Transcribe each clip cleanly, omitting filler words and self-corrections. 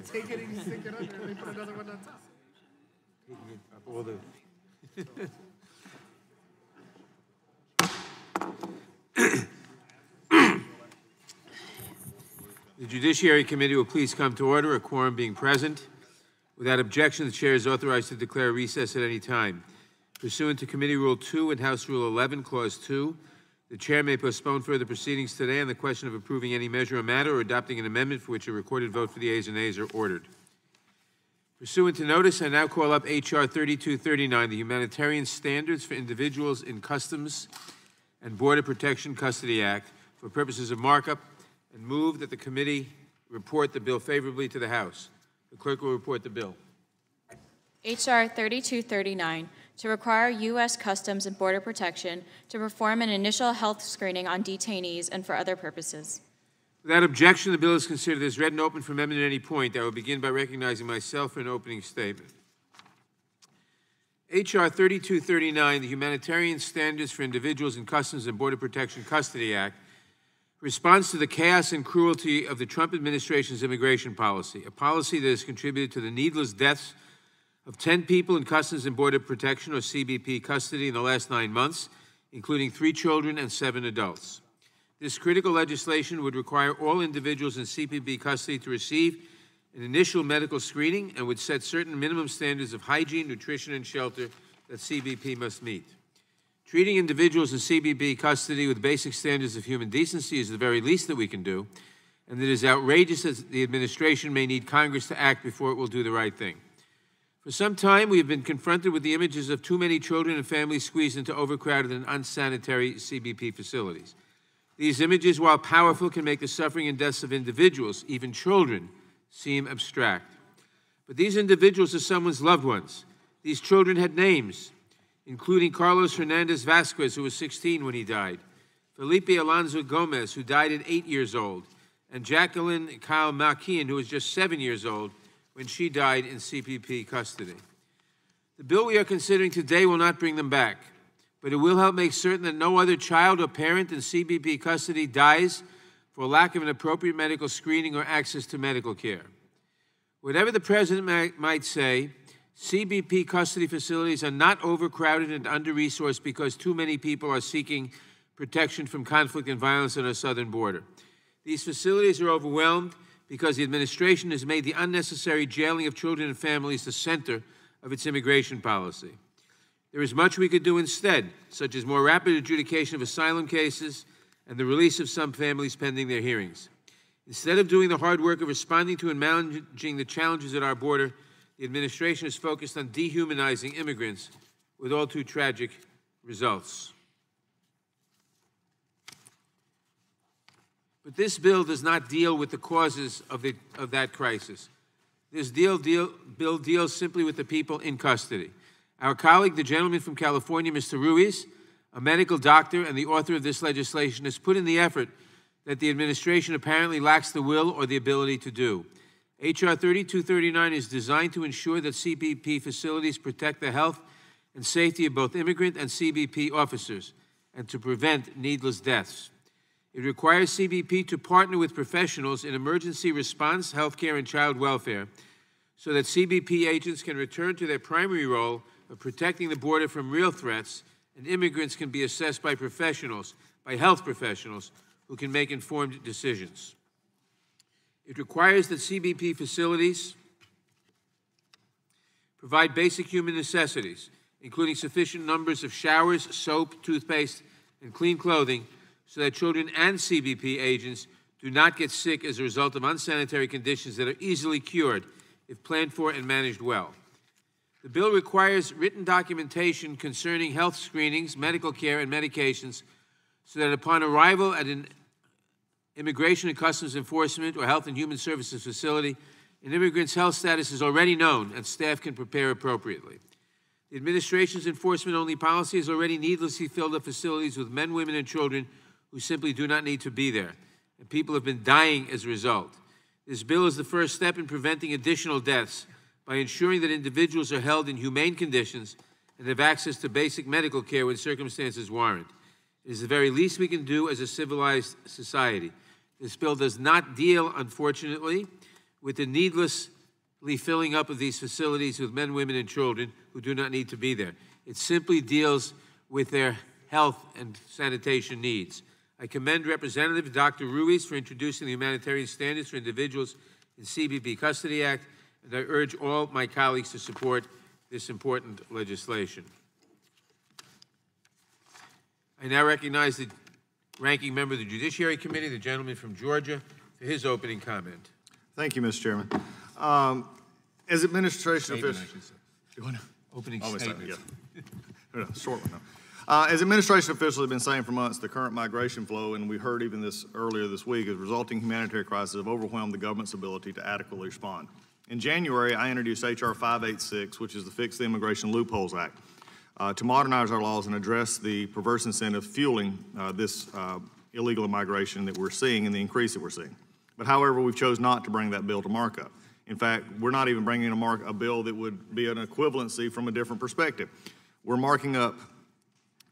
take it and you stick it under and they put another one on top. Taking up all the... The Judiciary Committee will please come to order, a quorum being present. Without objection, the Chair is authorized to declare recess at any time. Pursuant to Committee Rule 2 and House Rule 11, Clause 2, the Chair may postpone further proceedings today on the question of approving any measure or matter or adopting an amendment for which a recorded vote for the ayes and nays are ordered. Pursuant to notice, I now call up H.R. 3239, the Humanitarian Standards for Individuals in Customs and Border Protection Custody Act, for purposes of markup, and move that the committee report the bill favorably to the House. The clerk will report the bill. H.R. 3239, to require U.S. Customs and Border Protection to perform an initial health screening on detainees and for other purposes. Without objection, the bill is considered as read and open for amendment at any point. I will begin by recognizing myself for an opening statement. H.R. 3239, the Humanitarian Standards for Individuals in Customs and Border Protection Custody Act, responds to the chaos and cruelty of the Trump administration's immigration policy, a policy that has contributed to the needless deaths of 10 people in Customs and Border Protection, or CBP, custody in the last 9 months, including 3 children and 7 adults. This critical legislation would require all individuals in CBP custody to receive an initial medical screening and would set certain minimum standards of hygiene, nutrition, and shelter that CBP must meet. Treating individuals in CBP custody with basic standards of human decency is the very least that we can do, and it is outrageous that the administration may need Congress to act before it will do the right thing. For some time, we have been confronted with the images of too many children and families squeezed into overcrowded and unsanitary CBP facilities. These images, while powerful, can make the suffering and deaths of individuals, even children, seem abstract. But these individuals are someone's loved ones. These children had names, including Carlos Hernandez Vasquez, who was 16 when he died, Felipe Alonso Gomez, who died at 8 years old, and Jacqueline Kyle Malkian, who was just 7 years old when she died in CBP custody. The bill we are considering today will not bring them back, but it will help make certain that no other child or parent in CBP custody dies for lack of an appropriate medical screening or access to medical care. Whatever the President might say, CBP custody facilities are not overcrowded and under-resourced because too many people are seeking protection from conflict and violence on our southern border. These facilities are overwhelmed because the administration has made the unnecessary jailing of children and families the center of its immigration policy. There is much we could do instead, such as more rapid adjudication of asylum cases and the release of some families pending their hearings. Instead of doing the hard work of responding to and managing the challenges at our border, the administration is focused on dehumanizing immigrants with all too tragic results. But this bill does not deal with the causes of that crisis. This bill deals simply with the people in custody. Our colleague, the gentleman from California, Mr. Ruiz, a medical doctor and the author of this legislation, has put in the effort that the administration apparently lacks the will or the ability to do. H.R. 3239 is designed to ensure that CBP facilities protect the health and safety of both immigrant and CBP officers and to prevent needless deaths. It requires CBP to partner with professionals in emergency response, healthcare, and child welfare so that CBP agents can return to their primary role of protecting the border from real threats, and immigrants can be assessed by professionals, by health professionals, who can make informed decisions. It requires that CBP facilities provide basic human necessities, including sufficient numbers of showers, soap, toothpaste, and clean clothing, so that children and CBP agents do not get sick as a result of unsanitary conditions that are easily cured if planned for and managed well. The bill requires written documentation concerning health screenings, medical care, and medications so that upon arrival at an Immigration and Customs Enforcement or Health and Human Services facility, an immigrant's health status is already known and staff can prepare appropriately. The administration's enforcement-only policy has already needlessly filled up facilities with men, women, and children who simply do not need to be there, and people have been dying as a result. This bill is the first step in preventing additional deaths by ensuring that individuals are held in humane conditions and have access to basic medical care when circumstances warrant. It is the very least we can do as a civilized society. This bill does not deal, unfortunately, with the needlessly filling up of these facilities with men, women, and children who do not need to be there. It simply deals with their health and sanitation needs. I commend Representative Dr. Ruiz for introducing the Humanitarian Standards for Individuals in CBP Custody Act, and I urge all my colleagues to support this important legislation. I now recognize the ranking member of the Judiciary Committee, the gentleman from Georgia, for his opening comment. Thank you, Mr. Chairman. As administration officials, Opening statement. Yeah. Short one, though. As administration officials have been saying for months, the current migration flow, and we heard even this earlier this week, is resulting humanitarian crisis have overwhelmed the government's ability to adequately respond. In January, I introduced H.R. 586, which is the Fix the Immigration Loopholes Act, to modernize our laws and address the perverse incentives fueling this illegal immigration that we're seeing and the increase that we're seeing. But however, we've chose not to bring that bill to markup. In fact, we're not even bringing a bill that would be an equivalency from a different perspective. We're marking up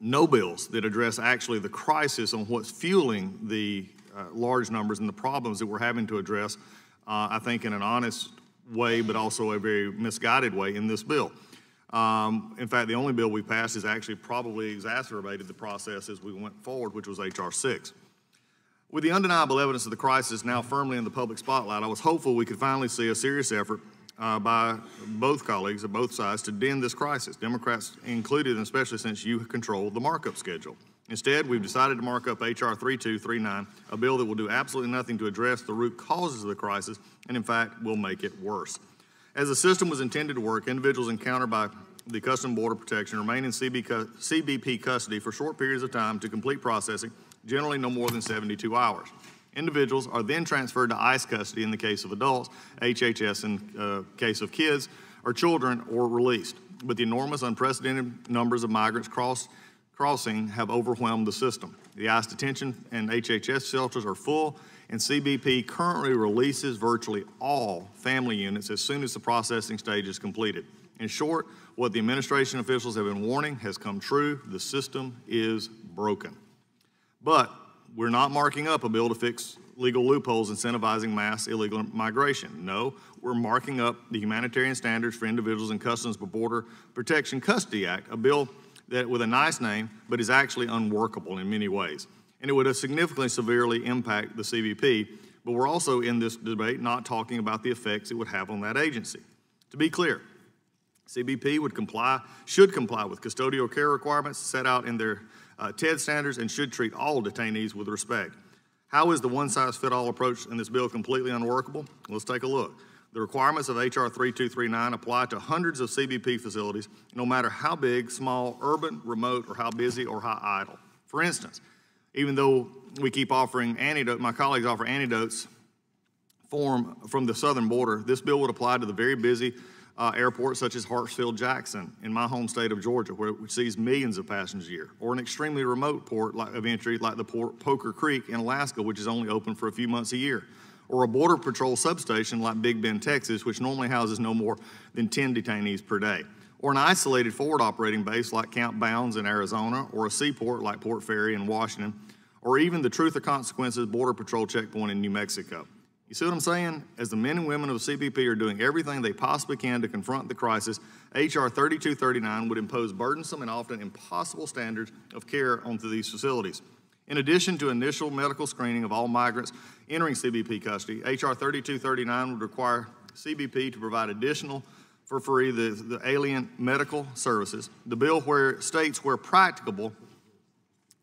no bills that address actually the crisis on what's fueling the large numbers and the problems that we're having to address, I think in an honest way, but also a very misguided way in this bill. In fact, the only bill we passed has actually probably exacerbated the process as we went forward, which was H.R. 6. With the undeniable evidence of the crisis now firmly in the public spotlight, I was hopeful we could finally see a serious effort by both colleagues of both sides to end this crisis, Democrats included, and especially since you control the markup schedule. Instead, we've decided to mark up H.R. 3239, a bill that will do absolutely nothing to address the root causes of the crisis, and in fact, will make it worse. As the system was intended to work, individuals encountered by the Customs and Border Protection remain in CBP custody for short periods of time to complete processing, generally no more than 72 hours. Individuals are then transferred to ICE custody in the case of adults, HHS in case of kids or children, or released. But the enormous, unprecedented numbers of migrants crossing have overwhelmed the system. The ICE detention and HHS shelters are full, and CBP currently releases virtually all family units as soon as the processing stage is completed. In short, what the administration officials have been warning has come true. The system is broken. But we're not marking up a bill to fix legal loopholes incentivizing mass illegal migration. No, we're marking up the Humanitarian Standards for Individuals in Customs and Border Protection Custody Act, a bill that with a nice name, but is actually unworkable in many ways. And it would have significantly severely impact the CBP, but we're also in this debate not talking about the effects it would have on that agency. To be clear, CBP should comply with custodial care requirements set out in their TED standards and should treat all detainees with respect. How is the one-size-fits-all approach in this bill completely unworkable? Let's take a look. The requirements of H.R. 3239 apply to hundreds of CBP facilities, no matter how big, small, urban, remote, or how busy or how idle. For instance, even though we keep offering antidotes, my colleagues offer antidotes from the southern border, this bill would apply to the very busy airports such as Hartsfield-Jackson in my home state of Georgia, where it sees millions of passengers a year, or an extremely remote port of entry like the port Poker Creek in Alaska, which is only open for a few months a year, or a Border Patrol substation like Big Bend, Texas, which normally houses no more than 10 detainees per day, or an isolated forward operating base like Camp Bounds in Arizona, or a seaport like Port Ferry in Washington, or even the Truth or Consequences Border Patrol checkpoint in New Mexico. You see what I'm saying? As the men and women of the CBP are doing everything they possibly can to confront the crisis, H.R. 3239 would impose burdensome and often impossible standards of care onto these facilities. In addition to initial medical screening of all migrants entering CBP custody, H.R. 3239 would require CBP to provide additional, for free, the alien medical services. The bill states where practicable,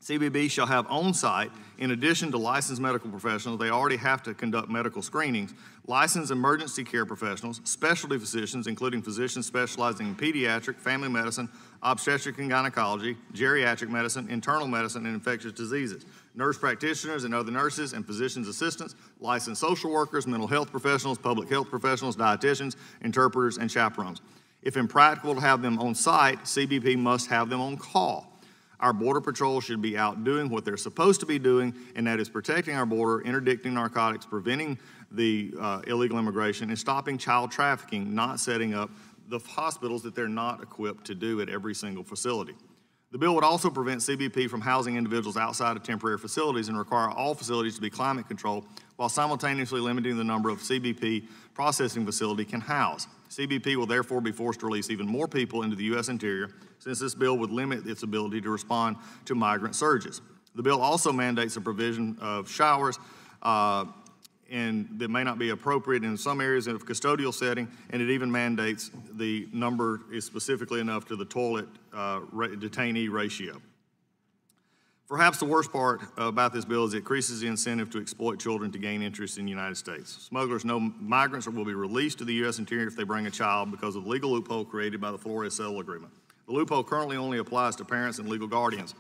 CBP shall have on-site, in addition to licensed medical professionals, they already have to conduct medical screenings, licensed emergency care professionals, specialty physicians, including physicians specializing in pediatric, family medicine, obstetric and gynecology, geriatric medicine, internal medicine, and infectious diseases, nurse practitioners and other nurses and physician's assistants, licensed social workers, mental health professionals, public health professionals, dietitians, interpreters, and chaperones. If impractical to have them on site, CBP must have them on call. Our Border Patrol should be out doing what they're supposed to be doing, and that is protecting our border, interdicting narcotics, preventing the illegal immigration, and stopping child trafficking, not setting up the hospitals that they're not equipped to do at every single facility. The bill would also prevent CBP from housing individuals outside of temporary facilities and require all facilities to be climate controlled while simultaneously limiting the number of CBP processing facilities can house. CBP will therefore be forced to release even more people into the U.S. interior since this bill would limit its ability to respond to migrant surges. The bill also mandates a provision of showers and that may not be appropriate in some areas of custodial setting, and it even mandates the number is specifically enough to the toilet detainee ratio. Perhaps the worst part about this bill is it increases the incentive to exploit children to gain interest in the United States. Smugglers know migrants will be released to the U.S. interior if they bring a child because of the legal loophole created by the Flores-Settle Agreement. The loophole currently only applies to parents and legal guardians.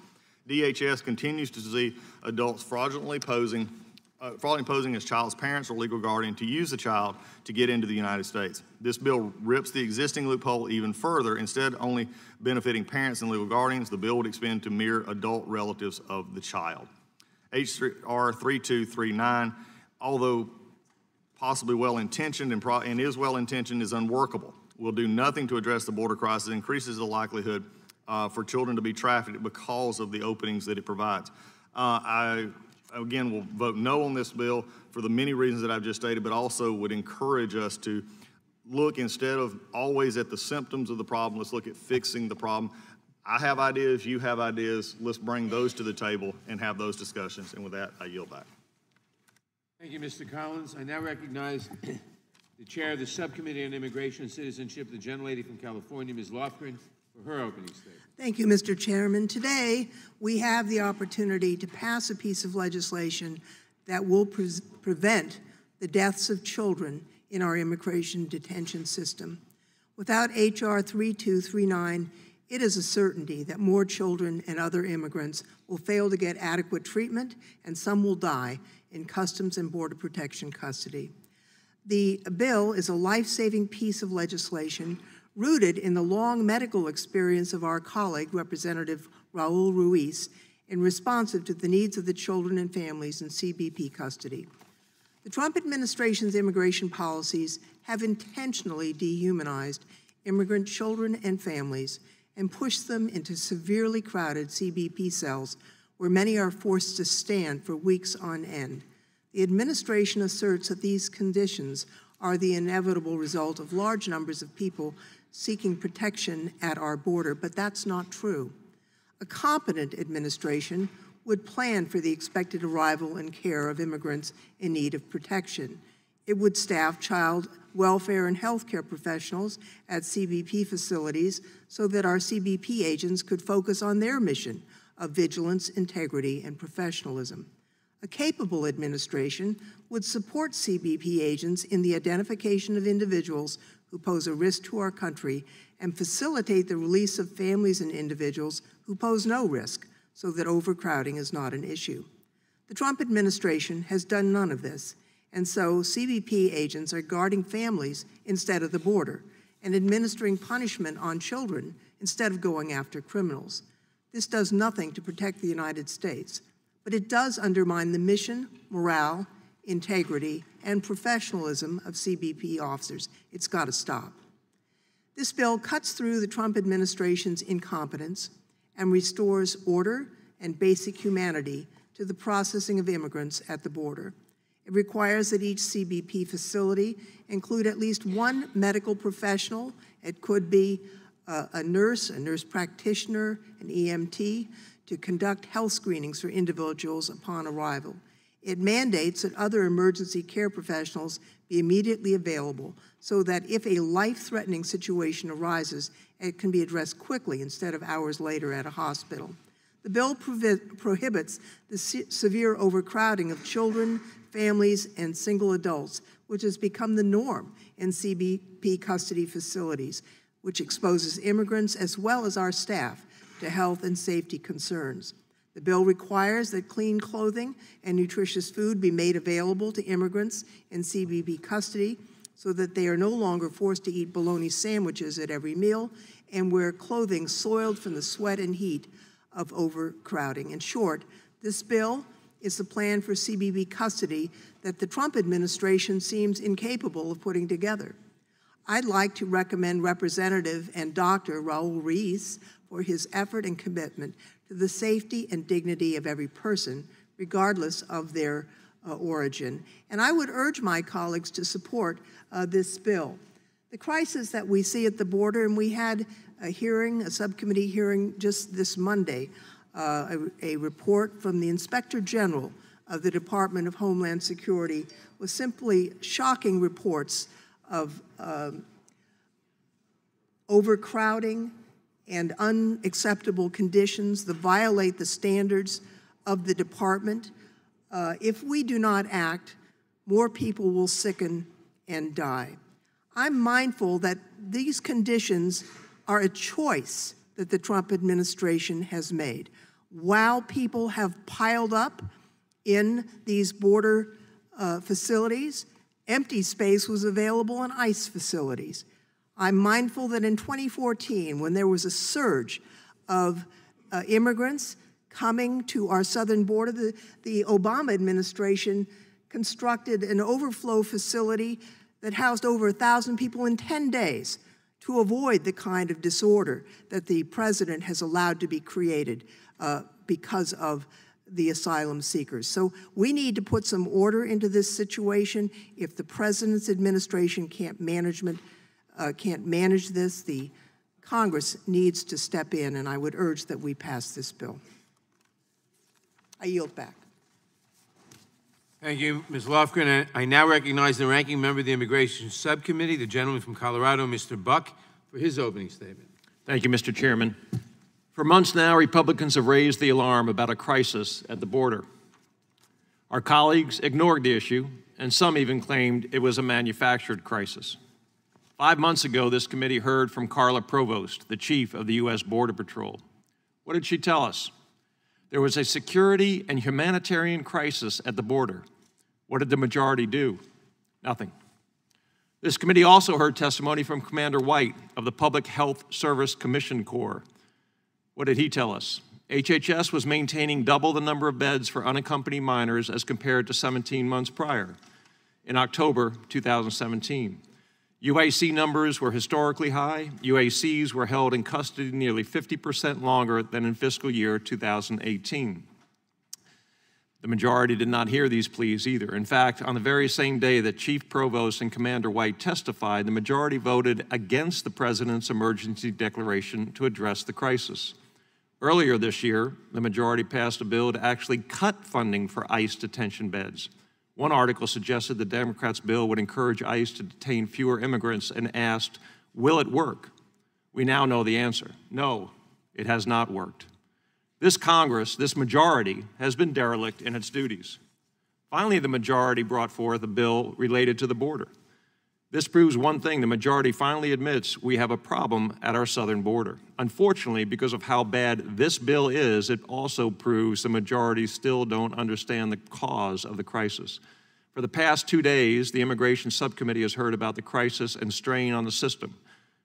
DHS continues to see adults fraudulently posing as child's parents or legal guardian to use the child to get into the United States. This bill rips the existing loophole even further. Instead of only benefiting parents and legal guardians, the bill would expand to mere adult relatives of the child. H.R. 3239, although possibly well-intentioned and is well-intentioned, is unworkable. Will do nothing to address the border crisis, increases the likelihood for children to be trafficked because of the openings that it provides. I again, will vote no on this bill for the many reasons that I've just stated, but also would encourage us to look, instead of always at the symptoms of the problem, let's look at fixing the problem. I have ideas, you have ideas, let's bring those to the table and have those discussions. And with that, I yield back. Thank you, Mr. Collins. I now recognize the chair of the Subcommittee on Immigration and Citizenship, the gentlelady from California, Ms. Lofgren, for her opening statement. Thank you, Mr. Chairman. Today, we have the opportunity to pass a piece of legislation that will prevent the deaths of children in our immigration detention system. Without H.R. 3239, it is a certainty that more children and other immigrants will fail to get adequate treatment, and some will die in Customs and Border Protection custody. The bill is a life-saving piece of legislation rooted in the long medical experience of our colleague, Representative Raul Ruiz, and responsive to the needs of the children and families in CBP custody. The Trump administration's immigration policies have intentionally dehumanized immigrant children and families and pushed them into severely crowded CBP cells where many are forced to stand for weeks on end. The administration asserts that these conditions are the inevitable result of large numbers of people seeking protection at our border, but that's not true. A competent administration would plan for the expected arrival and care of immigrants in need of protection. It would staff child welfare and healthcare professionals at CBP facilities so that our CBP agents could focus on their mission of vigilance, integrity, and professionalism. A capable administration would support CBP agents in the identification of individuals who pose a risk to our country and facilitate the release of families and individuals who pose no risk so that overcrowding is not an issue. The Trump administration has done none of this, and so CBP agents are guarding families instead of the border and administering punishment on children instead of going after criminals. This does nothing to protect the United States, but it does undermine the mission, morale, integrity, and professionalism of CBP officers. It's got to stop. This bill cuts through the Trump administration's incompetence and restores order and basic humanity to the processing of immigrants at the border. It requires that each CBP facility include at least one medical professional. It could be a nurse practitioner, an EMT, to conduct health screenings for individuals upon arrival. It mandates that other emergency care professionals be immediately available so that if a life-threatening situation arises, it can be addressed quickly instead of hours later at a hospital. The bill prohibits the severe overcrowding of children, families, and single adults, which has become the norm in CBP custody facilities, which exposes immigrants as well as our staff to health and safety concerns. The bill requires that clean clothing and nutritious food be made available to immigrants in CBP custody so that they are no longer forced to eat bologna sandwiches at every meal and wear clothing soiled from the sweat and heat of overcrowding. In short, this bill is the plan for CBP custody that the Trump administration seems incapable of putting together. I'd like to recommend Representative and Dr. Raul Ruiz for his effort and commitment to the safety and dignity of every person, regardless of their origin. And I would urge my colleagues to support this bill. The crisis that we see at the border, and we had a hearing, a subcommittee hearing just this Monday, a report from the Inspector General of the Department of Homeland Security with simply shocking reports of overcrowding and unacceptable conditions that violate the standards of the department. If we do not act, more people will sicken and die. I'm mindful that these conditions are a choice that the Trump administration has made. While people have piled up in these border facilities, empty space was available in ICE facilities. I'm mindful that in 2014, when there was a surge of immigrants coming to our southern border, the Obama administration constructed an overflow facility that housed over 1,000 people in 10 days to avoid the kind of disorder that the president has allowed to be created because of the asylum seekers. So we need to put some order into this situation. If the president's administration can't manage this, the Congress needs to step in, and I would urge that we pass this bill. I yield back. Thank you, Ms. Lofgren. I now recognize the ranking member of the Immigration Subcommittee, the gentleman from Colorado, Mr. Buck, for his opening statement. Thank you, Mr. Chairman. For months now, Republicans have raised the alarm about a crisis at the border. Our colleagues ignored the issue, and some even claimed it was a manufactured crisis. 5 months ago, this committee heard from Carla Provost, the chief of the U.S. Border Patrol. What did she tell us? There was a security and humanitarian crisis at the border. What did the majority do? Nothing. This committee also heard testimony from Commander White of the Public Health Service Commission Corps. What did he tell us? HHS was maintaining double the number of beds for unaccompanied minors as compared to 17 months prior, in October 2017. UAC numbers were historically high. UACs were held in custody nearly 50% longer than in fiscal year 2018. The majority did not hear these pleas either. In fact, on the very same day that Chief Provost and Commander White testified, the majority voted against the president's emergency declaration to address the crisis. Earlier this year, the majority passed a bill to actually cut funding for ICE detention beds. One article suggested the Democrats' bill would encourage ICE to detain fewer immigrants and asked, will it work? We now know the answer. No, it has not worked. This Congress, this majority, has been derelict in its duties. Finally, the majority brought forth a bill related to the border. This proves one thing: the majority finally admits we have a problem at our southern border. Unfortunately, because of how bad this bill is, it also proves the majority still don't understand the cause of the crisis. For the past 2 days, the Immigration Subcommittee has heard about the crisis and strain on the system.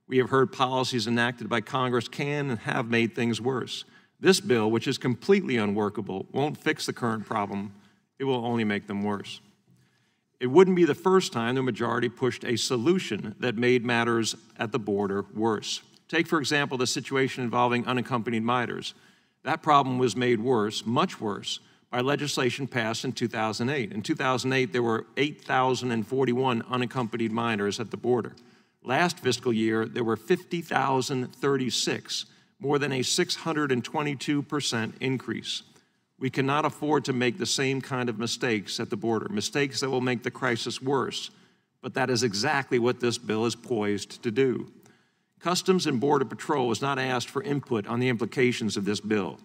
We have heard policies enacted by Congress can and have made things worse. This bill, which is completely unworkable, won't fix the current problem. It will only make them worse. It wouldn't be the first time the majority pushed a solution that made matters at the border worse. Take, for example, the situation involving unaccompanied minors. That problem was made worse, much worse, by legislation passed in 2008. In 2008, there were 8,041 unaccompanied minors at the border. Last fiscal year, there were 50,036, more than a 622% increase. We cannot afford to make the same kind of mistakes at the border, mistakes that will make the crisis worse, but that is exactly what this bill is poised to do. Customs and Border Patrol was not asked for input on the implications of this bill.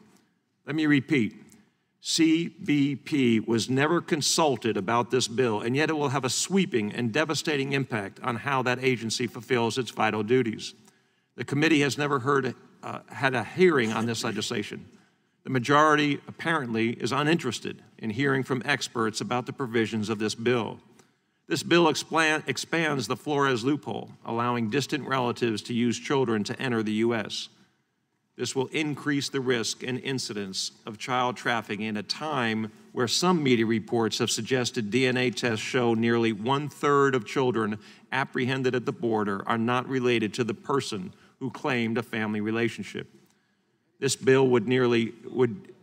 Let me repeat, CBP was never consulted about this bill, and yet it will have a sweeping and devastating impact on how that agency fulfills its vital duties. The committee has never had a hearing on this legislation. The majority apparently is uninterested in hearing from experts about the provisions of this bill. This bill expands the Flores loophole, allowing distant relatives to use children to enter the U.S. This will increase the risk and incidence of child trafficking in a time where some media reports have suggested DNA tests show nearly 1/3 of children apprehended at the border are not related to the person who claimed a family relationship. This bill would nearly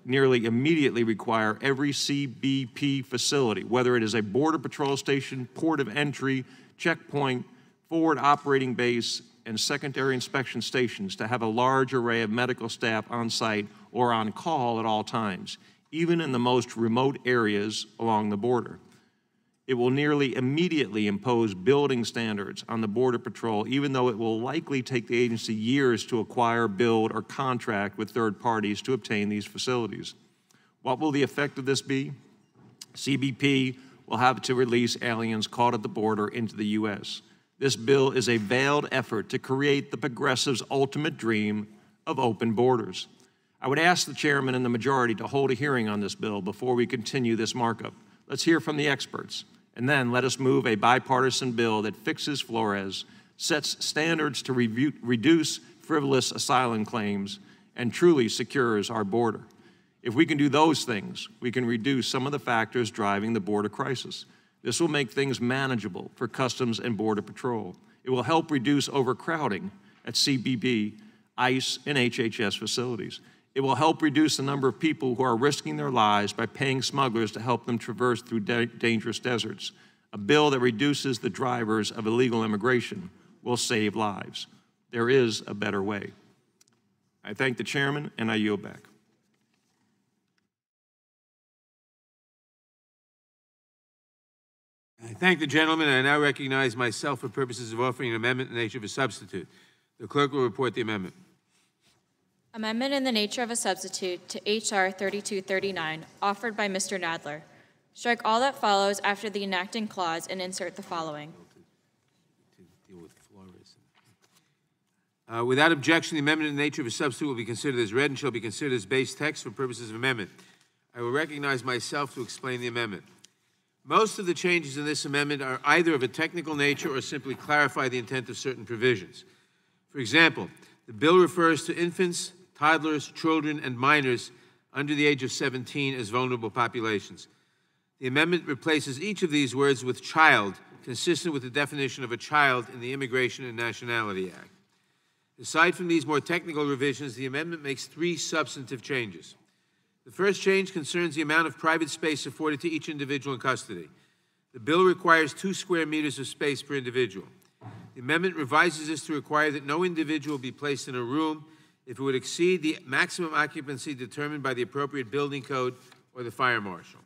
immediately require every CBP facility, whether it is a Border Patrol station, port of entry, checkpoint, forward operating base, and secondary inspection stations, to have a large array of medical staff on site or on call at all times, even in the most remote areas along the border. It will nearly immediately impose building standards on the Border Patrol, even though it will likely take the agency years to acquire, build, or contract with third parties to obtain these facilities. What will the effect of this be? CBP will have to release aliens caught at the border into the U.S. This bill is a veiled effort to create the progressives' ultimate dream of open borders. I would ask the chairman and the majority to hold a hearing on this bill before we continue this markup. Let's hear from the experts, and then let us move a bipartisan bill that fixes Flores, sets standards to reduce frivolous asylum claims, and truly secures our border. If we can do those things, we can reduce some of the factors driving the border crisis. This will make things manageable for Customs and Border Patrol. It will help reduce overcrowding at CBP, ICE, and HHS facilities. It will help reduce the number of people who are risking their lives by paying smugglers to help them traverse through dangerous deserts. A bill that reduces the drivers of illegal immigration will save lives. There is a better way. I thank the chairman, and I yield back. I thank the gentleman, and I now recognize myself for purposes of offering an amendment in the nature of a substitute. The clerk will report the amendment. Amendment in the nature of a substitute to H.R. 3239, offered by Mr. Nadler. Strike all that follows after the enacting clause and insert the following. Without objection, the amendment in the nature of a substitute will be considered as read and shall be considered as base text for purposes of amendment. I will recognize myself to explain the amendment. Most of the changes in this amendment are either of a technical nature or simply clarify the intent of certain provisions. For example, the bill refers to infants, toddlers, children, and minors under the age of 17 as vulnerable populations. The amendment replaces each of these words with child, consistent with the definition of a child in the Immigration and Nationality Act. Aside from these more technical revisions, the amendment makes three substantive changes. The first change concerns the amount of private space afforded to each individual in custody. The bill requires 2 square meters of space per individual. The amendment revises this to require that no individual be placed in a room if it would exceed the maximum occupancy determined by the appropriate building code or the fire marshal.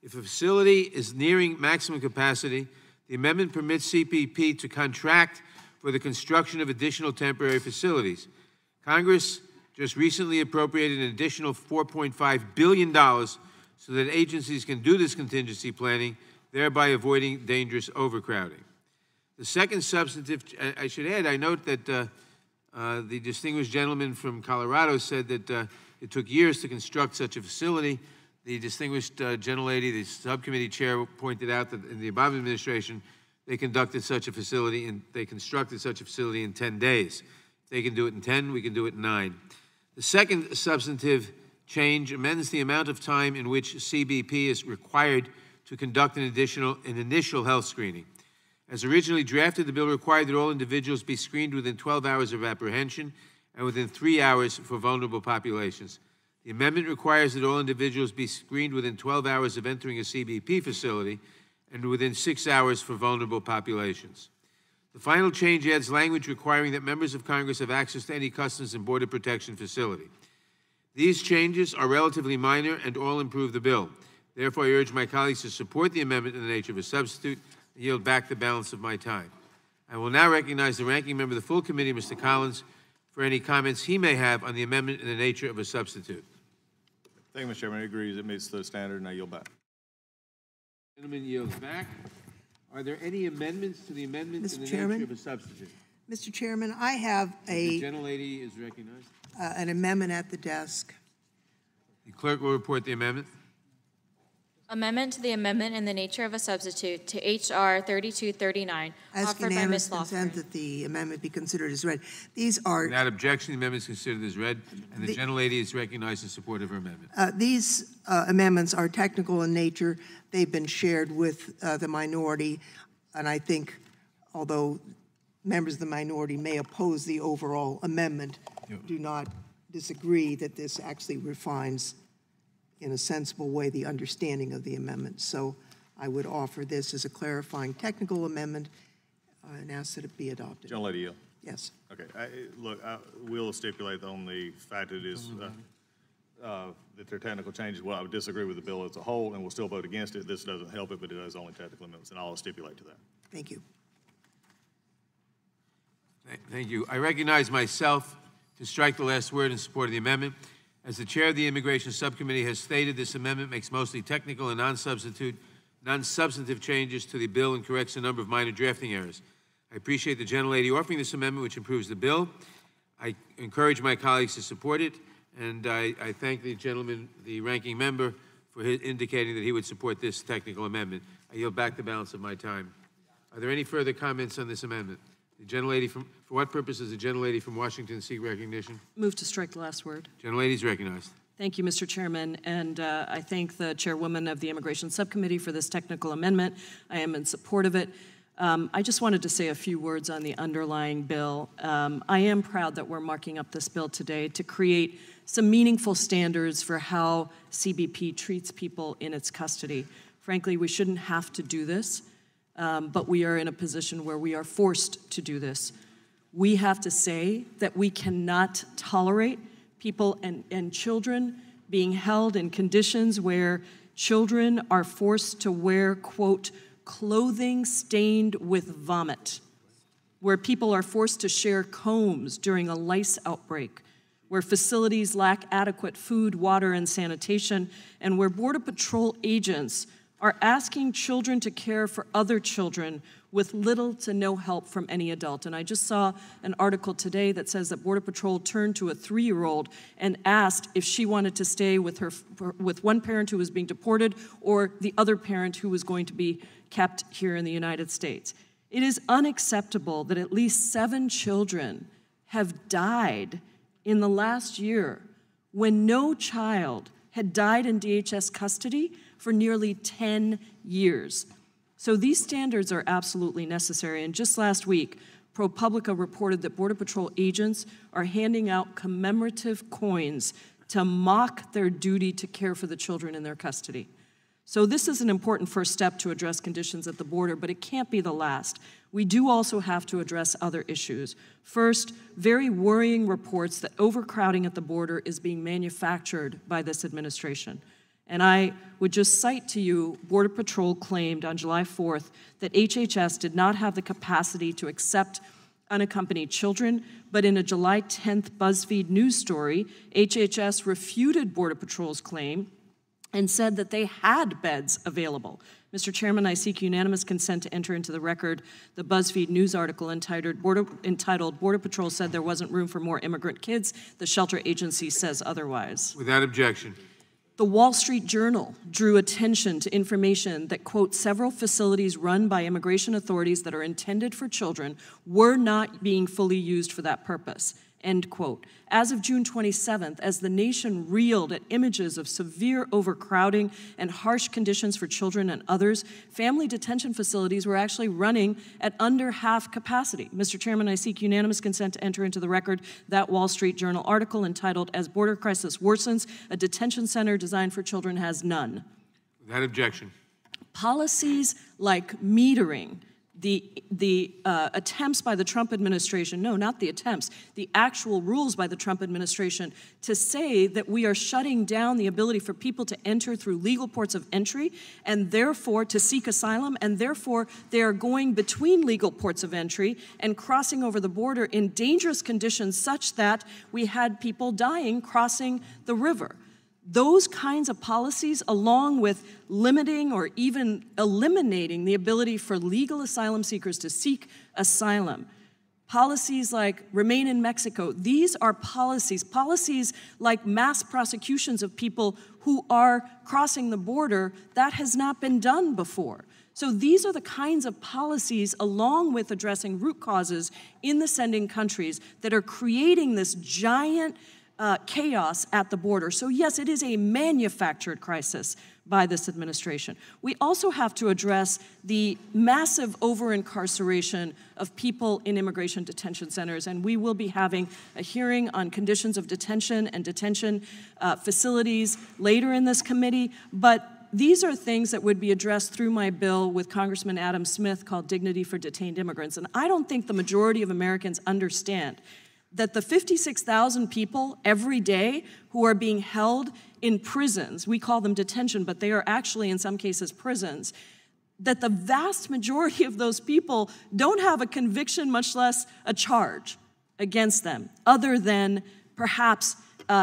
If a facility is nearing maximum capacity, the amendment permits CBP to contract for the construction of additional temporary facilities. Congress just recently appropriated an additional $4.5 billion so that agencies can do this contingency planning, thereby avoiding dangerous overcrowding. The second substantive, I should add, I note that the distinguished gentleman from Colorado said that it took years to construct such a facility. The distinguished gentlelady, the subcommittee chair, pointed out that in the Obama administration, they constructed such a facility in 10 days. If they can do it in 10, we can do it in 9. The second substantive change amends the amount of time in which CBP is required to conduct an initial health screening. As originally drafted, the bill required that all individuals be screened within 12 hours of apprehension and within 3 hours for vulnerable populations. The amendment requires that all individuals be screened within 12 hours of entering a CBP facility and within 6 hours for vulnerable populations. The final change adds language requiring that members of Congress have access to any Customs and Border Protection facility. These changes are relatively minor and all improve the bill. Therefore, I urge my colleagues to support the amendment in the nature of a substitute and yield back the balance of my time. I will now recognize the ranking member of the full committee, Mr. Collins, for any comments he may have on the amendment in the nature of a substitute. Thank you, Mr. Chairman. I agree it meets the standard, and I yield back. Gentleman yields back. Are there any amendments to the amendment in the nature of a substitute? Mr. Chairman, I have The gentlelady is recognized. an amendment at the desk. The clerk will report the amendment. Amendment to the amendment in the nature of a substitute to H.R. 3239, offered by Ms. Lofgren. Consent that the amendment be considered as read. These are Without objection, the amendment is considered as read, and the gentlelady is recognized in support of her amendment. these amendments are technical in nature. They've been shared with the minority, and I think, although members of the minority may oppose the overall amendment, do not disagree that this actually refines in a sensible way the understanding of the amendment. So I would offer this as a clarifying technical amendment and ask that it be adopted. Gentlelady Hill. Yes. Okay, we'll stipulate on the fact that it is, that there are technical changes. Well, I would disagree with the bill as a whole, and we'll still vote against it. This doesn't help it, but it is only technical amendments, and I'll stipulate to that. Thank you. Thank you. I recognize myself to strike the last word in support of the amendment. As the chair of the Immigration Subcommittee has stated, this amendment makes mostly technical and non-substantive changes to the bill and corrects a number of minor drafting errors. I appreciate the gentlelady offering this amendment, which improves the bill. I encourage my colleagues to support it, and I thank the gentleman, the ranking member, for indicating that he would support this technical amendment. I yield back the balance of my time. Are there any further comments on this amendment? The gentlelady for what purpose does the gentlelady from Washington seek recognition? Move to strike the last word. Gentlelady is recognized. Thank you, Mr. Chairman, and I thank the chairwoman of the Immigration Subcommittee for this technical amendment. I am in support of it. I just wanted to say a few words on the underlying bill. I am proud that we're marking up this bill today to create some meaningful standards for how CBP treats people in its custody. Frankly, we shouldn't have to do this, but we are in a position where we are forced to do this. We have to say that we cannot tolerate people and children being held in conditions where children are forced to wear, quote, clothing stained with vomit, where people are forced to share combs during a lice outbreak, where facilities lack adequate food, water, and sanitation, and where Border Patrol agents are asking children to care for other children with little to no help from any adult. And I just saw an article today that says that Border Patrol turned to a 3-year-old and asked if she wanted to stay with one parent who was being deported or the other parent who was going to be kept here in the United States. It is unacceptable that at least 7 children have died in the last year when no child had died in DHS custody for nearly 10 years. So these standards are absolutely necessary. And just last week, ProPublica reported that Border Patrol agents are handing out commemorative coins to mock their duty to care for the children in their custody. So this is an important first step to address conditions at the border, but it can't be the last. We do also have to address other issues. First, very worrying reports that overcrowding at the border is being manufactured by this administration. And I would just cite to you, Border Patrol claimed on July 4th that HHS did not have the capacity to accept unaccompanied children, but in a July 10th BuzzFeed news story, HHS refuted Border Patrol's claim and said that they had beds available. Mr. Chairman, I seek unanimous consent to enter into the record the BuzzFeed news article entitled Border Patrol said there wasn't room for more immigrant kids. The shelter agency says otherwise. Without objection. The Wall Street Journal drew attention to information that, quote, several facilities run by immigration authorities that are intended for children were not being fully used for that purpose, end quote. As of June 27th, as the nation reeled at images of severe overcrowding and harsh conditions for children and others, family detention facilities were actually running at under half capacity. Mr. Chairman, I seek unanimous consent to enter into the record that Wall Street Journal article entitled, As Border Crisis Worsens, a Detention Center Designed for Children Has None. Without objection. Policies like metering, the attempts by the Trump administration, no, not the attempts, the actual rules by the Trump administration to say that we are shutting down the ability for people to enter through legal ports of entry and therefore to seek asylum, and therefore they are going between legal ports of entry and crossing over the border in dangerous conditions such that we had people dying crossing the river. Those kinds of policies, along with limiting or even eliminating the ability for legal asylum seekers to seek asylum, policies like Remain in Mexico, these are policies like mass prosecutions of people who are crossing the border, that has not been done before. So these are the kinds of policies, along with addressing root causes in the sending countries, that are creating this giant chaos at the border. So yes, it is a manufactured crisis by this administration. We also have to address the massive over-incarceration of people in immigration detention centers, and we will be having a hearing on conditions of detention and detention facilities later in this committee, but these are things that would be addressed through my bill with Congressman Adam Smith called Dignity for Detained Immigrants. And I don't think the majority of Americans understand that the 56,000 people every day who are being held in prisons, we call them detention, but they are actually in some cases prisons, that the vast majority of those people don't have a conviction, much less a charge against them, other than perhaps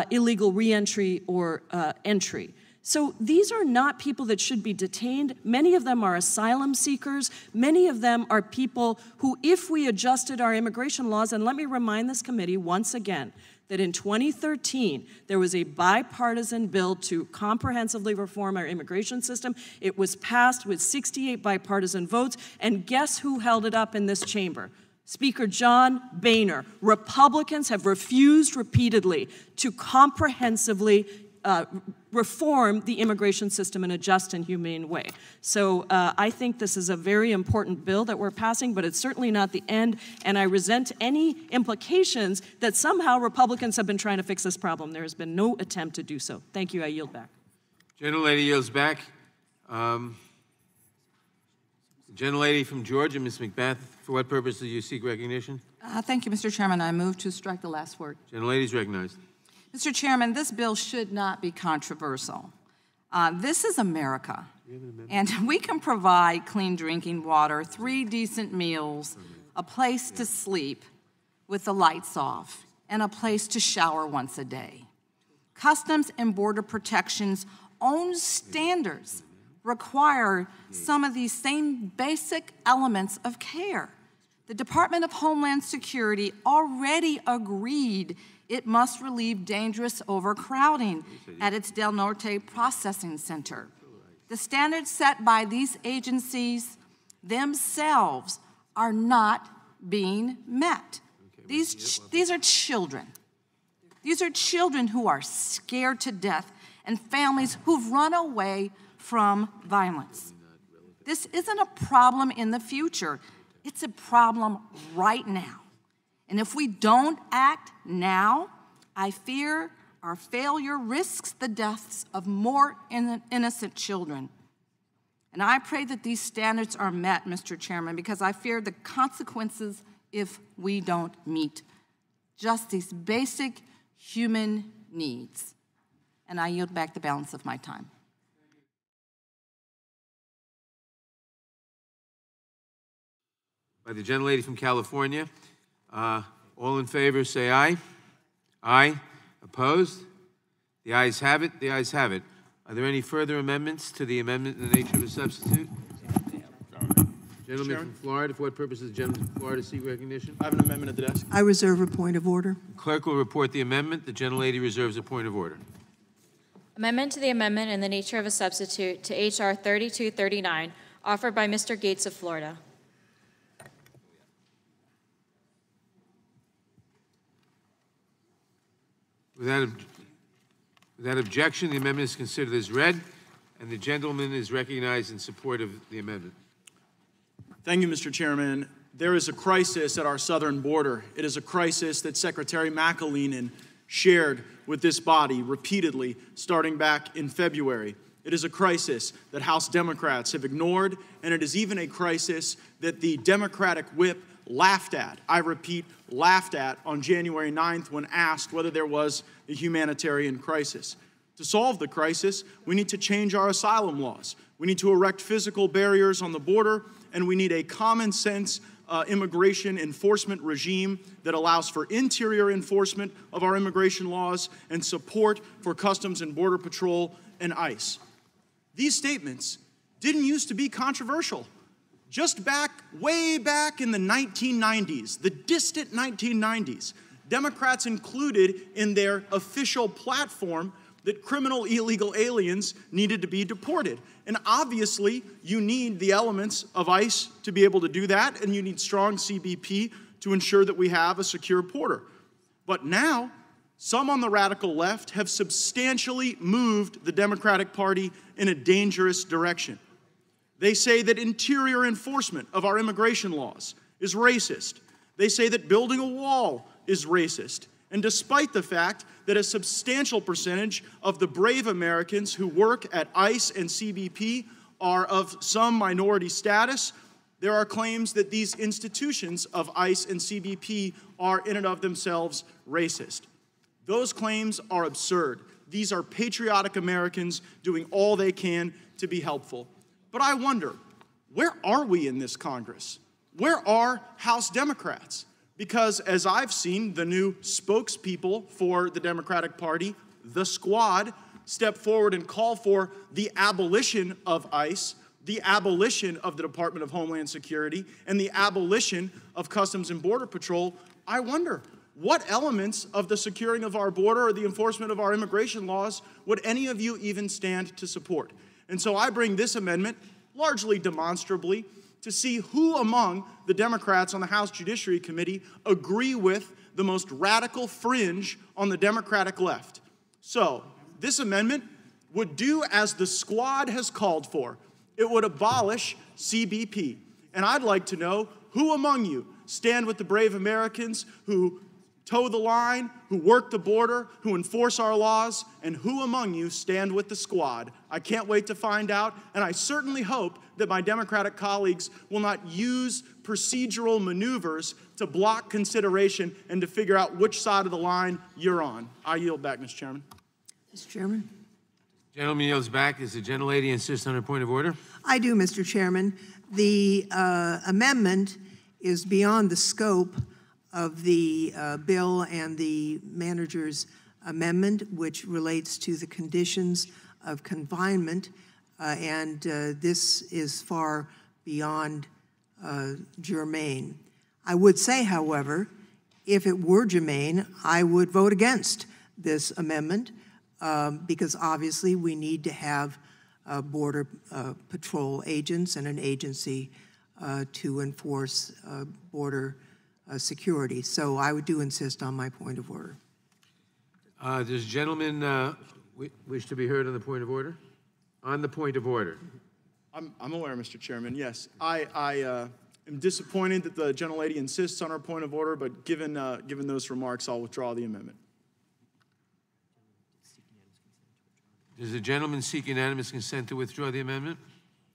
illegal reentry or entry. So these are not people that should be detained. Many of them are asylum seekers. Many of them are people who, if we adjusted our immigration laws, and let me remind this committee once again that in 2013, there was a bipartisan bill to comprehensively reform our immigration system. It was passed with 68 bipartisan votes, and guess who held it up in this chamber? Speaker John Boehner. Republicans have refused repeatedly to comprehensively reform the immigration system in a just and humane way. So I think this is a very important bill that we're passing, but it's certainly not the end, and I resent any implications that somehow Republicans have been trying to fix this problem. There has been no attempt to do so. Thank you. I yield back. Gentlelady yields back. The gentlelady from Georgia, Ms. McBeth, for what purpose do you seek recognition? Thank you, Mr. Chairman. I move to strike the last word. Gentlelady is recognized. Mr. Chairman, this bill should not be controversial. This is America, and we can provide clean drinking water, 3 decent meals, a place to sleep with the lights off, and a place to shower once a day. Customs and Border Protection's own standards require some of these same basic elements of care. The Department of Homeland Security already agreed it must relieve dangerous overcrowding at its Del Norte processing center. The standards set by these agencies themselves are not being met. These are children. These are children who are scared to death and families who've run away from violence. This isn't a problem in the future. It's a problem right now. And if we don't act now, I fear our failure risks the deaths of more innocent children. And I pray that these standards are met, Mr. Chairman, because I fear the consequences if we don't meet just these basic human needs. And I yield back the balance of my time. By the gentlelady from California. All in favor, say aye. Aye. Opposed? The ayes have it. The ayes have it. Are there any further amendments to the amendment in the nature of a substitute? Gentleman from Florida, for what purpose does the gentleman from Florida seek recognition? I have an amendment at the desk. I reserve a point of order. Clerk will report the amendment. The gentlelady reserves a point of order. Amendment to the amendment in the nature of a substitute to H.R. 3239, offered by Mr. Gates of Florida. Without objection, the amendment is considered as read, and the gentleman is recognized in support of the amendment. Thank you, Mr. Chairman. There is a crisis at our southern border. It is a crisis that Secretary McAleenan shared with this body repeatedly starting back in February. It is a crisis that House Democrats have ignored, and it is even a crisis that the Democratic whip laughed at. I repeat, laughed at on January 9th when asked whether there was a humanitarian crisis. To solve the crisis, we need to change our asylum laws. We need to erect physical barriers on the border, and we need a common sense immigration enforcement regime that allows for interior enforcement of our immigration laws and support for Customs and Border Patrol and ICE. These statements didn't used to be controversial. Just way back in the 1990s, the distant 1990s, Democrats included in their official platform that criminal illegal aliens needed to be deported. And obviously, you need the elements of ICE to be able to do that, and you need strong CBP to ensure that we have a secure border. But now, Some on the radical left have substantially moved the Democratic Party in a dangerous direction. They say that interior enforcement of our immigration laws is racist. They say that building a wall is racist. And despite the fact that a substantial percentage of the brave Americans who work at ICE and CBP are of some minority status, there are claims that these institutions of ICE and CBP are in and of themselves racist. Those claims are absurd. These are patriotic Americans doing all they can to be helpful. But I wonder, where are we in this Congress? Where are House Democrats? Because as I've seen the new spokespeople for the Democratic Party, the Squad, step forward and call for the abolition of ICE, the abolition of the Department of Homeland Security, and the abolition of Customs and Border Patrol, I wonder, what elements of the securing of our border or the enforcement of our immigration laws would any of you even stand to support? And so I bring this amendment, largely demonstrably, to see who among the Democrats on the House Judiciary Committee agree with the most radical fringe on the Democratic left. So this amendment would do as the Squad has called for. It would abolish CBP. And I'd like to know who among you stand with the brave Americans who toe the line, who work the border, who enforce our laws, and who among you stand with the Squad. I can't wait to find out, and I certainly hope that my Democratic colleagues will not use procedural maneuvers to block consideration and to figure out which side of the line you're on. I yield back, Mr. Chairman. Mr. Chairman. Gentleman yields back. Does the gentlelady insist on her point of order? I do, Mr. Chairman. The amendment is beyond the scope of the bill and the manager's amendment, which relates to the conditions of confinement, and this is far beyond germane. I would say, however, if it were germane, I would vote against this amendment because obviously we need to have border patrol agents and an agency to enforce border security. So I do insist on my point of order. Does the gentleman wish to be heard on the point of order? On the point of order. I'm aware, Mr. Chairman, yes. I am disappointed that the gentlelady insists on her point of order, but given those remarks, I'll withdraw the amendment. Does the gentleman seek unanimous consent to withdraw the amendment?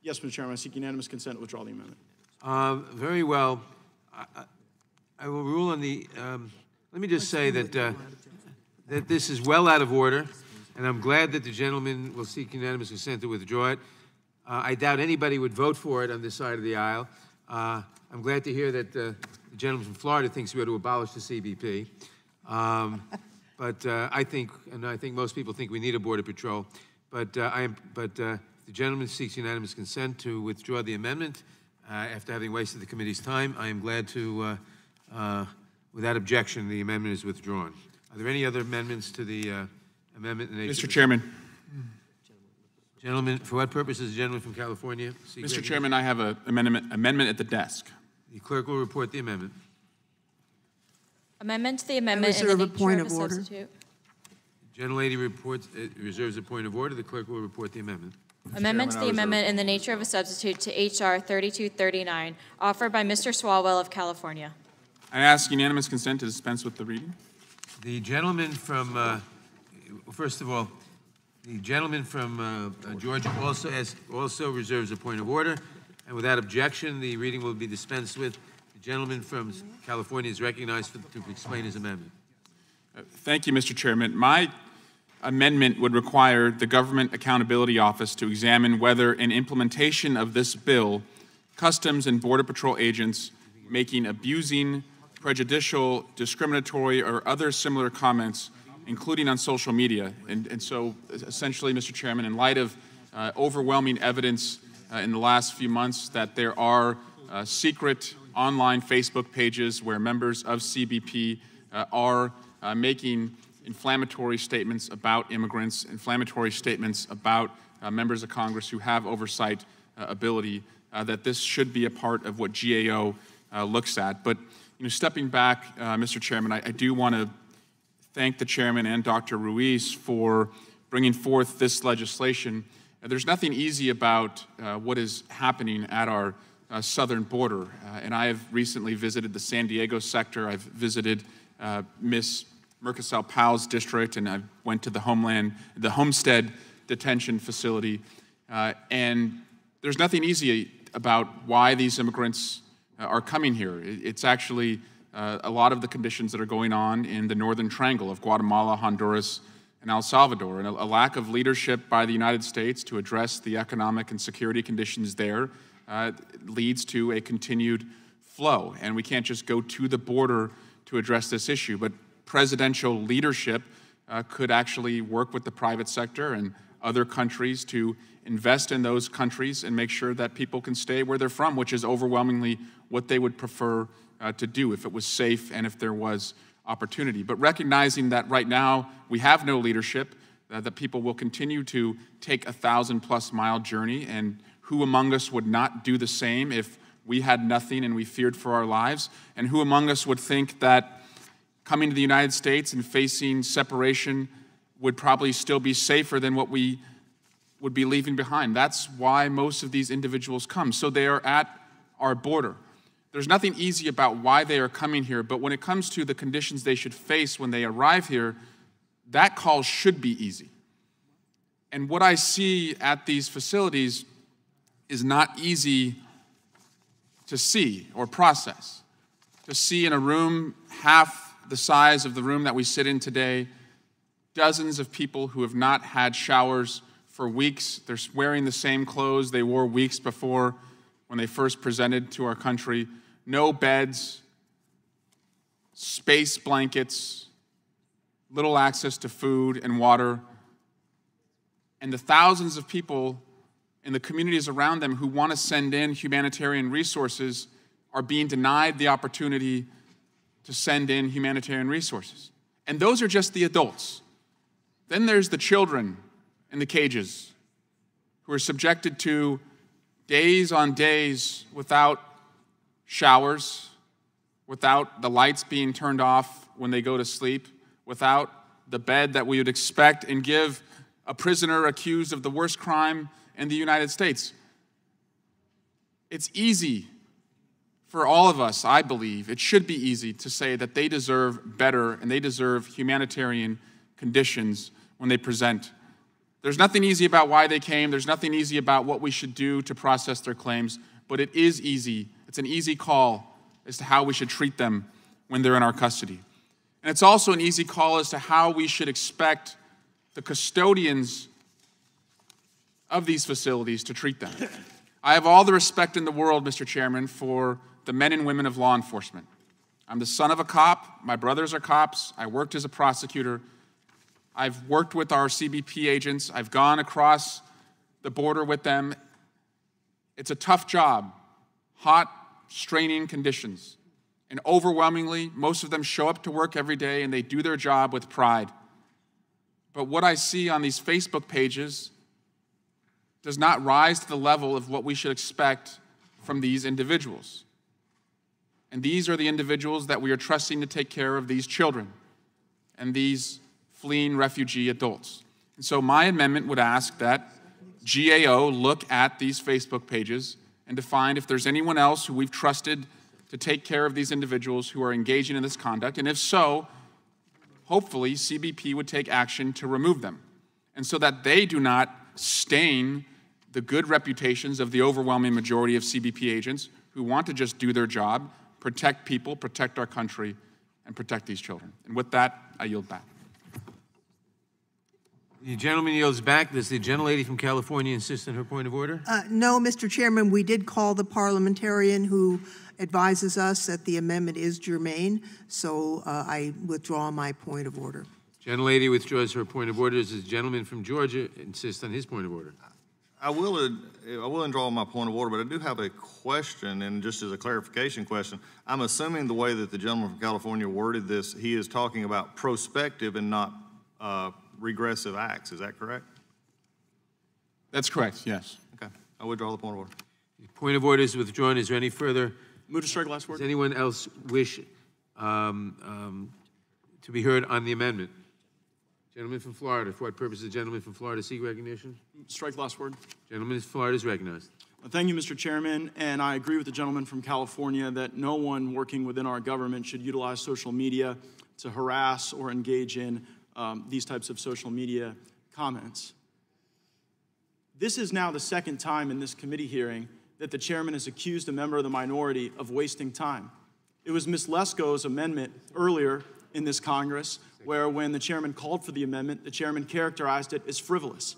Yes, Mr. Chairman, I seek unanimous consent to withdraw the amendment. Very well. I will rule on the, let me just say that, that this is well out of order, and I'm glad that the gentleman will seek unanimous consent to withdraw it. I doubt anybody would vote for it on this side of the aisle. I'm glad to hear that the gentleman from Florida thinks we ought to abolish the CBP. But I think most people think we need a border patrol. But the gentleman seeks unanimous consent to withdraw the amendment. After having wasted the committee's time, I am glad to, without objection, the amendment is withdrawn. Are there any other amendments to the amendment? Mr. Chairman. Gentlemen, for what purpose is the gentleman from California? Mr. Chairman, I have an amendment at the desk. The clerk will report the amendment. Amendment to the amendment in the nature of a substitute. Gentlelady reserves a point of order. The clerk will report the amendment. Amendment to the amendment in the nature of a substitute to H.R. 3239, offered by Mr. Swalwell of California. I ask unanimous consent to dispense with the reading. The gentleman from, first of all, the gentleman from Georgia also reserves a point of order, and without objection, the reading will be dispensed with. The gentleman from California is recognized to explain his amendment. Thank you, Mr. Chairman. My amendment would require the Government Accountability Office to examine whether in implementation of this bill, Customs and Border Patrol agents making abusing, prejudicial, discriminatory, or other similar comments, including on social media. And so, essentially, Mr. Chairman, in light of overwhelming evidence in the last few months that there are secret online Facebook pages where members of CBP are making inflammatory statements about immigrants, inflammatory statements about members of Congress who have oversight ability, that this should be a part of what GAO looks at. But stepping back, Mr. Chairman, I do want to thank the chairman and Dr. Ruiz for bringing forth this legislation. There's nothing easy about what is happening at our southern border. And I have recently visited the San Diego sector. I've visited Miss Mercasal Powell's district, and I went to the Homestead detention facility. And there's nothing easy about why these immigrants are coming here. It's actually a lot of the conditions that are going on in the northern triangle of Guatemala, Honduras, and El Salvador, and a lack of leadership by the United States to address the economic and security conditions there leads to a continued flow. And we can't just go to the border to address this issue, but presidential leadership could actually work with the private sector and other countries to invest in those countries and make sure that people can stay where they're from, which is overwhelmingly what they would prefer to do if it was safe and if there was opportunity. But recognizing that right now we have no leadership, that people will continue to take a 1,000+ mile journey, and who among us would not do the same if we had nothing and we feared for our lives, and who among us would think that coming to the United States and facing separation would probably still be safer than what we would be leaving behind. That's why most of these individuals come. So they are at our border. There's nothing easy about why they are coming here, but when it comes to the conditions they should face when they arrive here, that call should be easy. And what I see at these facilities is not easy to see or process. To see in a room half the size of the room that we sit in today, dozens of people who have not had showers for weeks. They're wearing the same clothes they wore weeks before when they first presented to our country. No beds, space blankets, little access to food and water. And the thousands of people in the communities around them who want to send in humanitarian resources are being denied the opportunity to send in humanitarian resources. And those are just the adults. Then there's the children in the cages who are subjected to days on days without showers, without the lights being turned off when they go to sleep, without the bed that we would expect and give a prisoner accused of the worst crime in the United States. It's easy for all of us, I believe, it should be easy to say that they deserve better and they deserve humanitarian conditions when they present. There's nothing easy about why they came. There's nothing easy about what we should do to process their claims, but it is easy. It's an easy call as to how we should treat them when they're in our custody. And it's also an easy call as to how we should expect the custodians of these facilities to treat them. I have all the respect in the world, Mr. Chairman, for the men and women of law enforcement. I'm the son of a cop. My brothers are cops. I worked as a prosecutor. I've worked with our CBP agents. I've gone across the border with them. It's a tough job, hot, straining conditions. And overwhelmingly, most of them show up to work every day and they do their job with pride. But what I see on these Facebook pages does not rise to the level of what we should expect from these individuals. And these are the individuals that we are trusting to take care of these children and these fleeing refugee adults. And so my amendment would ask that GAO look at these Facebook pages and to find if there's anyone else who we've trusted to take care of these individuals who are engaging in this conduct, and if so, hopefully CBP would take action to remove them, and so that they do not stain the good reputations of the overwhelming majority of CBP agents who want to just do their job, protect people, protect our country, and protect these children. And with that, I yield back. The gentleman yields back. Does the gentlelady from California insist on her point of order? No, Mr. Chairman, we did call the parliamentarian who advises us that the amendment is germane, so I withdraw my point of order. Gentlelady withdraws her point of order. Does the gentleman from Georgia insist on his point of order? I will withdraw my point of order, but I do have a question, and just as a clarification question, I'm assuming the way that the gentleman from California worded this, he is talking about prospective and not regressive acts. Is that correct? That's correct, yes. Okay. I withdraw the point of order. The point of order is withdrawn. Is there any further? Move to strike last word. Does anyone else wish to be heard on the amendment? Gentleman from Florida. For what purpose does the gentleman from Florida seek recognition? Strike last word. Gentleman from Florida is recognized. Thank you, Mr. Chairman, and I agree with the gentleman from California that no one working within our government should utilize social media to harass or engage in these types of social media comments. This is now the second time in this committee hearing that the chairman has accused a member of the minority of wasting time. It was Ms. Lesko's amendment earlier in this Congress where when the chairman called for the amendment, the chairman characterized it as frivolous.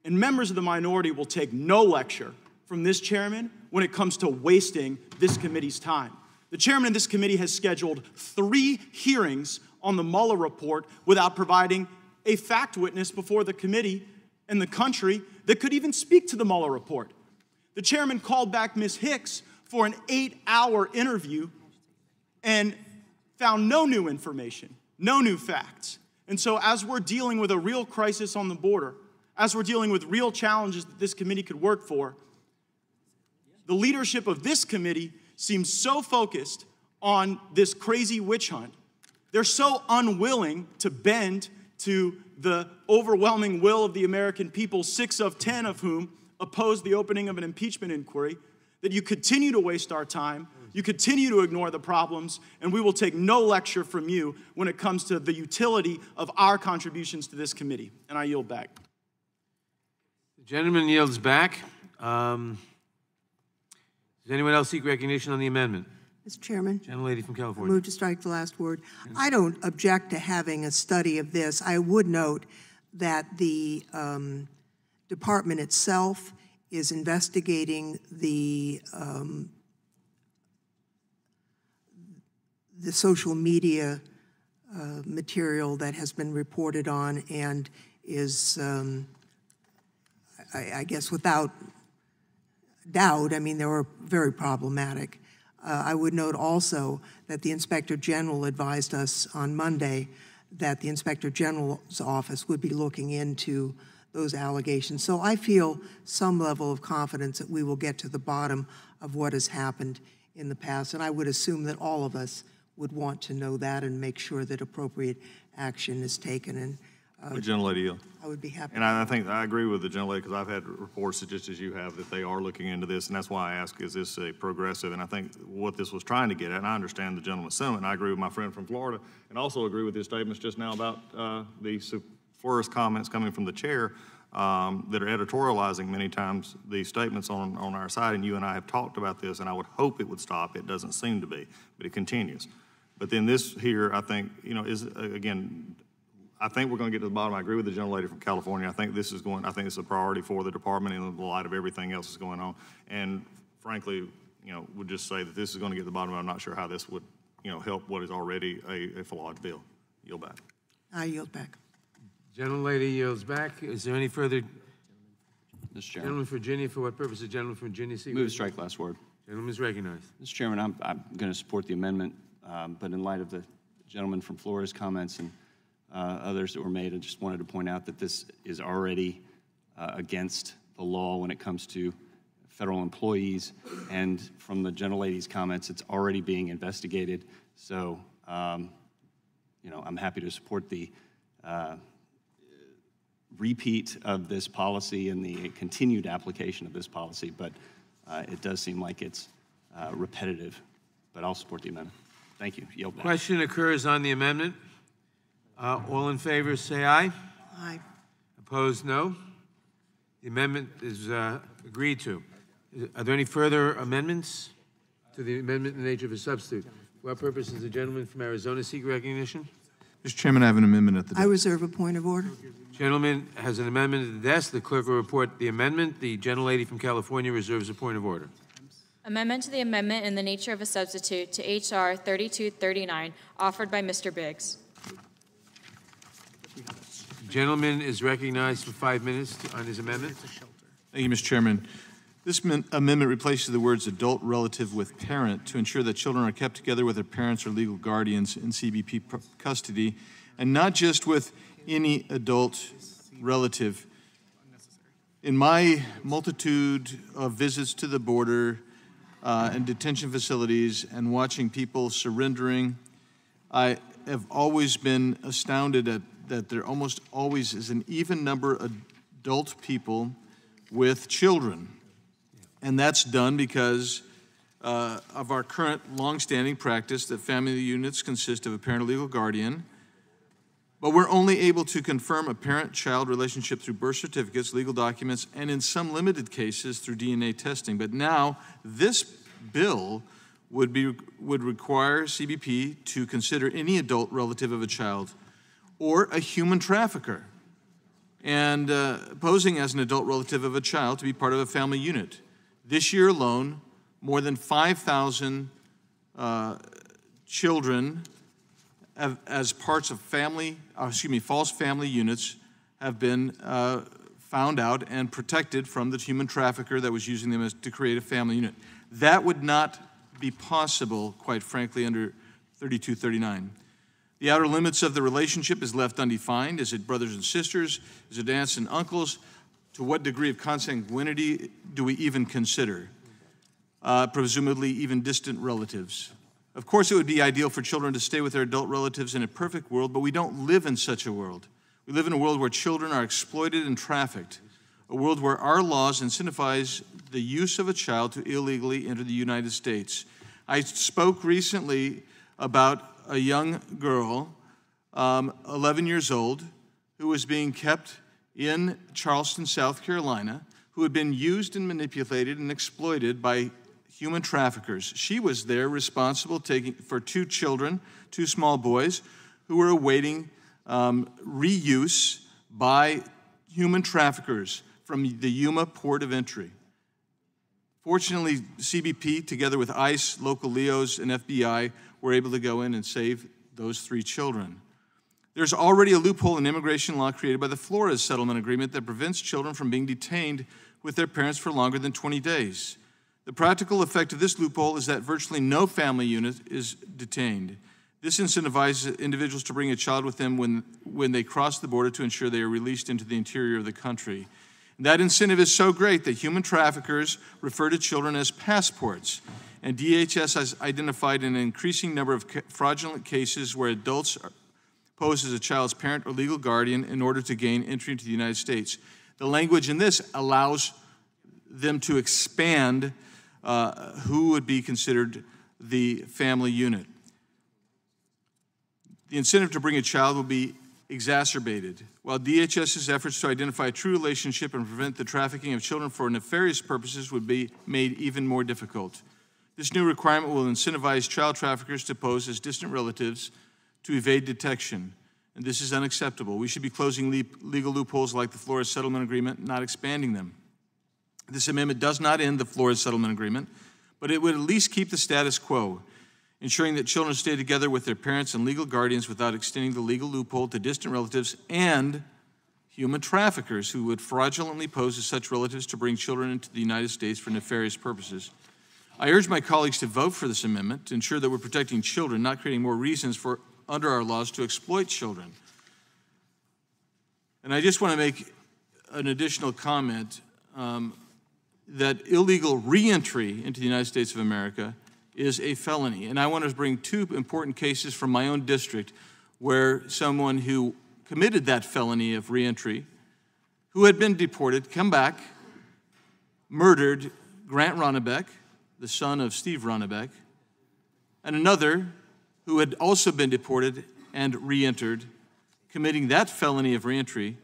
And members of the minority will take no lecture from this chairman when it comes to wasting this committee's time. The chairman of this committee has scheduled 3 hearings on the Mueller report without providing a fact witness before the committee and the country that could even speak to the Mueller report. The chairman called back Ms. Hicks for an 8-hour interview and found no new information, no new facts. And so as we're dealing with a real crisis on the border, as we're dealing with real challenges that this committee could work for, the leadership of this committee seems so focused on this crazy witch hunt. They're so unwilling to bend to the overwhelming will of the American people, 6 of 10 of whom oppose the opening of an impeachment inquiry, that you continue to waste our time, you continue to ignore the problems, and we will take no lecture from you when it comes to the utility of our contributions to this committee. And I yield back. The gentleman yields back. Does anyone else seek recognition on the amendment? Mr. Chairman. Gentlelady from I California. move to strike the last word. I don't object to having a study of this. I would note that the department itself is investigating the social media material that has been reported on and is, I guess without doubt, I mean, they were very problematic. I would note also that the Inspector General advised us on Monday that the Inspector General's office would be looking into those allegations. So I feel some level of confidence that we will get to the bottom of what has happened in the past, and I would assume that all of us would want to know that and make sure that appropriate action is taken. And Gentlelady yield. I would be happy. And I think I agree with the gentlelady because I've had reports just as you have that they are looking into this, and that's why I ask, is this a progressive? And I think what this was trying to get at, and I understand the gentleman's sentiment, and I agree with my friend from Florida, and also agree with his statements just now about the superfluous comments coming from the chair that are editorializing many times these statements on our side, and you and I have talked about this, and I would hope it would stop. It doesn't seem to be, but it continues. But then this here, I think, is, again, I think we're going to get to the bottom. I agree with the gentlelady from California. I think this is a priority for the department in the light of everything else that's going on. And frankly, would just say that this is going to get to the bottom. I'm not sure how this would, help what is already a flawed bill. Yield back. I yield back. Gentlelady yields back. Is there any further? Mr. Chairman. Gentleman from Virginia, for what purpose? The gentleman from Virginia seek Move to strike last word. Gentleman is recognized. Mr. Chairman, I'm going to support the amendment, but in light of the gentleman from Florida's comments and others that were made, I just wanted to point out that this is already against the law when it comes to federal employees, and from the gentlelady's comments, it's already being investigated. So, I'm happy to support the repeat of this policy and the continued application of this policy, but it does seem like it's repetitive, but I'll support the amendment. Thank you. Yield back. Question occurs on the amendment. All in favor say aye. Aye. Opposed, no. The amendment is agreed to. Are there any further amendments to the amendment in the nature of a substitute? For what purpose does the gentleman from Arizona seek recognition? Mr. Chairman, I have an amendment at the desk. I reserve a point of order. Gentleman has an amendment at the desk. The clerk will report the amendment. The gentlelady from California reserves a point of order. Amendment to the amendment in the nature of a substitute to H.R. 3239, offered by Mr. Biggs. The gentleman is recognized for 5 minutes on his amendment. Thank you, Mr. Chairman. This amendment replaces the words adult relative with parent to ensure that children are kept together with their parents or legal guardians in CBP custody, and not just with any adult relative. In my multitude of visits to the border and detention facilities and watching people surrendering, I have always been astounded at that there almost always is an even number of adult people with children. And that's done because of our current longstanding practice that family units consist of a parent or legal guardian, but we're only able to confirm a parent-child relationship through birth certificates, legal documents, and in some limited cases through DNA testing. But now this bill would require CBP to consider any adult relative of a child or a human trafficker and posing as an adult relative of a child to be part of a family unit. This year alone, more than 5,000 children as parts of false family units have been found out and protected from the human trafficker that was using them to create a family unit. That would not be possible, quite frankly, under 3239. The outer limits of the relationship is left undefined. Is it brothers and sisters? Is it aunts and uncles? To what degree of consanguinity do we even consider? Presumably even distant relatives. Of course, it would be ideal for children to stay with their adult relatives in a perfect world, but we don't live in such a world. We live in a world where children are exploited and trafficked, a world where our laws incentivize the use of a child to illegally enter the United States. I spoke recently about a young girl, 11 years old, who was being kept in Charleston, South Carolina, who had been used and manipulated and exploited by human traffickers. She was there responsible for two children, two small boys, who were awaiting reuse by human traffickers from the Yuma port of entry. Fortunately, CBP, together with ICE, local LEOs, and FBI, were able to go in and save those three children. There's already a loophole in immigration law created by the Flores Settlement Agreement that prevents children from being detained with their parents for longer than 20 days. The practical effect of this loophole is that virtually no family unit is detained. This incentivizes individuals to bring a child with them when they cross the border to ensure they are released into the interior of the country. And that incentive is so great that human traffickers refer to children as passports. And DHS has identified an increasing number of fraudulent cases where adults pose as a child's parent or legal guardian in order to gain entry into the United States. The language in this allows them to expand who would be considered the family unit. The incentive to bring a child will be exacerbated. While DHS's efforts to identify a true relationship and prevent the trafficking of children for nefarious purposes would be made even more difficult. This new requirement will incentivize child traffickers to pose as distant relatives to evade detection, and this is unacceptable. We should be closing legal loopholes like the Flores Settlement Agreement, not expanding them. This amendment does not end the Flores Settlement Agreement, but it would at least keep the status quo, ensuring that children stay together with their parents and legal guardians without extending the legal loophole to distant relatives and human traffickers who would fraudulently pose as such relatives to bring children into the United States for nefarious purposes. I urge my colleagues to vote for this amendment to ensure that we're protecting children, not creating more reasons for under our laws to exploit children. And I just want to make an additional comment that illegal reentry into the United States of America is a felony. And I want to bring two important cases from my own district where someone who committed that felony of reentry, who had been deported, come back, murdered Grant Ronnebeck, the son of Steve Ronnebeck, and another who had also been deported and reentered, committing that felony of reentry,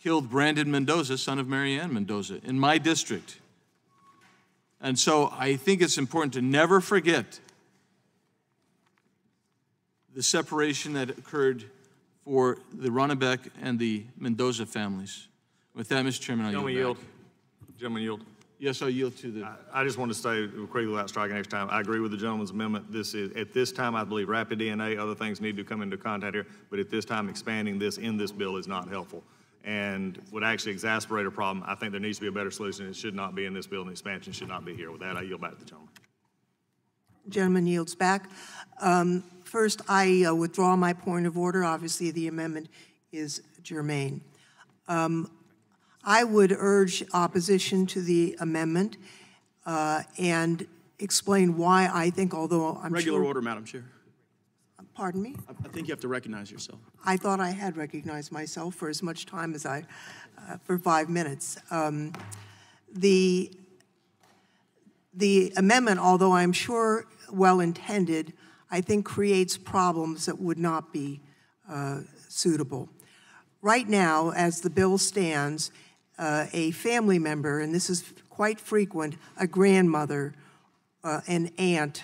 killed Brandon Mendoza, son of Marianne Mendoza, in my district. And so I think it's important to never forget the separation that occurred for the Ronnebeck and the Mendoza families. With that, Mr. Chairman, I yield. Gentleman yield. Yes, I yield to the. I just want to say quickly without striking next time, I agree with the gentleman's amendment. This is, at this time, I believe rapid DNA, other things need to come into contact here, but at this time, expanding this in this bill is not helpful and would actually exacerbate a problem. I think there needs to be a better solution. It should not be in this bill, and the expansion should not be here. With that, I yield back to the gentleman. Gentleman yields back. First, I withdraw my point of order. Obviously, the amendment is germane. I would urge opposition to the amendment and explain why I think, although I'm Regular sure, order, Madam Chair. Pardon me? I think you have to recognize yourself. I thought I had recognized myself for as much time as for 5 minutes. The amendment, although I'm sure well-intended, I think creates problems that would not be suitable. Right now, as the bill stands, a family member, and this is quite frequent, a grandmother, an aunt,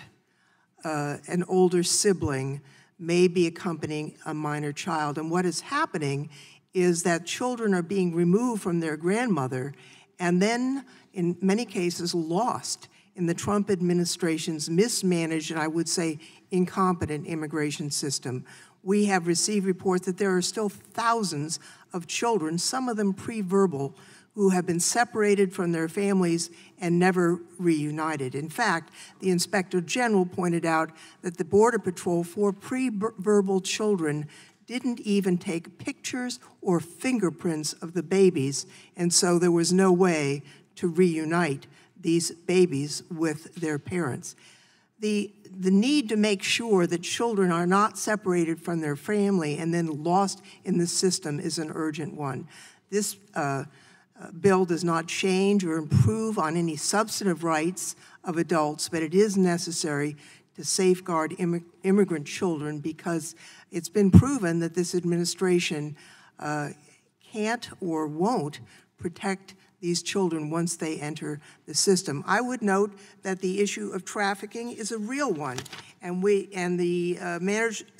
an older sibling may be accompanying a minor child. And what is happening is that children are being removed from their grandmother and then, in many cases, lost in the Trump administration's mismanaged and I would say incompetent immigration system. We have received reports that there are still thousands of children, some of them pre-verbal, who have been separated from their families and never reunited. In fact, the Inspector General pointed out that the Border Patrol for pre-verbal children didn't even take pictures or fingerprints of the babies, and so there was no way to reunite these babies with their parents. The need to make sure that children are not separated from their family and then lost in the system is an urgent one. This bill does not change or improve on any substantive rights of adults, but it is necessary to safeguard immigrant children because it's been proven that this administration can't or won't protect these children once they enter the system. I would note that the issue of trafficking is a real one, and the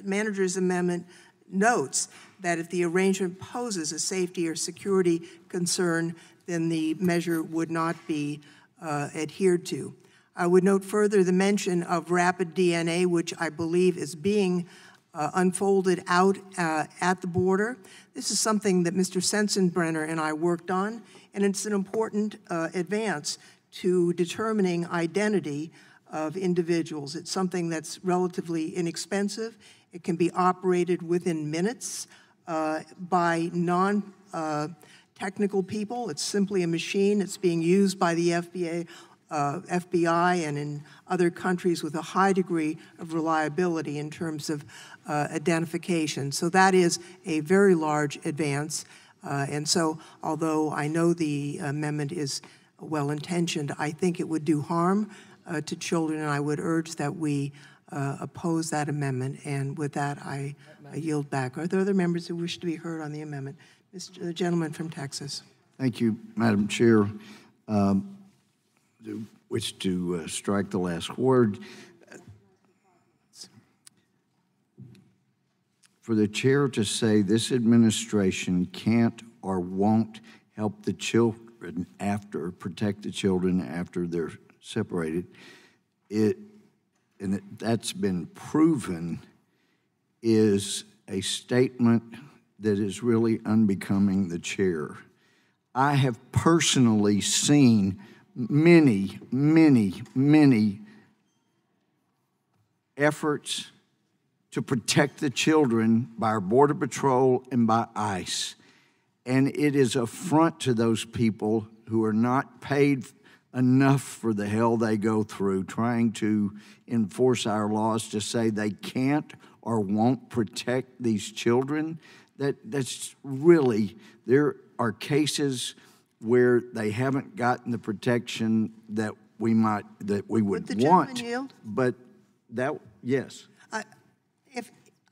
manager's amendment notes that if the arrangement poses a safety or security concern, then the measure would not be adhered to. I would note further the mention of rapid DNA, which I believe is being unfolded out at the border. This is something that Mr. Sensenbrenner and I worked on, and it's an important advance to determining identity of individuals. It's something that's relatively inexpensive. It can be operated within minutes by non-technical people. It's simply a machine. It's being used by the FBI and in other countries with a high degree of reliability in terms of identification. So that is a very large advance. And so although I know the amendment is well-intentioned, I think it would do harm to children, and I would urge that we oppose that amendment. And with that, I yield back. Are there other members who wish to be heard on the amendment? The gentleman from Texas. Thank you, Madam Chair. Wish to strike the last word. For the chair to say this administration can't or won't help the children protect the children after they're separated, and that's been proven, is a statement that is really unbecoming the chair. I have personally seen many, many, many efforts to protect the children by our Border Patrol and by ICE. And it is an affront to those people who are not paid enough for the hell they go through trying to enforce our laws to say they can't or won't protect these children. That's really, there are cases where they haven't gotten the protection that we would want. Yield? But that, yes.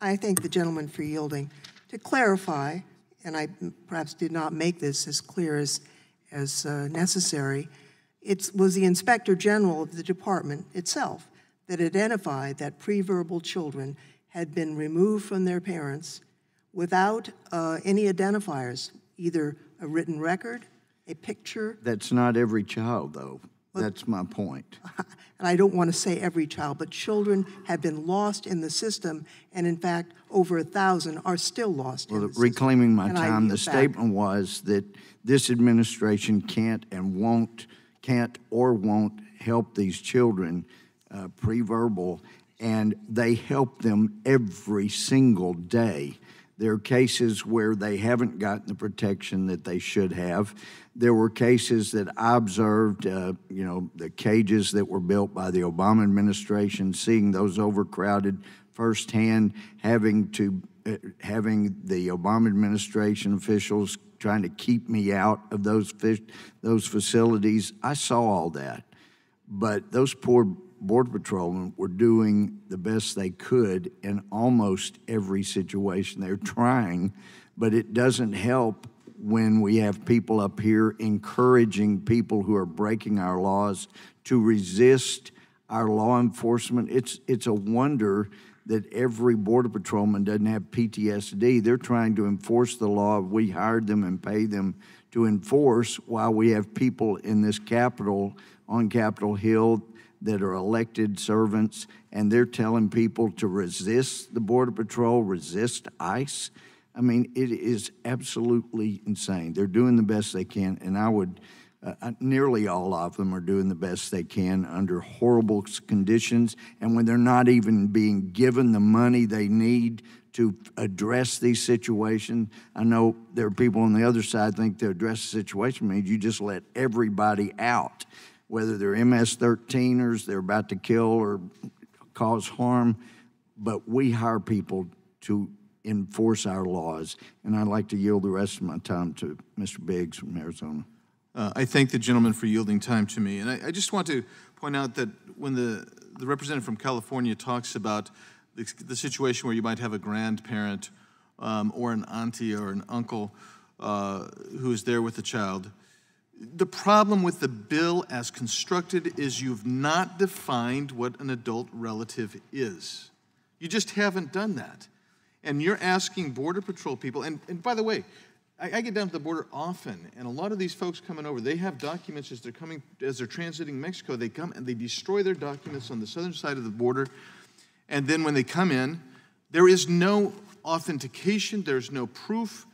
I thank the gentleman for yielding. To clarify, and I perhaps did not make this as clear as necessary, it was the Inspector General of the department itself that identified that pre-verbal children had been removed from their parents without any identifiers, either a written record, a picture. That's not every child, though. That's my point. And I don't want to say every child, but children have been lost in the system, and in fact, over 1,000 are still lost in the system. Reclaiming my time, the statement was that this administration can't or won't help these children pre-verbal, and they help them every single day. There are cases where they haven't gotten the protection that they should have. There were cases that I observed, the cages that were built by the Obama administration, seeing those overcrowded firsthand, having the Obama administration officials trying to keep me out of those facilities. I saw all that. But those poor Border Patrolmen were doing the best they could in almost every situation. They're trying, but it doesn't help when we have people up here encouraging people who are breaking our laws to resist our law enforcement. It's a wonder that every Border Patrolman doesn't have PTSD. They're trying to enforce the law we hired them and paid them to enforce, while we have people in this Capitol, on Capitol Hill, that are elected servants, and they're telling people to resist the Border Patrol, resist ICE. I mean, it is absolutely insane. They're doing the best they can, and I would, nearly all of them are doing the best they can under horrible conditions, and when they're not even being given the money they need to address these situations. I know there are people on the other side think to address the situation means you just let everybody out, whether they're MS-13ers, they're about to kill or cause harm, but we hire people to enforce our laws. And I'd like to yield the rest of my time to Mr. Biggs from Arizona. I thank the gentleman for yielding time to me. And I just want to point out that when the representative from California talks about the situation where you might have a grandparent or an auntie or an uncle who is there with the child, the problem with the bill as constructed is you've not defined what an adult relative is. You just haven't done that. And you're asking Border Patrol people, and by the way, I get down to the border often, and a lot of these folks coming over, they have documents as they're transiting Mexico. They come and they destroy their documents on the southern side of the border, and then when they come in, there is no authentication, there's no proof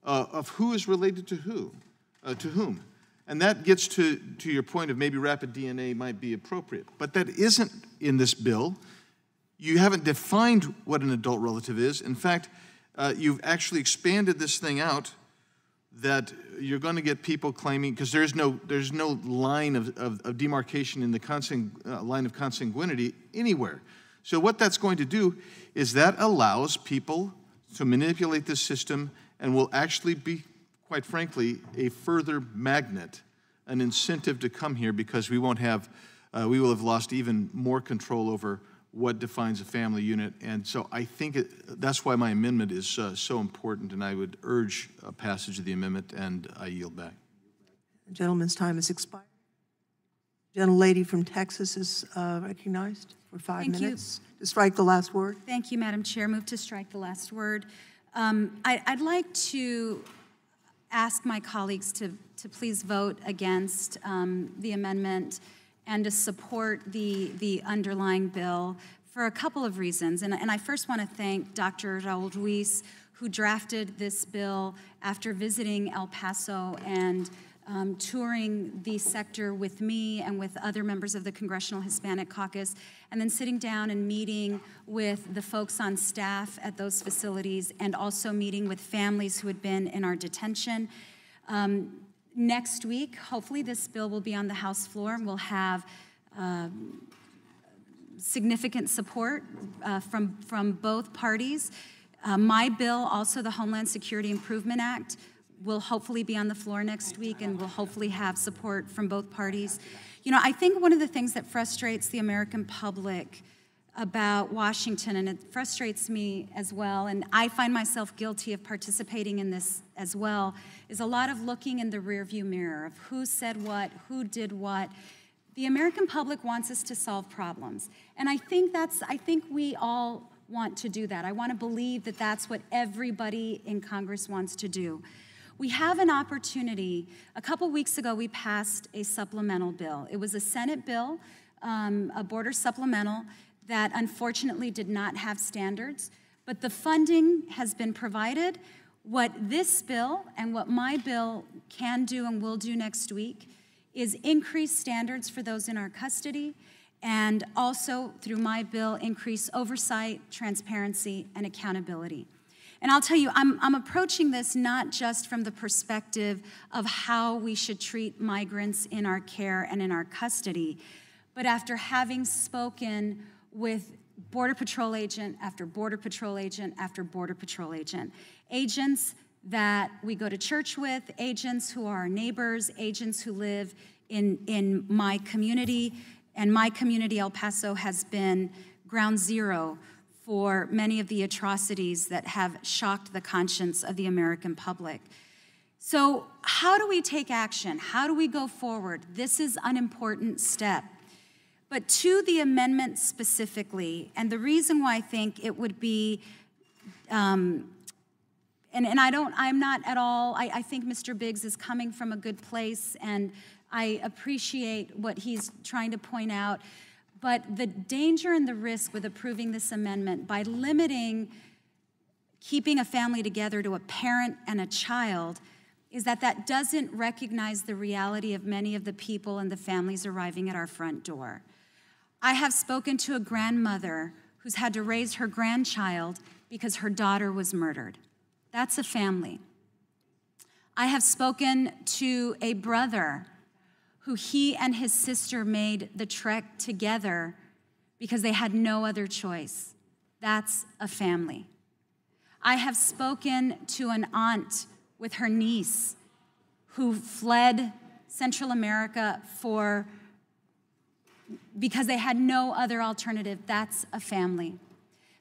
of who is related to whom. And that gets to your point of maybe rapid DNA might be appropriate. But that isn't in this bill. You haven't defined what an adult relative is. In fact, you've actually expanded this thing out that you're going to get people claiming, because there's no line of demarcation in the line of consanguinity anywhere. So what that's going to do is that allows people to manipulate this system and will actually be, quite frankly, a further magnet, an incentive to come here, because we will have lost even more control over what defines a family unit. And so I think that's why my amendment is so important, and I would urge a passage of the amendment, and I yield back. The gentleman's time has expired. Gentlelady from Texas is recognized for 5 minutes. To strike the last word. Thank you, Madam Chair. Move to strike the last word. I'd like to ask my colleagues to please vote against the amendment and to support the underlying bill for a couple of reasons. And I first want to thank Dr. Raul Ruiz, who drafted this bill after visiting El Paso and touring the sector with me and with other members of the Congressional Hispanic Caucus, and then sitting down and meeting with the folks on staff at those facilities, and also meeting with families who had been in our detention. Next week, hopefully this bill will be on the House floor, and we'll have significant support from both parties. My bill, also the Homeland Security Improvement Act, will hopefully be on the floor next week, and will hopefully have support from both parties. You know, I think one of the things that frustrates the American public about Washington, and it frustrates me as well, and I find myself guilty of participating in this as well, is a lot of looking in the rearview mirror of who said what, who did what. The American public wants us to solve problems, and I think we all want to do that. I want to believe that that's what everybody in Congress wants to do. We have an opportunity. A couple weeks ago, we passed a supplemental bill. It was a Senate bill, a border supplemental, that unfortunately did not have standards, but the funding has been provided. What this bill and what my bill can do and will do next week is increase standards for those in our custody, and also, through my bill, increase oversight, transparency, and accountability. And I'll tell you, I'm approaching this not just from the perspective of how we should treat migrants in our care and in our custody, but after having spoken with Border Patrol agent after Border Patrol agent after Border Patrol agent. Agents that we go to church with, agents who are our neighbors, agents who live in my community. And my community, El Paso, has been ground zero for many of the atrocities that have shocked the conscience of the American public. So how do we take action? How do we go forward? This is an important step. But to the amendment specifically, and the reason why I think it would be, I'm not at all, I think Mr. Biggs is coming from a good place, and I appreciate what he's trying to point out. But the danger and the risk with approving this amendment by limiting keeping a family together to a parent and a child is that that doesn't recognize the reality of many of the people and the families arriving at our front door. I have spoken to a grandmother who's had to raise her grandchild because her daughter was murdered. That's a family. I have spoken to a brother who he and his sister made the trek together because they had no other choice. That's a family. I have spoken to an aunt with her niece who fled Central America because they had no other alternative. That's a family.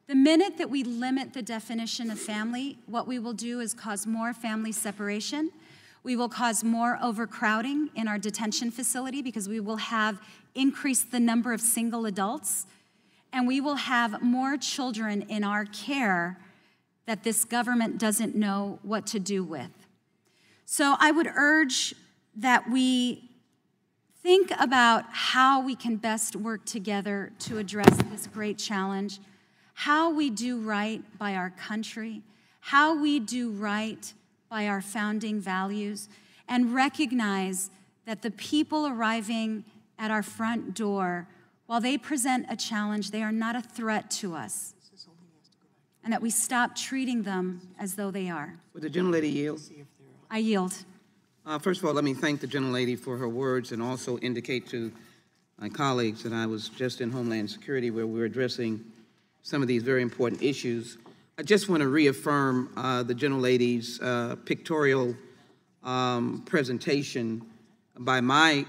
The minute that we limit the definition of family, what we will do is cause more family separation. We will cause more overcrowding in our detention facility because we will have increased the number of single adults, and we will have more children in our care that this government doesn't know what to do with. So I would urge that we think about how we can best work together to address this great challenge, how we do right by our country, how we do right by our founding values, and recognize that the people arriving at our front door, while they present a challenge, they are not a threat to us, and that we stop treating them as though they are. Would the gentlelady yield? I yield. First of all, let me thank the gentlelady for her words and also indicate to my colleagues that I was just in Homeland Security where we were addressing some of these very important issues. I just want to reaffirm the gentlelady's pictorial presentation by my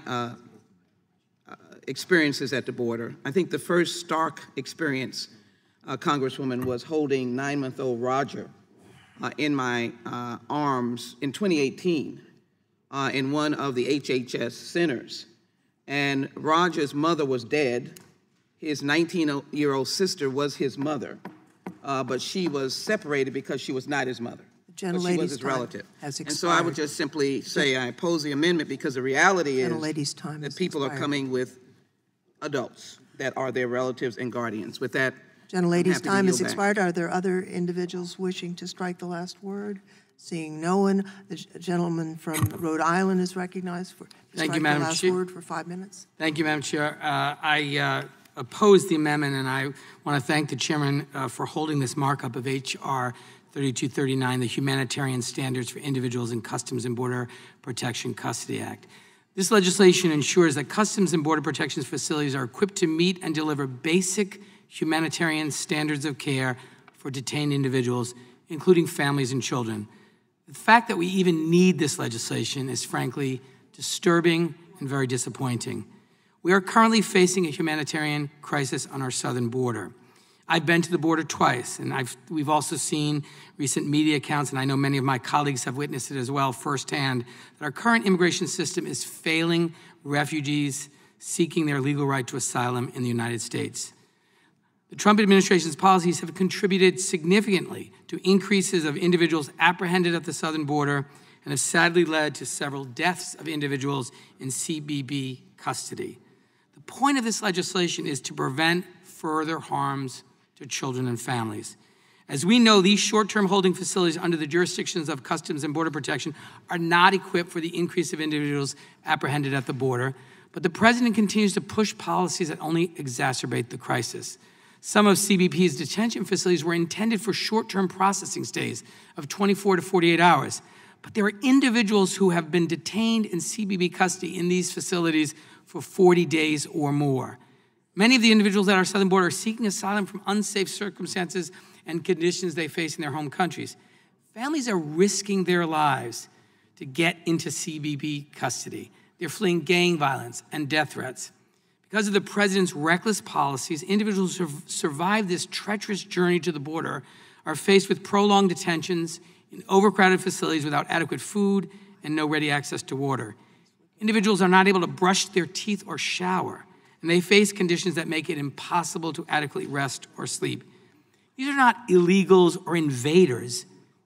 experiences at the border. I think the first stark experience, Congresswoman, was holding 9-month-old Roger in my arms in 2018 in one of the HHS centers. And Roger's mother was dead. His 19-year-old sister was his mother, but she was separated because she was not his mother. But she was his relative. And so I would just simply say I oppose the amendment because the reality is that people are coming with adults that are their relatives and guardians. With that, Gentlelady's time has expired. Are there other individuals wishing to strike the last word? Seeing no one, the gentleman from Rhode Island is recognized for Thank you, Madam the last Chair. word for 5 minutes. Thank you, Madam Chair. I oppose the amendment, and I want to thank the chairman for holding this markup of H.R. 3239, the Humanitarian Standards for Individuals in Customs and Border Protection Custody Act. This legislation ensures that Customs and Border Protection facilities are equipped to meet and deliver basic humanitarian standards of care for detained individuals, including families and children. The fact that we even need this legislation is frankly disturbing and very disappointing. We are currently facing a humanitarian crisis on our southern border. I've been to the border twice, and we've also seen recent media accounts, and I know many of my colleagues have witnessed it as well firsthand, that our current immigration system is failing refugees seeking their legal right to asylum in the United States. The Trump administration's policies have contributed significantly to increases of individuals apprehended at the southern border and have sadly led to several deaths of individuals in CBP custody. The point of this legislation is to prevent further harms to children and families. As we know, these short-term holding facilities under the jurisdictions of Customs and Border Protection are not equipped for the increase of individuals apprehended at the border, but the president continues to push policies that only exacerbate the crisis. Some of CBP's detention facilities were intended for short-term processing stays of 24 to 48 hours, but there are individuals who have been detained in CBP custody in these facilities for 40 days or more. Many of the individuals at our southern border are seeking asylum from unsafe circumstances and conditions they face in their home countries. Families are risking their lives to get into CBP custody. They're fleeing gang violence and death threats. Because of the president's reckless policies, individuals who survive this treacherous journey to the border are faced with prolonged detentions in overcrowded facilities without adequate food and no ready access to water. Individuals are not able to brush their teeth or shower, and they face conditions that make it impossible to adequately rest or sleep. These are not illegals or invaders.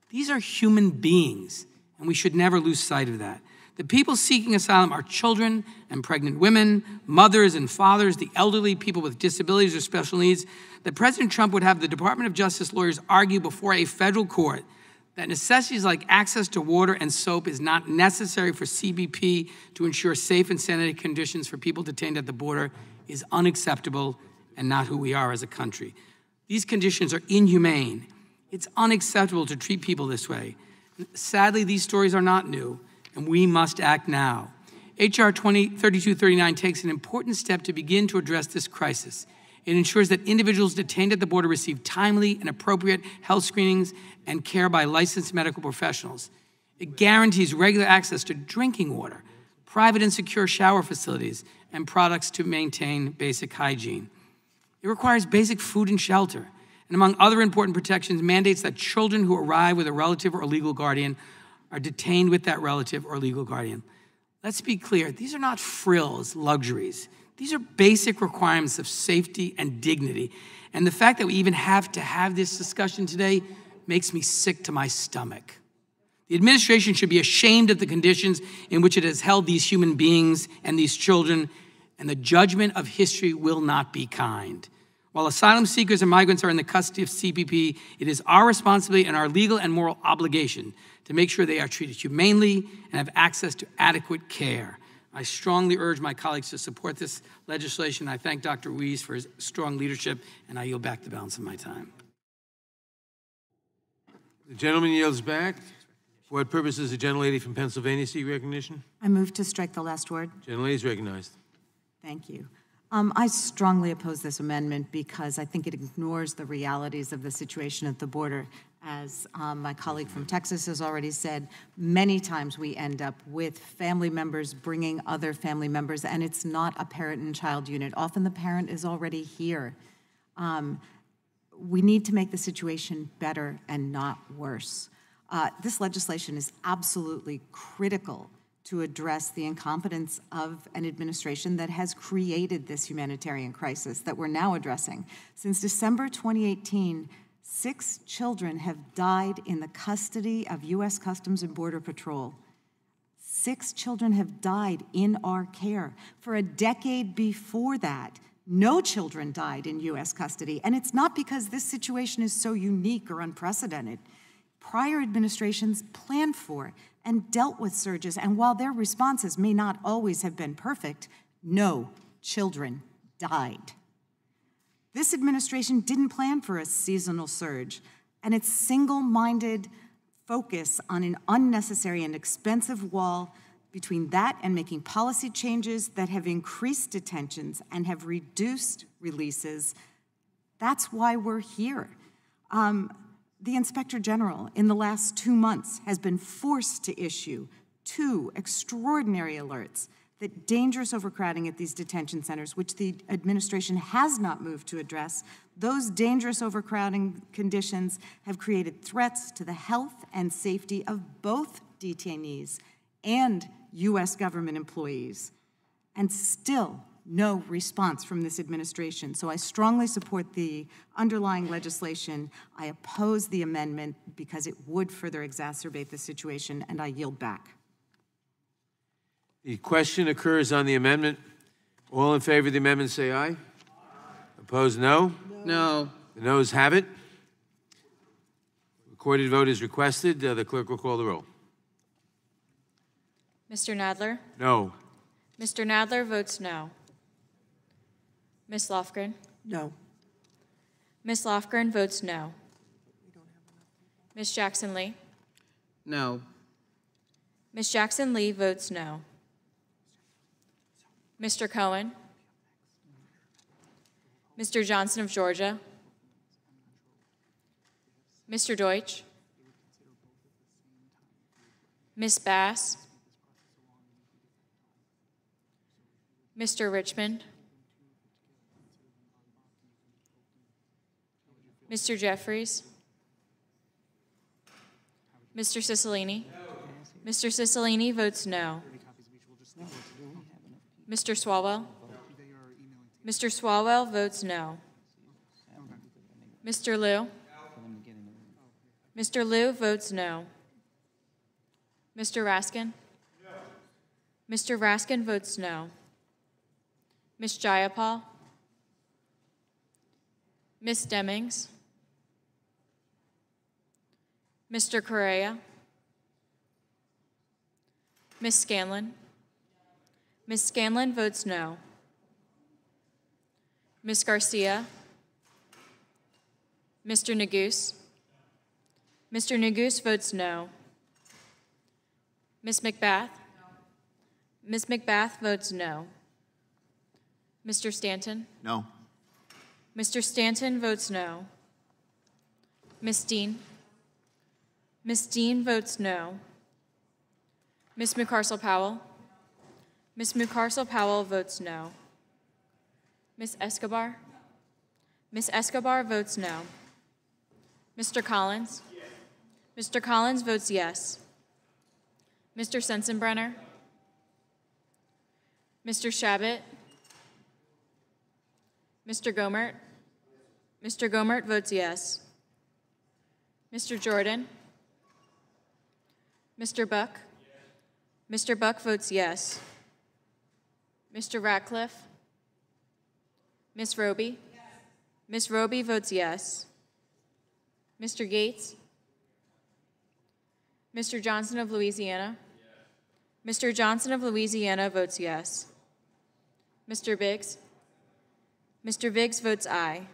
These are human beings, and we should never lose sight of that. The people seeking asylum are children and pregnant women, mothers and fathers, the elderly, people with disabilities or special needs. That President Trump would have the Department of Justice lawyers argue before a federal court that necessities like access to water and soap is not necessary for CBP to ensure safe and sanitary conditions for people detained at the border is unacceptable and not who we are as a country. These conditions are inhumane. It's unacceptable to treat people this way. Sadly, these stories are not new, and we must act now. H.R. 3239 takes an important step to begin to address this crisis. It ensures that individuals detained at the border receive timely and appropriate health screenings and care by licensed medical professionals. It guarantees regular access to drinking water, private and secure shower facilities, and products to maintain basic hygiene. It requires basic food and shelter, and among other important protections, mandates that children who arrive with a relative or legal guardian are detained with that relative or legal guardian. Let's be clear, these are not frills, luxuries. These are basic requirements of safety and dignity. And the fact that we even have to have this discussion today makes me sick to my stomach. The administration should be ashamed of the conditions in which it has held these human beings and these children, and the judgment of history will not be kind. While asylum seekers and migrants are in the custody of CBP, it is our responsibility and our legal and moral obligation to make sure they are treated humanely and have access to adequate care. I strongly urge my colleagues to support this legislation. I thank Dr. Ruiz for his strong leadership, and I yield back the balance of my time. The gentleman yields back. For what purpose does the gentlelady from Pennsylvania seek recognition? I move to strike the last word. Gentlelady is recognized. Thank you. I strongly oppose this amendment because I think it ignores the realities of the situation at the border. As my colleague from Texas has already said, many times we end up with family members bringing other family members, and it's not a parent and child unit. Often the parent is already here. We need to make the situation better and not worse. This legislation is absolutely critical to address the incompetence of an administration that has created this humanitarian crisis that we're now addressing. Since December 2018, 6 children have died in the custody of U.S. Customs and Border Patrol. 6 children have died in our care. For a decade before that, no children died in U.S. custody, and it's not because this situation is so unique or unprecedented. Prior administrations planned for and dealt with surges, and while their responses may not always have been perfect, no children died. This administration didn't plan for a seasonal surge, and its single-minded focus on an unnecessary and expensive wall between that and making policy changes that have increased detentions and have reduced releases, that's why we're here. The Inspector General in the last 2 months has been forced to issue 2 extraordinary alerts that dangerous overcrowding at these detention centers, which the administration has not moved to address, those dangerous overcrowding conditions have created threats to the health and safety of both detainees and U.S. government employees. And still, no response from this administration. So I strongly support the underlying legislation. I oppose the amendment because it would further exacerbate the situation, and I yield back. The question occurs on the amendment. All in favor of the amendment say aye. Opposed, no. No. The noes have it. Recorded vote is requested. The clerk will call the roll. Mr. Nadler? No. Mr. Nadler votes no. Ms. Lofgren? No. Ms. Lofgren votes no. Ms. Jackson-Lee? No. Ms. Jackson-Lee votes no. Mr. Cohen? Mr. Johnson of Georgia, Mr. Deutsch, Ms. Bass, Mr. Richmond, Mr. Jeffries, Mr. Cicilline. Mr. Cicilline votes no. Mr. Swalwell. Mr. Swalwell votes no. Mr. Liu. Mr. Liu votes no. Mr. Raskin. Mr. Raskin votes no. Ms. Jayapal. Ms. Demings. Mr. Correa. Ms. Scanlon. Ms. Scanlon votes no. Ms. Garcia. Mr. Neguse. Mr. Neguse votes no. Ms. McBath. Ms. McBath votes no. Mr. Stanton. No. Mr. Stanton votes no. Ms. Dean. Ms. Dean votes no. Ms. McCarcel-Powell. Ms. McCarcel-Powell votes no. Ms. Escobar. Ms. Escobar votes no. Mr. Collins. Mr. Collins votes yes. Mr. Sensenbrenner. Mr. Shabbat. Mr. Gomert. Mr. Gomert votes yes. Mr. Jordan. Mr. Buck. Mr. Buck votes yes. Mr. Ratcliffe. Ms. Roby. Ms. Roby votes yes. Mr. Gates. Mr. Johnson of Louisiana. Mr. Johnson of Louisiana votes yes. Mr. Biggs. Mr. Biggs votes aye.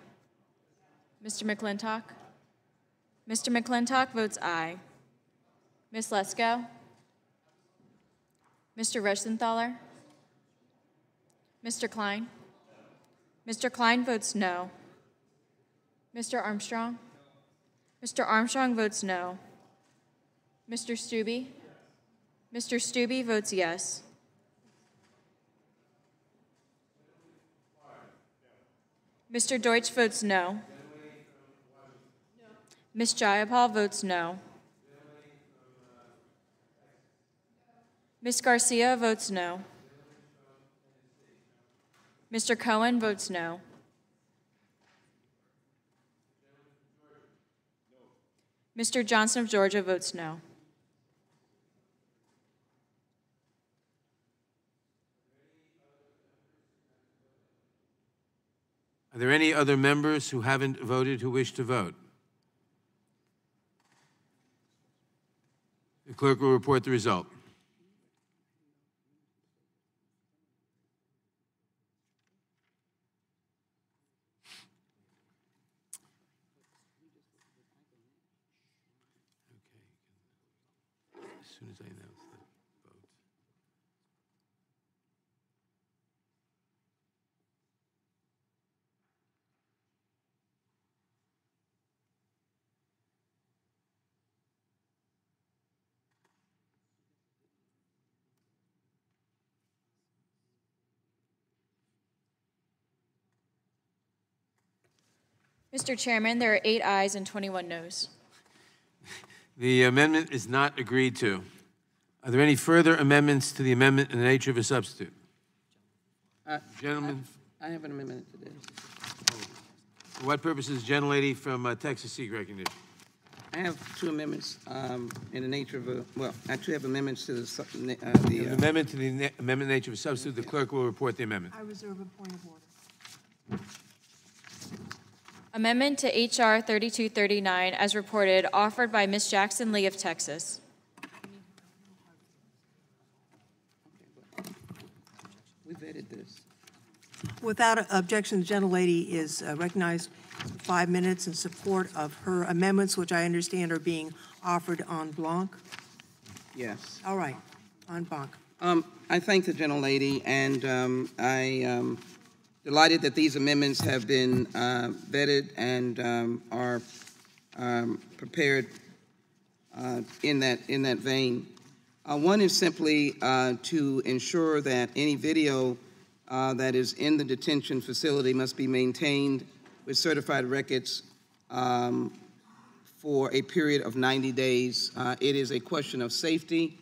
Mr. McClintock. Mr. McClintock votes aye. Ms. Lesko. Mr. Reschenthaler. Mr. Klein. Mr. Klein votes no. Mr. Armstrong. Mr. Armstrong votes no. Mr. Stubbe. Mr. Stubbe votes yes. Mr. Deutsch votes no. Ms. Jayapal votes no. Ms. Garcia votes no. Mr. Cohen votes no. Mr. Johnson of Georgia votes no. Are there any other members who haven't voted who wish to vote? The clerk will report the result. As soon as I announce the vote. Mr. Chairman, there are 8 ayes and 21 noes. The amendment is not agreed to. Are there any further amendments to the amendment in the nature of a substitute? Gentlemen. I have an amendment to this. For what purposes, gentlelady from Texas seek recognition? I have 2 amendments in the nature of a, well, I actually have amendments to the amendment to the amendment in the nature of a substitute. The clerk will report the amendment. I reserve a point of order. Amendment to H.R. 3239, as reported, offered by Ms. Jackson Lee of Texas. We vetted this. Without objection, the gentlelady is recognized for 5 minutes in support of her amendments, which I understand are being offered en bloc. Yes. All right, en bloc. I thank the gentlelady, and I Delighted that these amendments have been vetted and are prepared in that vein. One is simply to ensure that any video that is in the detention facility must be maintained with certified records for a period of 90 days. It is a question of safety.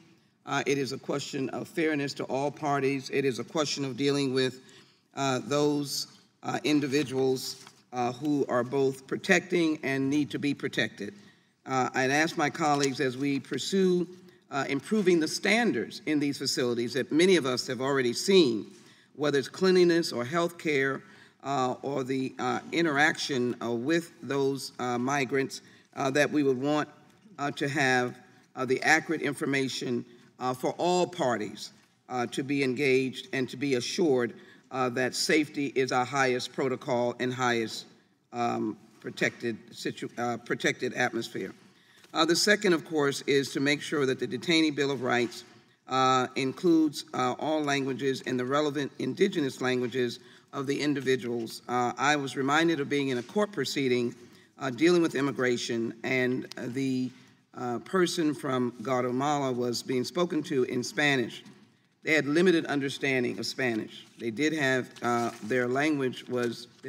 It is a question of fairness to all parties. It is a question of dealing with those individuals who are both protecting and need to be protected. I'd ask my colleagues, as we pursue improving the standards in these facilities that many of us have already seen, whether it's cleanliness or health care or the interaction with those migrants, that we would want to have the accurate information for all parties to be engaged and to be assured that safety is our highest protocol and highest protected atmosphere. The second, of course, is to make sure that the Detainee Bill of Rights includes all languages and the relevant indigenous languages of the individuals. I was reminded of being in a court proceeding dealing with immigration, and the person from Guatemala was being spoken to in Spanish. They had limited understanding of Spanish. They did have their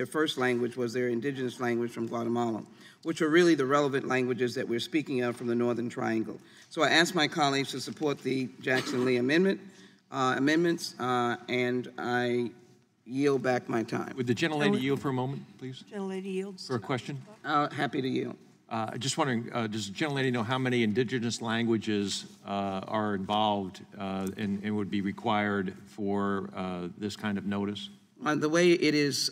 first language was their indigenous language from Guatemala, which are really the relevant languages that we're speaking of from the Northern Triangle. So I ask my colleagues to support the Jackson-Lee amendments, and I yield back my time. Would the gentlelady yield for a moment, please? Gentlelady yields. For a question? Happy to yield. Just wondering, does the gentlelady know how many indigenous languages are involved and would be required for this kind of notice? The way it is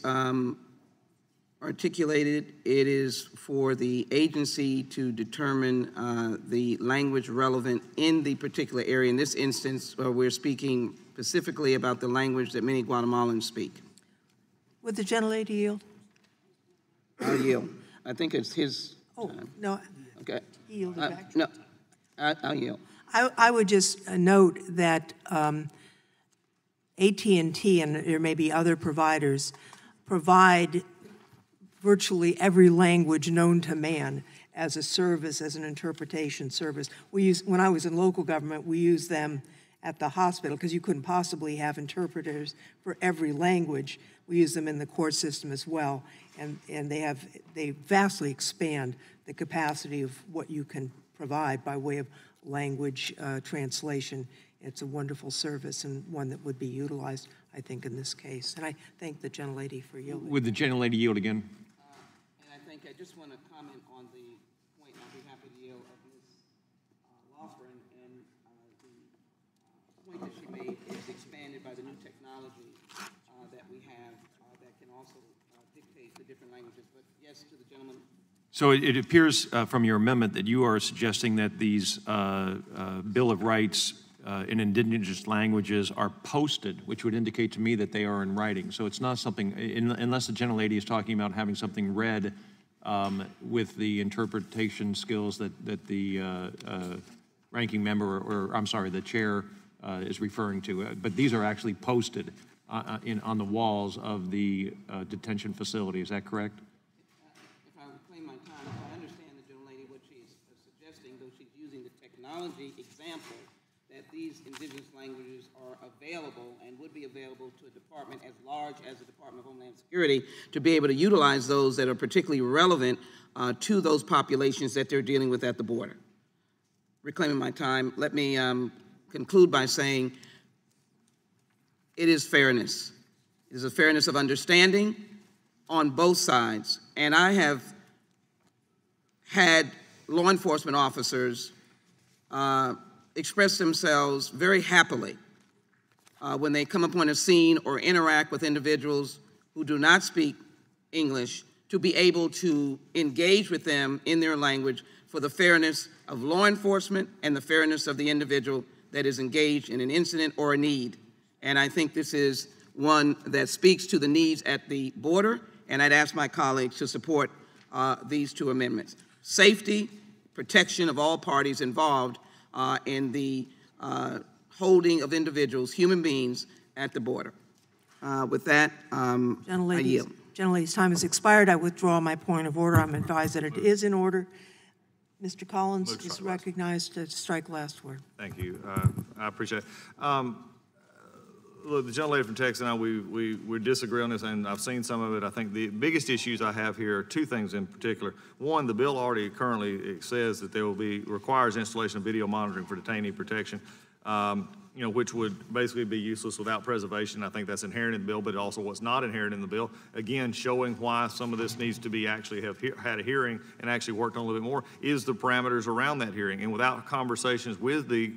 articulated, it is for the agency to determine the language relevant in the particular area. In this instance, we're speaking specifically about the language that many Guatemalans speak. Would the gentlelady yield? I'll yield. I think it's his. Oh, no. Okay. He yielded back. No, I'll yield. I would just note that AT&T, and there may be other providers, provide virtually every language known to man as a service, as an interpretation service. When I was in local government, we used them at the hospital because you couldn't possibly have interpreters for every language. We use them in the court system as well, and they vastly expand the capacity of what you can provide by way of language translation. It's a wonderful service and one that would be utilized, I think, in this case. And I thank the gentlelady for yielding. Would the gentlelady yield again? And I think I just want to comment on the point, and I'll be happy to yield, of Ms. Loughran, and the point that she made is expanded by the new technology that we have that can also dictate the different languages. But yes, to the gentleman. So it appears from your amendment that you are suggesting that these Bill of Rights in indigenous languages are posted, which would indicate to me that they are in writing. So it's not something, unless the gentlelady is talking about having something read with the interpretation skills that the ranking member, or I'm sorry, the chair is referring to. But these are actually posted on the walls of the detention facility. Is that correct? If I reclaim my time, if I understand the gentlelady, what she's suggesting, though she's using the technology example, that these indigenous languages are available and would be available to a department as large as the Department of Homeland Security to be able to utilize those that are particularly relevant to those populations that they're dealing with at the border. Reclaiming my time, let me conclude by saying it is fairness. It is a fairness of understanding on both sides. And I have had law enforcement officers express themselves very happily when they come upon a scene or interact with individuals who do not speak English, to be able to engage with them in their language for the fairness of law enforcement and the fairness of the individual that is engaged in an incident or a need. And I think this is one that speaks to the needs at the border, and I'd ask my colleagues to support these two amendments. Safety, protection of all parties involved in the holding of individuals, human beings, at the border. With that, I yield. Gentlelady's time has expired. I withdraw my point of order. I'm advised that it is in order. Mr. Collins is recognized to strike last word. Thank you. I appreciate it. Look, the gentlelady from Texas and I, we disagree on this, and I've seen some of it. I think the biggest issues I have here are two things in particular. One, the bill already currently says that there will be, requires installation of video monitoring for detainee protection, you know, which would basically be useless without preservation. I think that's inherent in the bill, but also what's not inherent in the bill. Again, showing why some of this needs to be actually had a hearing and actually worked on a little bit more is the parameters around that hearing. And without conversations with the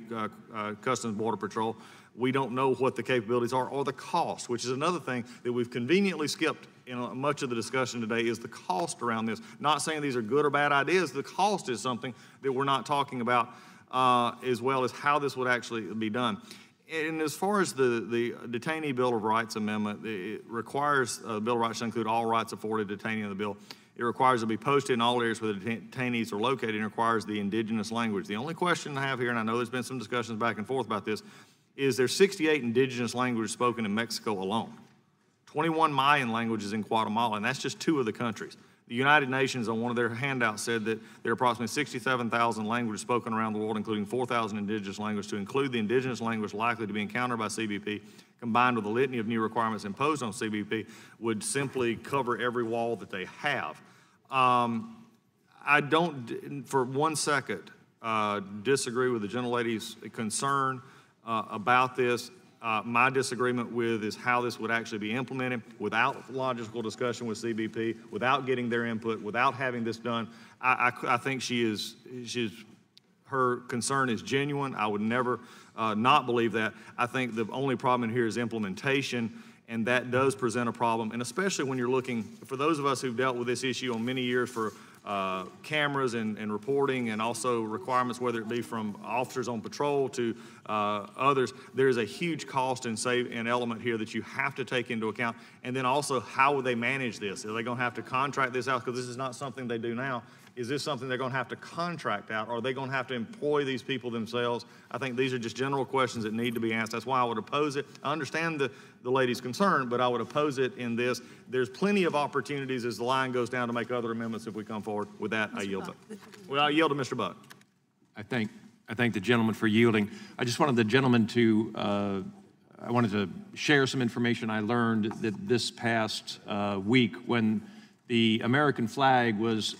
Customs and Border Patrol, we don't know what the capabilities are or the cost, which is another thing that we've conveniently skipped in much of the discussion today is the cost around this. Not saying these are good or bad ideas. The cost is something that we're not talking about as well as how this would actually be done. And as far as the Detainee Bill of Rights Amendment, it requires the Bill of Rights to include all rights afforded detainee in the bill. It requires it to be posted in all areas where the detainees are located and requires the indigenous language. The only question I have here, and I know there's been some discussions back and forth about this, is there's 68 indigenous languages spoken in Mexico alone. 21 Mayan languages in Guatemala, and that's just two of the countries. The United Nations on one of their handouts said that there are approximately 67,000 languages spoken around the world, including 4,000 indigenous languages. To include the indigenous language likely to be encountered by CBP, combined with a litany of new requirements imposed on CBP, would simply cover every wall that they have. I don't, for 1 second, disagree with the gentlelady's concern about this. My disagreement with is how this would actually be implemented without logical discussion with CBP, without getting their input, without having this done. I think her concern is genuine. I would never not believe that. I think the only problem in here is implementation, and that does present a problem. And especially when you're looking, for those of us who've dealt with this issue on many years for cameras and reporting, and also requirements, whether it be from officers on patrol to others, there's a huge cost and element here that you have to take into account. And then also, how would they manage this? Are they going to have to contract this out? Because this is not something they do now. Is this something they're going to have to contract out? Or are they going to have to employ these people themselves? I think these are just general questions that need to be asked. That's why I would oppose it. I understand the lady's concern, but I would oppose it in this. There's plenty of opportunities as the line goes down to make other amendments if we come forward. With that, I yield. Well, I yield to Mr. Buck. I thank the gentleman for yielding. I just wanted the gentleman to, I wanted to share some information I learned that this past week when the American flag was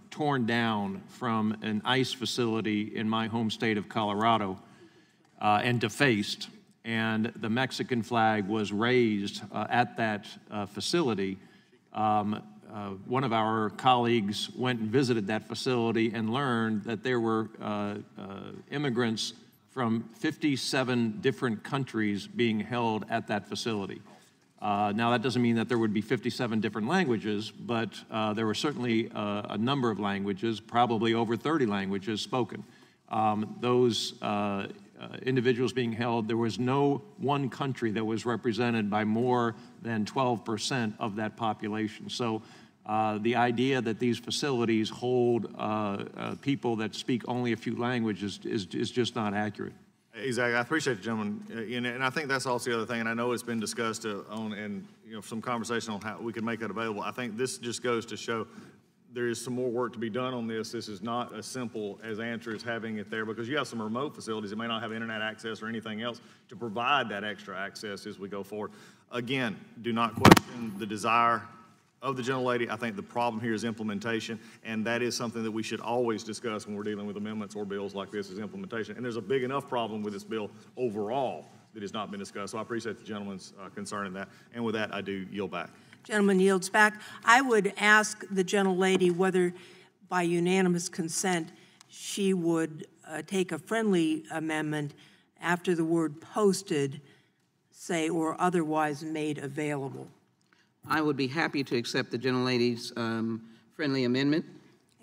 torn down from an ICE facility in my home state of Colorado and defaced, and the Mexican flag was raised at that facility. One of our colleagues went and visited that facility and learned that there were immigrants from 57 different countries being held at that facility. Now, that doesn't mean that there would be 57 different languages, but there were certainly a number of languages, probably over 30 languages spoken. Those individuals being held, there was no one country that was represented by more than 12% of that population. So the idea that these facilities hold people that speak only a few languages is just not accurate. Exactly. I appreciate the gentleman, and I think that's also the other thing, and I know it's been discussed on, and some conversation on how we can make that available. I think this just goes to show there is some more work to be done on this. This is not as simple as answer as having it there, because you have some remote facilities that may not have internet access or anything else to provide that extra access as we go forward. Again, do not question the desire of the gentlelady. I think the problem here is implementation, and that is something that we should always discuss when we're dealing with amendments or bills like this, is implementation. And there's a big enough problem with this bill overall that has not been discussed. So I appreciate the gentleman's concern in that. And with that, I do yield back. Gentleman yields back. I would ask the gentlelady whether, by unanimous consent, she would take a friendly amendment after the word posted, say, or otherwise made available. I would be happy to accept the gentlelady's friendly amendment.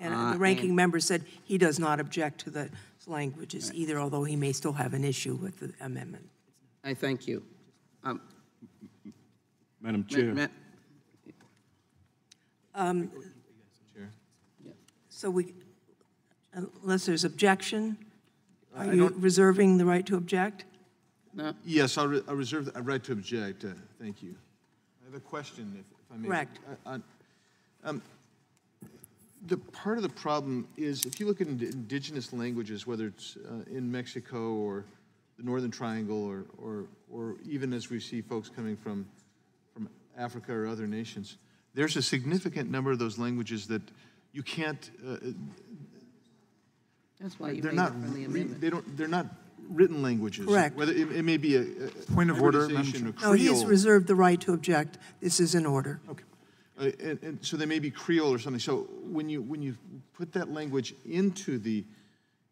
And the ranking member said he does not object to the languages either, although he may still have an issue with the amendment. I thank you. Madam Chair. So we, unless there's objection, are you reserving the right to object? No. Yes, I'll reserve the right to object. Thank you. I have a question, if I may. Correct. The part of the problem is, if you look at indigenous languages, whether it's in Mexico or the Northern Triangle, or even as we see folks coming from Africa or other nations, there's a significant number of those languages that you can't. That's why you they're made not. it from the amendment. They're not written languages. Correct. Whether it may be a Point of order, hybridization of No, he has Creole. reserved the right to object. This is in order. Okay. And so they may be Creole or something. So when you put that language into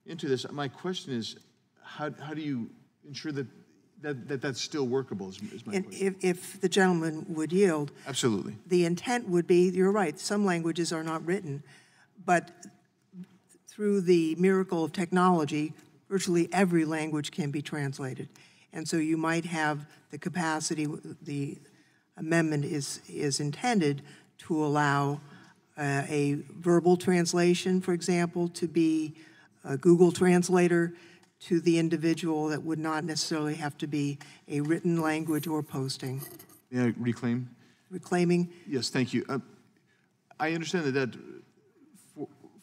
this, my question is, how do you ensure that's still workable? Is my question. If the gentleman would yield. Absolutely. The intent would be, you're right, some languages are not written, but through the miracle of technology, virtually every language can be translated. And so you might have the capacity, the amendment is intended to allow a verbal translation, for example, to be a Google Translator to the individual that would not necessarily have to be a written language or posting. Yeah, reclaim? Reclaiming? Yes, thank you. I understand that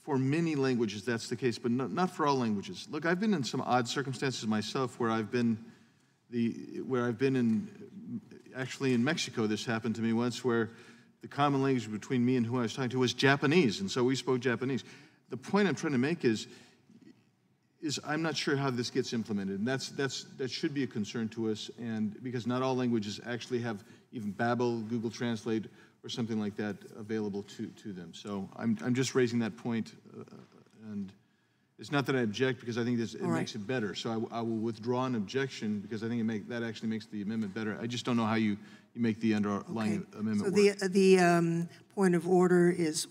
for many languages that's the case, but not for all languages. Look, I've been in some odd circumstances myself where I've been actually in Mexico. This happened to me once, where the common language between me and who I was talking to was Japanese, and so we spoke Japanese. The point I'm trying to make is I'm not sure how this gets implemented, and that should be a concern to us, and because not all languages actually have even Babbel, Google Translate, or something like that available to them. So I'm just raising that point, and it's not that I object, because I think it makes it better. So I will withdraw an objection, because I think that actually makes the amendment better. I just don't know how you make the underlying amendment work. So the point of order is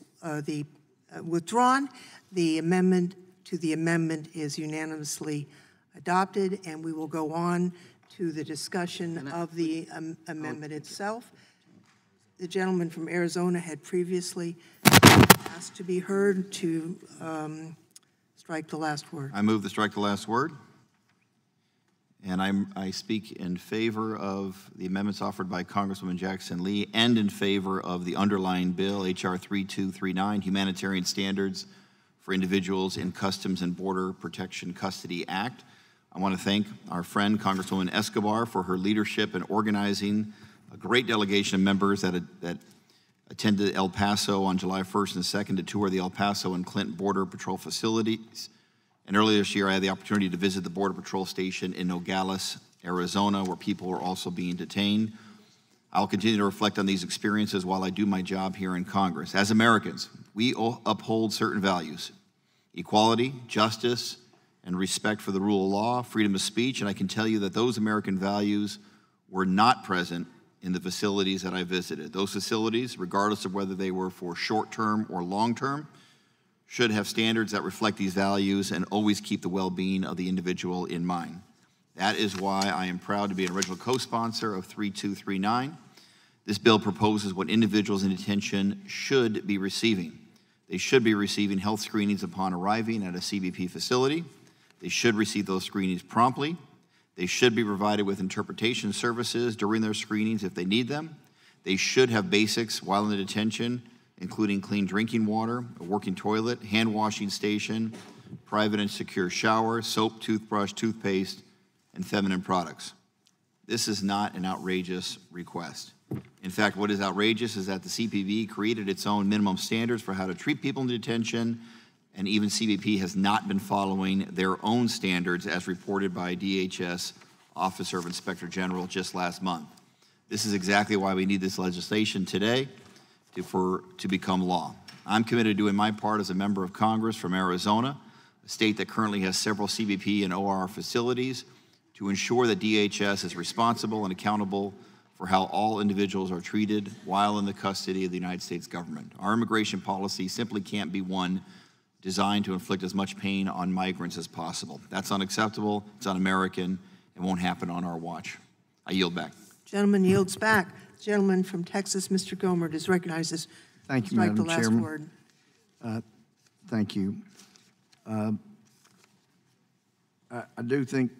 withdrawn. The amendment to the amendment is unanimously adopted, and we will go on to the discussion of the amendment itself. The gentleman from Arizona had previously asked to be heard to strike the last word. I move to strike the last word. And I speak in favor of the amendments offered by Congresswoman Jackson Lee and in favor of the underlying bill, H.R. 3239, Humanitarian Standards for Individuals in Customs and Border Protection Custody Act. I want to thank our friend, Congresswoman Escobar, for her leadership in organizing a great delegation of members that attended El Paso on July 1st and 2nd to tour the El Paso and Clinton Border Patrol facilities. And earlier this year, I had the opportunity to visit the Border Patrol station in Nogales, Arizona, where people were also being detained. I'll continue to reflect on these experiences while I do my job here in Congress. As Americans, we uphold certain values: equality, justice, and respect for the rule of law, freedom of speech, and I can tell you that those American values were not present in the facilities that I visited. Those facilities, regardless of whether they were for short-term or long-term, should have standards that reflect these values and always keep the well-being of the individual in mind. That is why I am proud to be an original co-sponsor of 3239. This bill proposes what individuals in detention should be receiving. They should be receiving health screenings upon arriving at a CBP facility. They should receive those screenings promptly. They should be provided with interpretation services during their screenings if they need them. They should have basics while in the detention, including clean drinking water, a working toilet, hand washing station, private and secure shower, soap, toothbrush, toothpaste, and feminine products. This is not an outrageous request. In fact, what is outrageous is that the CPB created its own minimum standards for how to treat people in detention, and even CBP has not been following their own standards as reported by DHS Officer of Inspector General just last month. This is exactly why we need this legislation today to become law. I'm committed to doing my part as a member of Congress from Arizona, a state that currently has several CBP and OR facilities, to ensure that DHS is responsible and accountable for how all individuals are treated while in the custody of the United States government. Our immigration policy simply can't be one designed to inflict as much pain on migrants as possible. That's unacceptable, it's un-American, it won't happen on our watch. I yield back. Gentleman yields back. Gentleman from Texas, Mr. Gohmert, is recognized as Thank you, strike Madam the last Chairman. word. Thank you. I do think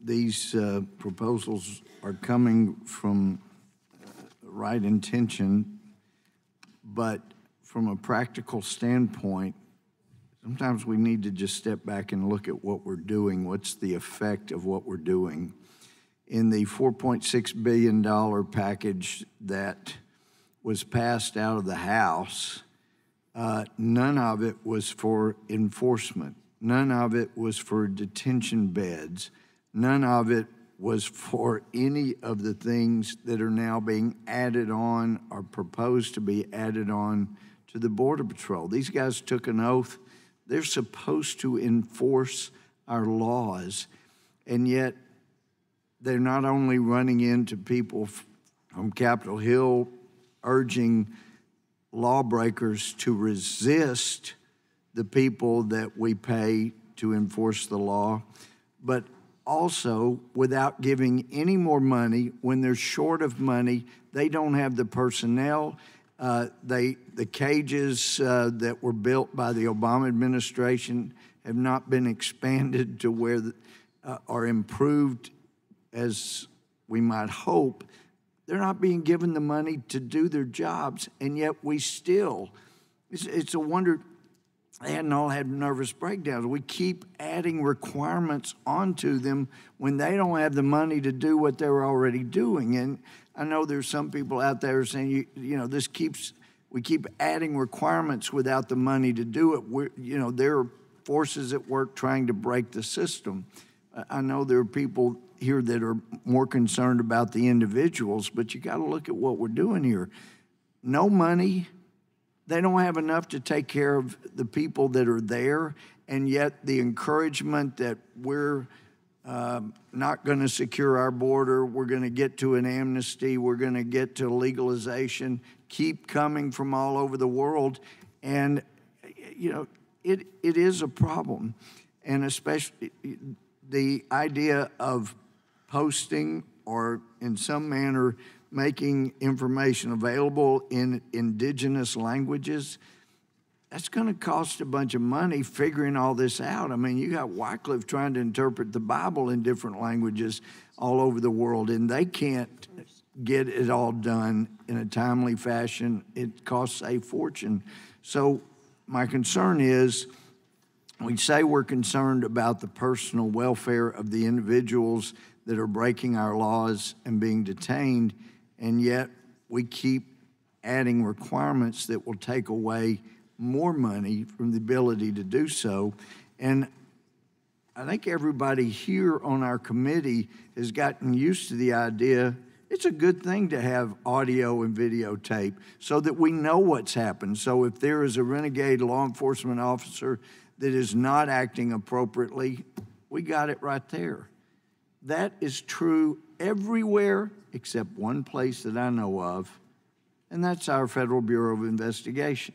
these proposals are coming from right intention, but from a practical standpoint, sometimes we need to just step back and look at what we're doing. What's the effect of what we're doing? In the $4.6 billion package that was passed out of the House, none of it was for enforcement. None of it was for detention beds. None of it was for any of the things that are now being added on or proposed to be added on to the Border Patrol. These guys took an oath. They're supposed to enforce our laws, and yet they're not only running into people from Capitol Hill urging lawbreakers to resist the people that we pay to enforce the law, but also without giving any more money. When they're short of money, they don't have the personnel. The cages that were built by the Obama administration have not been expanded to where are improved as we might hope. They're not being given the money to do their jobs, and yet we still, it's a wonder they hadn't all had nervous breakdowns. We keep adding requirements onto them when they don't have the money to do what they're already doing. And I know there's some people out there saying, we keep adding requirements without the money to do it. There are forces at work trying to break the system. I know there are people here that are more concerned about the individuals, but you got to look at what we're doing here. No money. They don't have enough to take care of the people that are there, and yet the encouragement that we're not going to secure our border, we're going to get to an amnesty, we're going to get to legalization, keep coming from all over the world. And, it is a problem. And especially the idea of posting or in some manner making information available in indigenous languages, that's going to cost a bunch of money figuring all this out. I mean, you got Wycliffe trying to interpret the Bible in different languages all over the world, and they can't get it all done in a timely fashion. It costs a fortune. So my concern is, we say we're concerned about the personal welfare of the individuals that are breaking our laws and being detained, and yet we keep adding requirements that will take away more money from the ability to do so. And I think everybody here on our committee has gotten used to the idea it's a good thing to have audio and videotape so that we know what's happened. So if there is a renegade law enforcement officer that is not acting appropriately, we got it right there. That is true everywhere except one place that I know of, and that's our Federal Bureau of Investigation.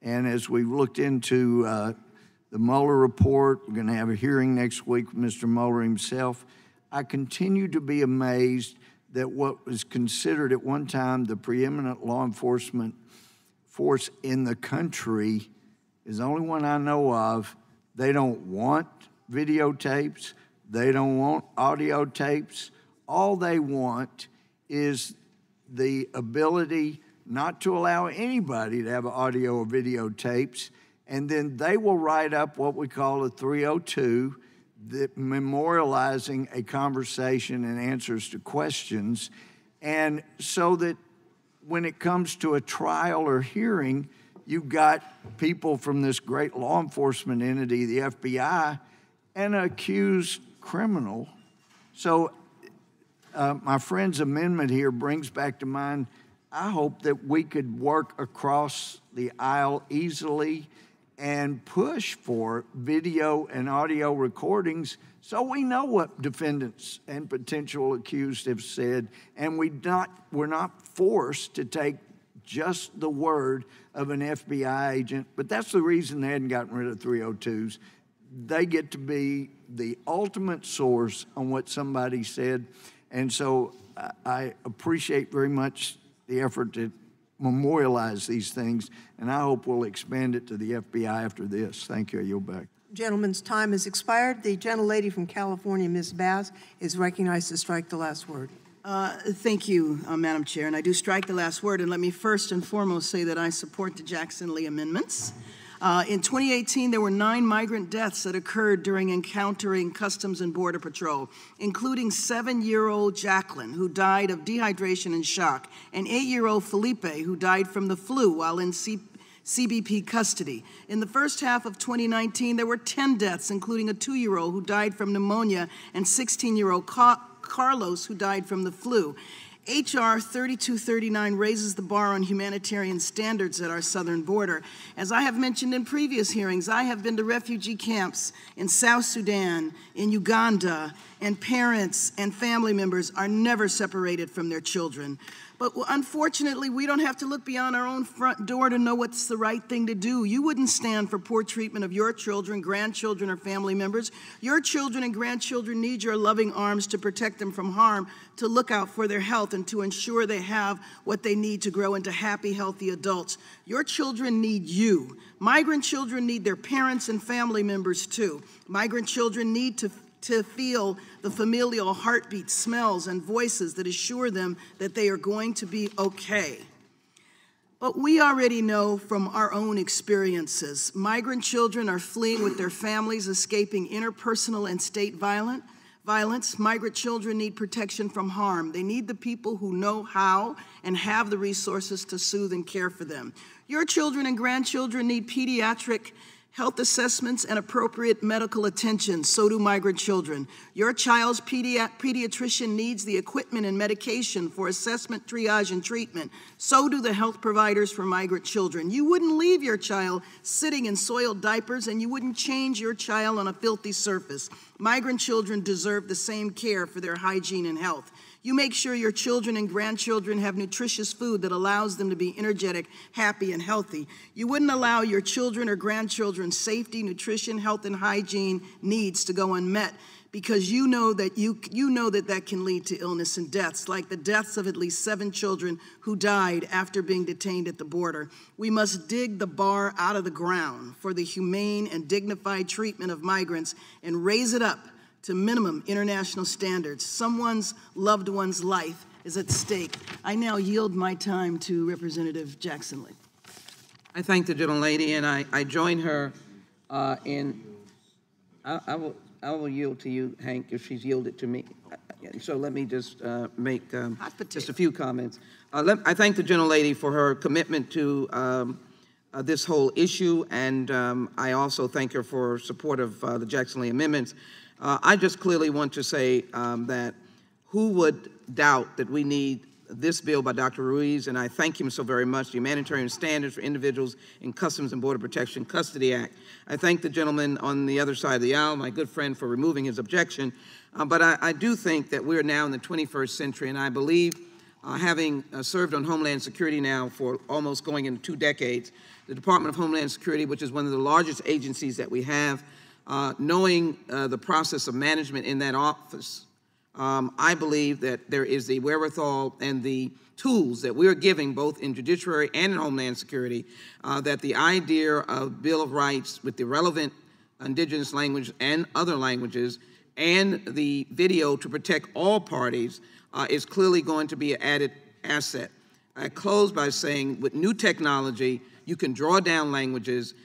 And as we've looked into the Mueller report, we're going to have a hearing next week with Mr. Mueller himself. I continue to be amazed that what was considered at one time the preeminent law enforcement force in the country is the only one I know of. They don't want videotapes. They don't want audio tapes. All they want is the ability not to allow anybody to have audio or video tapes, and then they will write up what we call a 302, that memorializing a conversation and answers to questions, and so that when it comes to a trial or hearing, you've got people from this great law enforcement entity, the FBI, and an accused criminal. So my friend's amendment here brings back to mind, I hope that we could work across the aisle easily and push for video and audio recordings so we know what defendants and potential accused have said, and we're not forced to take just the word of an FBI agent. But that's the reason they hadn't gotten rid of 302s. They get to be the ultimate source on what somebody said. And so I appreciate very much the effort to memorialize these things, and I hope we'll expand it to the FBI after this. Thank you. I yield back. Gentleman's time has expired. The gentlelady from California, Ms. Bass, is recognized to strike the last word. Thank you, Madam Chair, and I do strike the last word. And let me first and foremost say that I support the Jackson-Lee amendments. In 2018, there were 9 migrant deaths that occurred during encountering Customs and Border Patrol, including 7-year-old Jacqueline, who died of dehydration and shock, and 8-year-old Felipe, who died from the flu while in CBP custody. In the first half of 2019, there were 10 deaths, including a 2-year-old who died from pneumonia and 16-year-old Carlos, who died from the flu. H.R. 3239 raises the bar on humanitarian standards at our southern border. As I have mentioned in previous hearings, I have been to refugee camps in South Sudan, in Uganda, and parents and family members are never separated from their children. But unfortunately, we don't have to look beyond our own front door to know what's the right thing to do. You wouldn't stand for poor treatment of your children, grandchildren, or family members. Your children and grandchildren need your loving arms to protect them from harm, to look out for their health, and to ensure they have what they need to grow into happy, healthy adults. Your children need you. Migrant children need their parents and family members too. Migrant children need to feel the familial heartbeat, smells, and voices that assure them that they are going to be okay. But we already know from our own experiences, migrant children are fleeing with their families, escaping interpersonal and state violence. Migrant children need protection from harm. They need the people who know how and have the resources to soothe and care for them. Your children and grandchildren need pediatric health assessments and appropriate medical attention. So do migrant children. Your child's pediatrician needs the equipment and medication for assessment, triage, and treatment. So do the health providers for migrant children. You wouldn't leave your child sitting in soiled diapers, and you wouldn't change your child on a filthy surface. Migrant children deserve the same care for their hygiene and health. You make sure your children and grandchildren have nutritious food that allows them to be energetic, happy, and healthy. You wouldn't allow your children or grandchildren's safety, nutrition, health, and hygiene needs to go unmet because you know that can lead to illness and deaths, like the deaths of at least 7 children who died after being detained at the border. We must dig the bar out of the ground for the humane and dignified treatment of migrants and raise it up to minimum international standards. Someone's loved one's life is at stake. I now yield my time to Representative Jackson-Lee. I thank the gentlelady, and I join her I will yield to you, Hank, if she's yielded to me. So let me just make just a few comments. I thank the gentlelady for her commitment to this whole issue, and I also thank her for support of the Jackson-Lee amendments. I just clearly want to say that who would doubt that we need this bill by Dr. Ruiz, and I thank him so very much, the Humanitarian Standards for Individuals in Customs and Border Protection Custody Act. I thank the gentleman on the other side of the aisle, my good friend, for removing his objection. But I do think that we're now in the 21st century, and I believe, having served on Homeland Security now for almost going into 2 decades, the Department of Homeland Security, which is one of the largest agencies that we have, knowing the process of management in that office, I believe that there is the wherewithal and the tools that we're giving both in Judiciary and in Homeland Security, that the idea of Bill of Rights with the relevant indigenous language and other languages and the video to protect all parties is clearly going to be an added asset. I close by saying with new technology, you can draw down languages,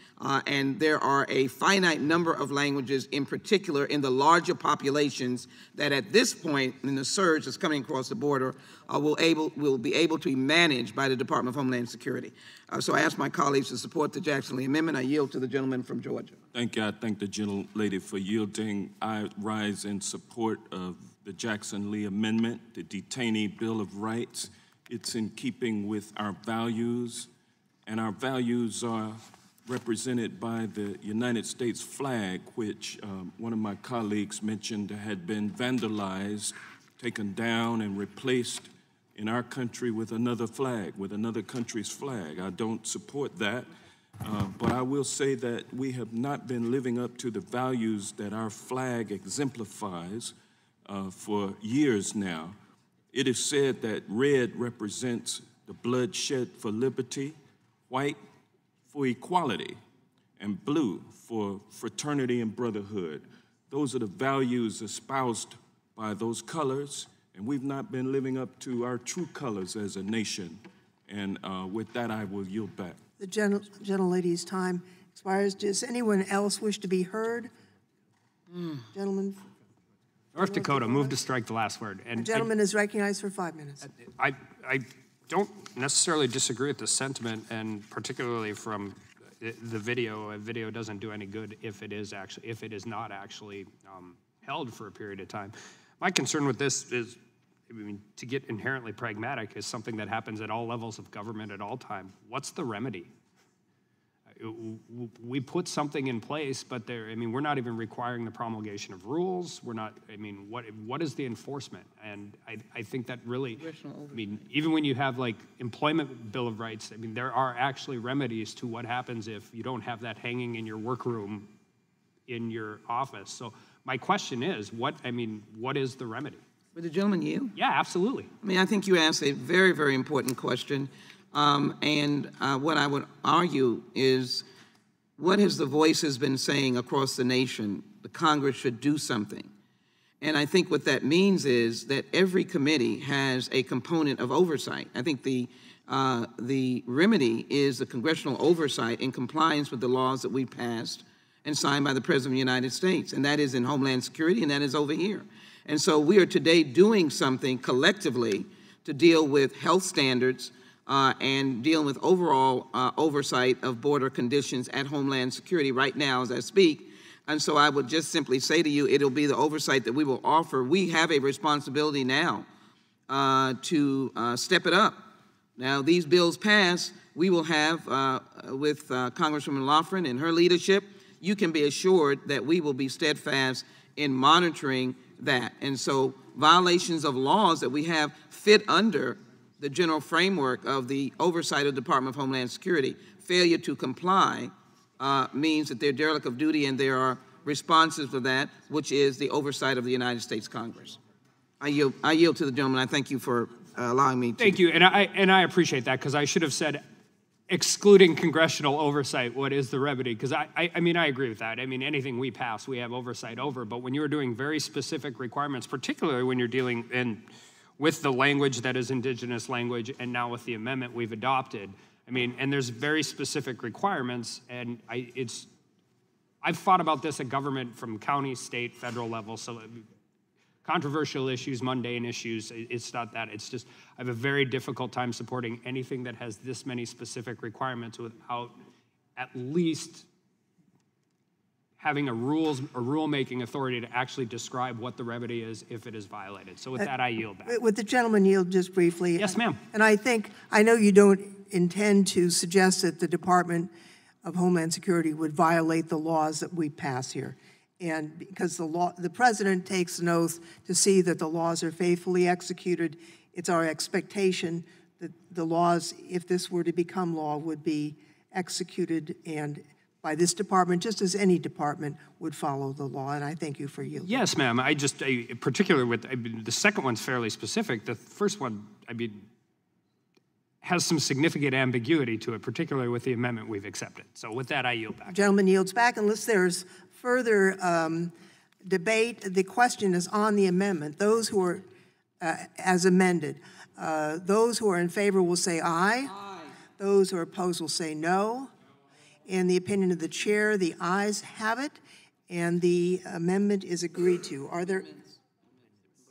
and there are a finite number of languages, in particular in the larger populations, that at this point in the surge that's coming across the border will be able to be managed by the Department of Homeland Security. So I ask my colleagues to support the Jackson-Lee amendment. I yield to the gentleman from Georgia. Thank you. I thank the gentlelady for yielding. I rise in support of the Jackson-Lee amendment, the Detainee Bill of Rights. It's in keeping with our values, and our values are represented by the United States flag, which one of my colleagues mentioned had been vandalized, taken down, and replaced in our country with another flag, with another country's flag. I don't support that, but I will say that we have not been living up to the values that our flag exemplifies for years now. It is said that red represents the blood shed for liberty, white for equality, and blue for fraternity and brotherhood. Those are the values espoused by those colors, and we've not been living up to our true colors as a nation. And with that, I will yield back. The gentlelady's time expires. Does anyone else wish to be heard? Gentleman. North Dakota, move to strike the last word. The gentleman is recognized for 5 minutes. I don't necessarily disagree with the sentiment, and particularly from the video. A video doesn't do any good if it is not actually held for a period of time. My concern with this is, I mean, to get inherently pragmatic, is something that happens at all levels of government at all time. What's the remedy? We put something in place, but we're not even requiring the promulgation of rules. We're not, what is the enforcement? And I think that really, even when you have like employment bill of rights, there are actually remedies to what happens if you don't have that hanging in your workroom in your office. So my question is, what is the remedy? Would the gentleman yield? Yeah, absolutely. I think you asked a very, very important question. What I would argue is, what has the voices been saying across the nation? The Congress should do something. And I think what that means is that every committee has a component of oversight. I think the remedy is the congressional oversight in compliance with the laws that we passed and signed by the President of the United States. And that is in Homeland Security, and that is over here. And so we are today doing something collectively to deal with health standards and dealing with overall oversight of border conditions at Homeland Security right now as I speak. And so I would just simply say to you, it'll be the oversight that we will offer. We have a responsibility now to step it up. Now, these bills pass, we will have, with Congresswoman Loughran and her leadership, you can be assured that we will be steadfast in monitoring that. And so violations of laws that we have fit under the general framework of the oversight of the Department of Homeland Security. Failure to comply means that they're derelict of duty, and there are responses for that, which is the oversight of the United States Congress. I yield to the gentleman. I thank you for allowing me to. Thank you, and I appreciate that, because I should have said, excluding congressional oversight, what is the remedy? Because I agree with that. Anything we pass, we have oversight over. But when you're doing very specific requirements, particularly when you're dealing with the language that is indigenous language, and now with the amendment we've adopted, and there's very specific requirements, and I've thought about this at government from county, state, federal level, so controversial issues, mundane issues, it's not that. It's just, I have a very difficult time supporting anything that has this many specific requirements without at least having a rulemaking authority to actually describe what the remedy is if it is violated. So with that, I yield back. Would the gentleman yield just briefly? Yes, ma'am. And I know you don't intend to suggest that the Department of Homeland Security would violate the laws that we pass here. And because the president takes an oath to see that the laws are faithfully executed, it's our expectation that the laws, if this were to become law, would be executed and by this department, just as any department would follow the law, and I thank you for yielding. Yes, ma'am. Particularly with, the second one's fairly specific. The first one, has some significant ambiguity to it, particularly with the amendment we've accepted. So with that, I yield back. The gentleman yields back. Unless there's further debate, the question is on the amendment. Those who are, as amended, those who are in favor will say aye. Aye. Those who are opposed will say no. In the opinion of the chair, the ayes have it, and the amendment is agreed to. Are there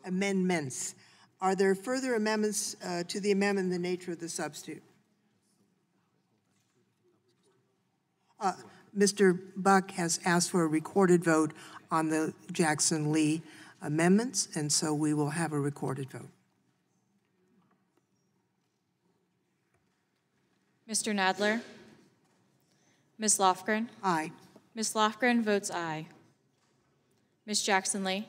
amendments? Are there further amendments to the amendment in the nature of the substitute? Mr. Buck has asked for a recorded vote on the Jackson-Lee amendments, and so we will have a recorded vote. Mr. Nadler? Ms. Lofgren? Aye. Ms. Lofgren votes aye. Ms. Jackson-Lee?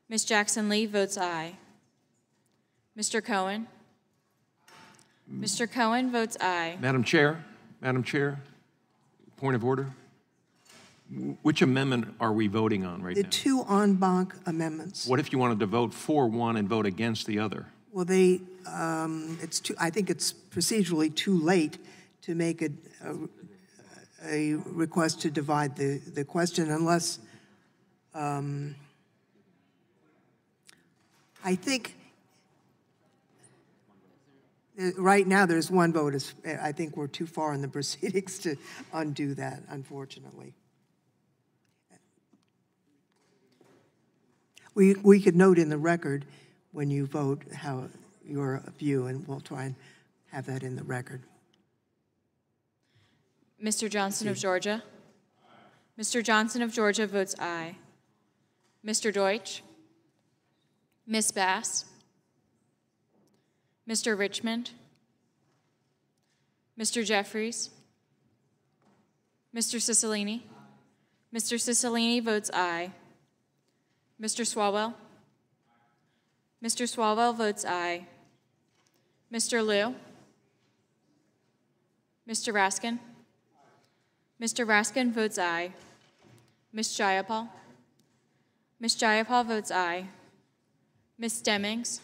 Ms. Jackson-Lee votes aye. Mr. Cohen? Mr. Cohen votes aye. Madam Chair, point of order. Which amendment are we voting on right now? The two en banc amendments. What if you wanted to vote for one and vote against the other? Well, I think it's procedurally too late to make a a request to divide the question unless, I think, right now there's one vote. I think we're too far in the proceedings to undo that, unfortunately. We could note in the record when you vote how your view, and we'll try and have that in the record. Mr. Johnson of Georgia? Mr. Johnson of Georgia votes aye. Mr. Deutsch? Ms. Bass? Mr. Richmond? Mr. Jeffries? Mr. Cicilline? Mr. Cicilline votes aye. Mr. Swalwell? Mr. Swalwell votes aye. Mr. Liu? Mr. Raskin? Mr. Raskin votes aye. Ms. Jayapal? Ms. Jayapal votes aye. Ms. Stemmings?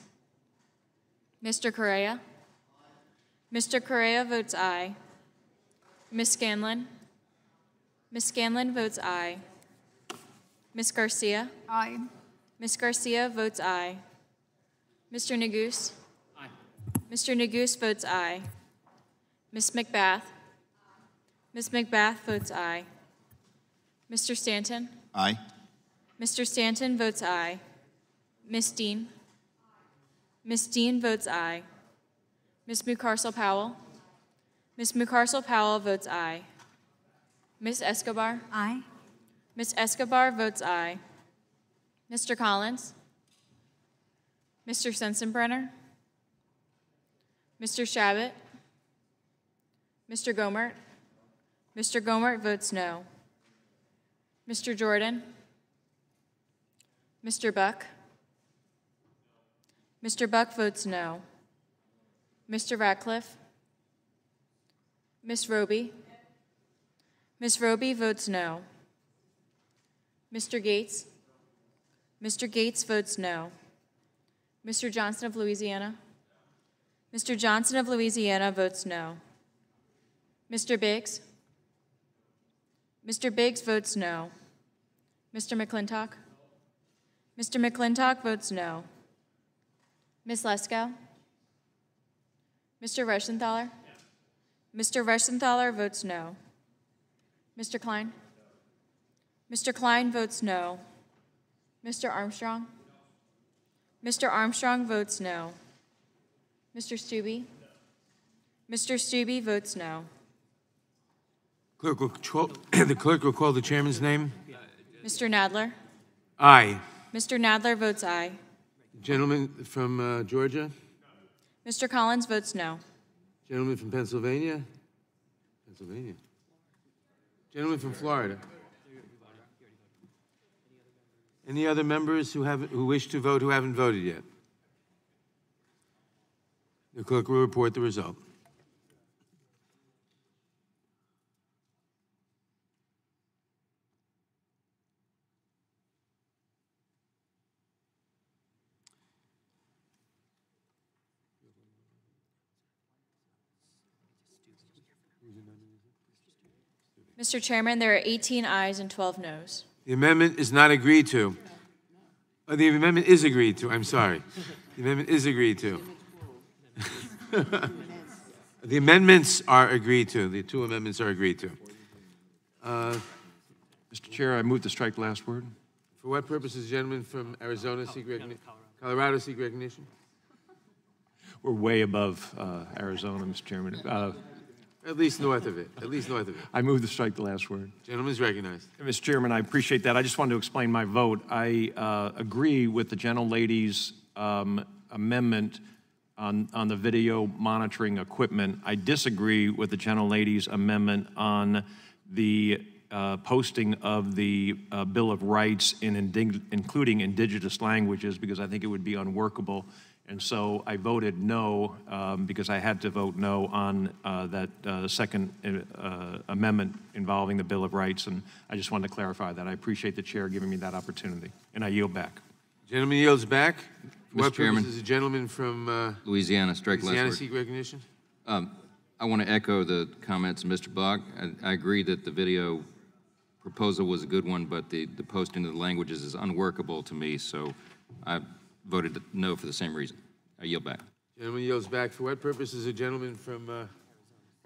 Mr. Correa? Mr. Correa votes aye. Ms. Scanlon? Ms. Scanlon votes aye. Ms. Garcia? Aye. Ms. Garcia votes aye. Mr. Neguse? Aye. Mr. Neguse votes aye. Ms. McBath? Ms. McBath votes aye. Mr. Stanton? Aye. Mr. Stanton votes aye. Ms. Dean? Ms. Dean votes aye. Ms. Mucarsel-Powell? Ms. Mucarsel-Powell votes aye. Ms. Escobar? Aye. Ms. Escobar votes aye. Mr. Collins? Mr. Sensenbrenner? Mr. Shabbat? Mr. Gomert? Mr. Gomert votes no. Mr. Jordan? Mr. Buck? Mr. Buck votes no. Mr. Ratcliffe? Ms. Roby? Ms. Roby votes no. Mr. Gates? Mr. Gates votes no. Mr. Johnson of Louisiana? Mr. Johnson of Louisiana votes no. Mr. Biggs? Mr. Biggs votes no. Mr. McClintock? Mr. McClintock votes no. Ms. Leskow? Mr. Reschenthaler? Mr. Reschenthaler votes no. Mr. Klein? Mr. Klein votes no. Mr. Armstrong? Mr. Armstrong votes no. Mr. Stubbe? Mr. Stubbe votes no. Clerk will the clerk will call the chairman's name. Mr. Nadler? Aye. Mr. Nadler votes aye. Gentleman from Georgia? Mr. Collins votes no. Gentleman from Pennsylvania? Pennsylvania. Gentleman from Florida? Any other members who wish to vote who haven't voted yet? The clerk will report the result. Mr. Chairman, there are 18 ayes and 12 noes. The amendment is not agreed to. Oh, the amendment is agreed to. I'm sorry. The amendment is agreed to. The amendments are agreed to. The two amendments are agreed to. Mr. Chair, I move to strike the last word. For what purpose does the gentleman from Arizona seek recognition? Colorado seek recognition? We're way above Arizona, Mr. Chairman. At least north of it. At least north of it. I move to strike the last word. Gentleman is recognized. Mr. Chairman, I appreciate that. I just wanted to explain my vote. I agree with the gentlelady's amendment on the video monitoring equipment. I disagree with the gentlelady's amendment on the posting of the Bill of Rights including indigenous languages, because I think it would be unworkable. And so I voted no because I had to vote no on that second amendment involving the Bill of Rights. And I just wanted to clarify that. I appreciate the chair giving me that opportunity. And I yield back. Gentleman yields back. Mr. Chairman. Is a gentleman from Louisiana, strike last Louisiana word. seek recognition? I want to echo the comments of Mr. Bach. I agree that the video proposal was a good one, but the posting of the languages is unworkable to me, so I voted no for the same reason. I yield back. Gentleman yields back. For what purpose does a gentleman from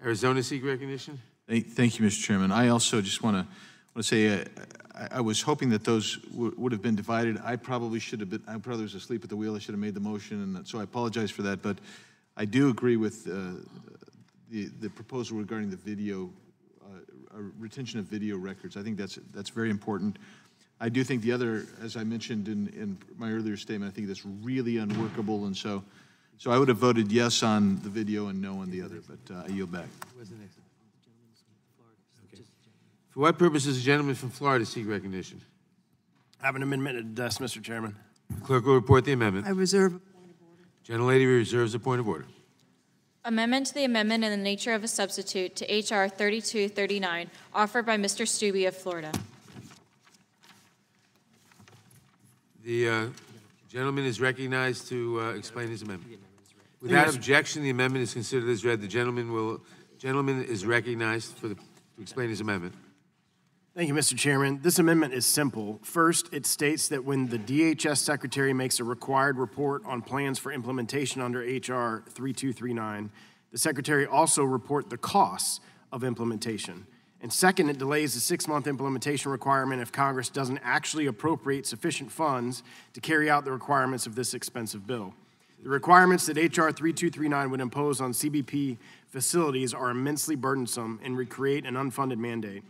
Arizona seek recognition? Thank you, Mr. Chairman. I also just want to say I was hoping that those would have been divided. I probably should have been. I probably was asleep at the wheel. I should have made the motion, and so I apologize for that. But I do agree with the proposal regarding the video retention of video records. I think that's very important. I do think the other, as I mentioned in my earlier statement, I think that's really unworkable, and so I would have voted yes on the video and no on the other, but I yield back. For what purpose does the gentleman from Florida seek recognition? I have an amendment at desk, Mr. Chairman. Clerk will report the amendment. I reserve. Gentlelady reserves a point of order. Amendment to the amendment in the nature of a substitute to H.R. 3239, offered by Mr. Stubbe of Florida. The gentleman is recognized to explain his amendment. Without objection, the amendment is considered as read. The gentleman is recognized to explain his amendment. Thank you, Mr. Chairman. This amendment is simple. First, it states that when the DHS Secretary makes a required report on plans for implementation under H.R. 3239, the Secretary also report the costs of implementation. And second, it delays the 6-month implementation requirement if Congress doesn't actually appropriate sufficient funds to carry out the requirements of this expensive bill. The requirements that H.R. 3239 would impose on CBP facilities are immensely burdensome and would create an unfunded mandate.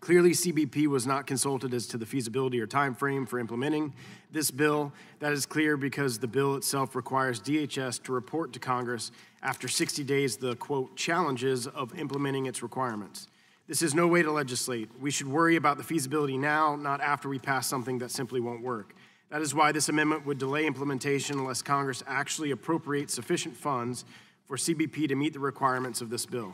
Clearly, CBP was not consulted as to the feasibility or time frame for implementing this bill. That is clear because the bill itself requires DHS to report to Congress after 60 days the, quote, challenges of implementing its requirements. This is no way to legislate. We should worry about the feasibility now, not after we pass something that simply won't work. That is why this amendment would delay implementation unless Congress actually appropriates sufficient funds for CBP to meet the requirements of this bill.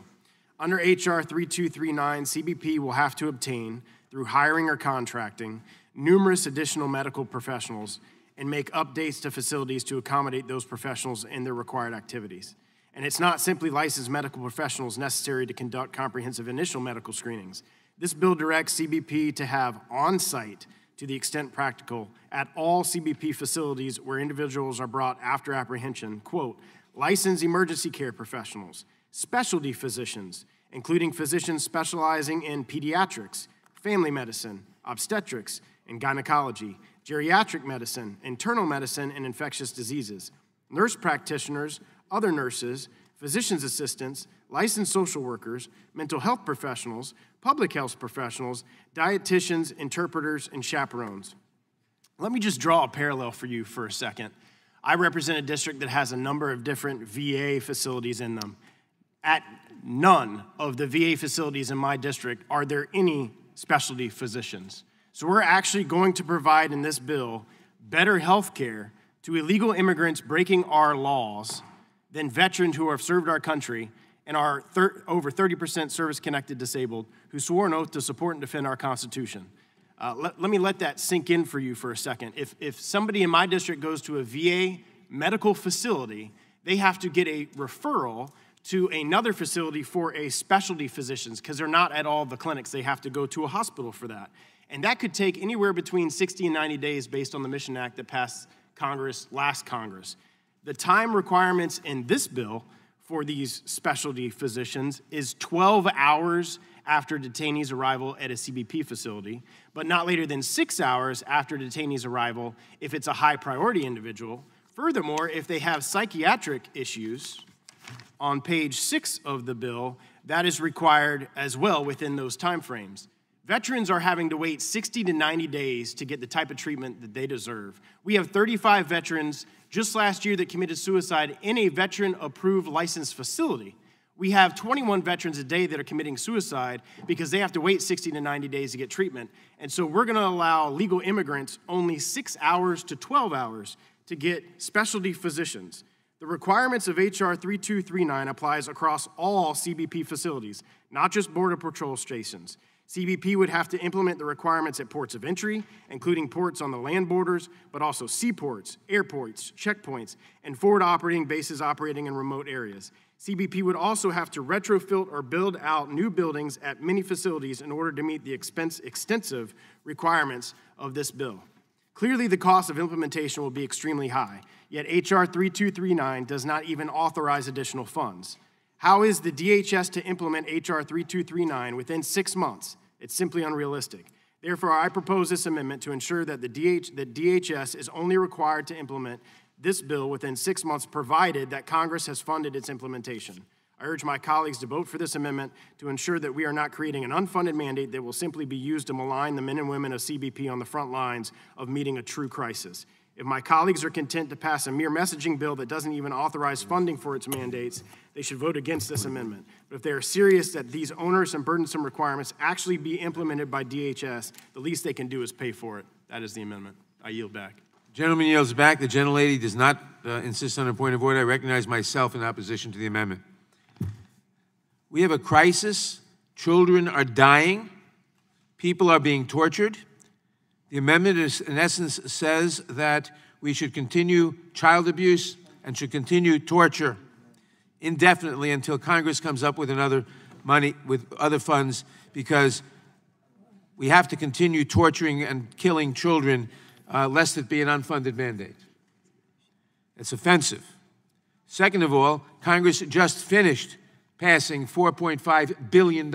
Under H.R. 3239, CBP will have to obtain, through hiring or contracting, numerous additional medical professionals and make updates to facilities to accommodate those professionals in their required activities. And it's not simply licensed medical professionals necessary to conduct comprehensive initial medical screenings. This bill directs CBP to have on-site, to the extent practical, at all CBP facilities where individuals are brought after apprehension, quote, licensed emergency care professionals, specialty physicians, including physicians specializing in pediatrics, family medicine, obstetrics, and gynecology, geriatric medicine, internal medicine, and infectious diseases, nurse practitioners, other nurses, physician's assistants, licensed social workers, mental health professionals, public health professionals, dietitians, interpreters, and chaperones. Let me just draw a parallel for you for a second. I represent a district that has a number of different VA facilities in them. At none of the VA facilities in my district are there any specialty physicians. So we're actually going to provide in this bill better health care to illegal immigrants breaking our laws than veterans who have served our country and are over 30% service-connected disabled who swore an oath to support and defend our Constitution. Let me let that sink in for you for a second. If somebody in my district goes to a VA medical facility, they have to get a referral to another facility for a specialty physicians because they're not at all the clinics. They have to go to a hospital for that. And that could take anywhere between 60 and 90 days based on the Mission Act that passed Congress last Congress. The time requirements in this bill for these specialty physicians is 12 hours after detainee's arrival at a CBP facility, but not later than 6 hours after detainee's arrival if it's a high priority individual. Furthermore, if they have psychiatric issues, on page 6 of the bill, that is required as well within those timeframes. Veterans are having to wait 60 to 90 days to get the type of treatment that they deserve. We have 35 veterans just last year that committed suicide in a veteran-approved licensed facility. We have 21 veterans a day that are committing suicide because they have to wait 60 to 90 days to get treatment. And so we're gonna allow legal immigrants only 6 hours to 12 hours to get specialty physicians. The requirements of H.R. 3239 applies across all CBP facilities, not just Border Patrol stations. CBP would have to implement the requirements at ports of entry, including ports on the land borders, but also seaports, airports, checkpoints, and forward operating bases operating in remote areas. CBP would also have to retrofit or build out new buildings at many facilities in order to meet the extensive requirements of this bill. Clearly, the cost of implementation will be extremely high, yet H.R. 3239 does not even authorize additional funds. How is the DHS to implement H.R. 3239 within 6 months? It's simply unrealistic. Therefore, I propose this amendment to ensure that DHS is only required to implement this bill within 6 months, provided that Congress has funded its implementation. I urge my colleagues to vote for this amendment to ensure that we are not creating an unfunded mandate that will simply be used to malign the men and women of CBP on the front lines of meeting a true crisis. If my colleagues are content to pass a mere messaging bill that doesn't even authorize funding for its mandates, they should vote against this amendment. But if they are serious that these onerous and burdensome requirements actually be implemented by DHS, the least they can do is pay for it. That is the amendment. I yield back. Gentleman yields back. The gentlelady does not insist on a point of order. I recognize myself in opposition to the amendment. We have a crisis. Children are dying. People are being tortured. The amendment, in essence, says that we should continue child abuse and should continue torture indefinitely until Congress comes up with other funds, because we have to continue torturing and killing children lest it be an unfunded mandate. It's offensive. Second of all, Congress just finished passing $4.5 billion,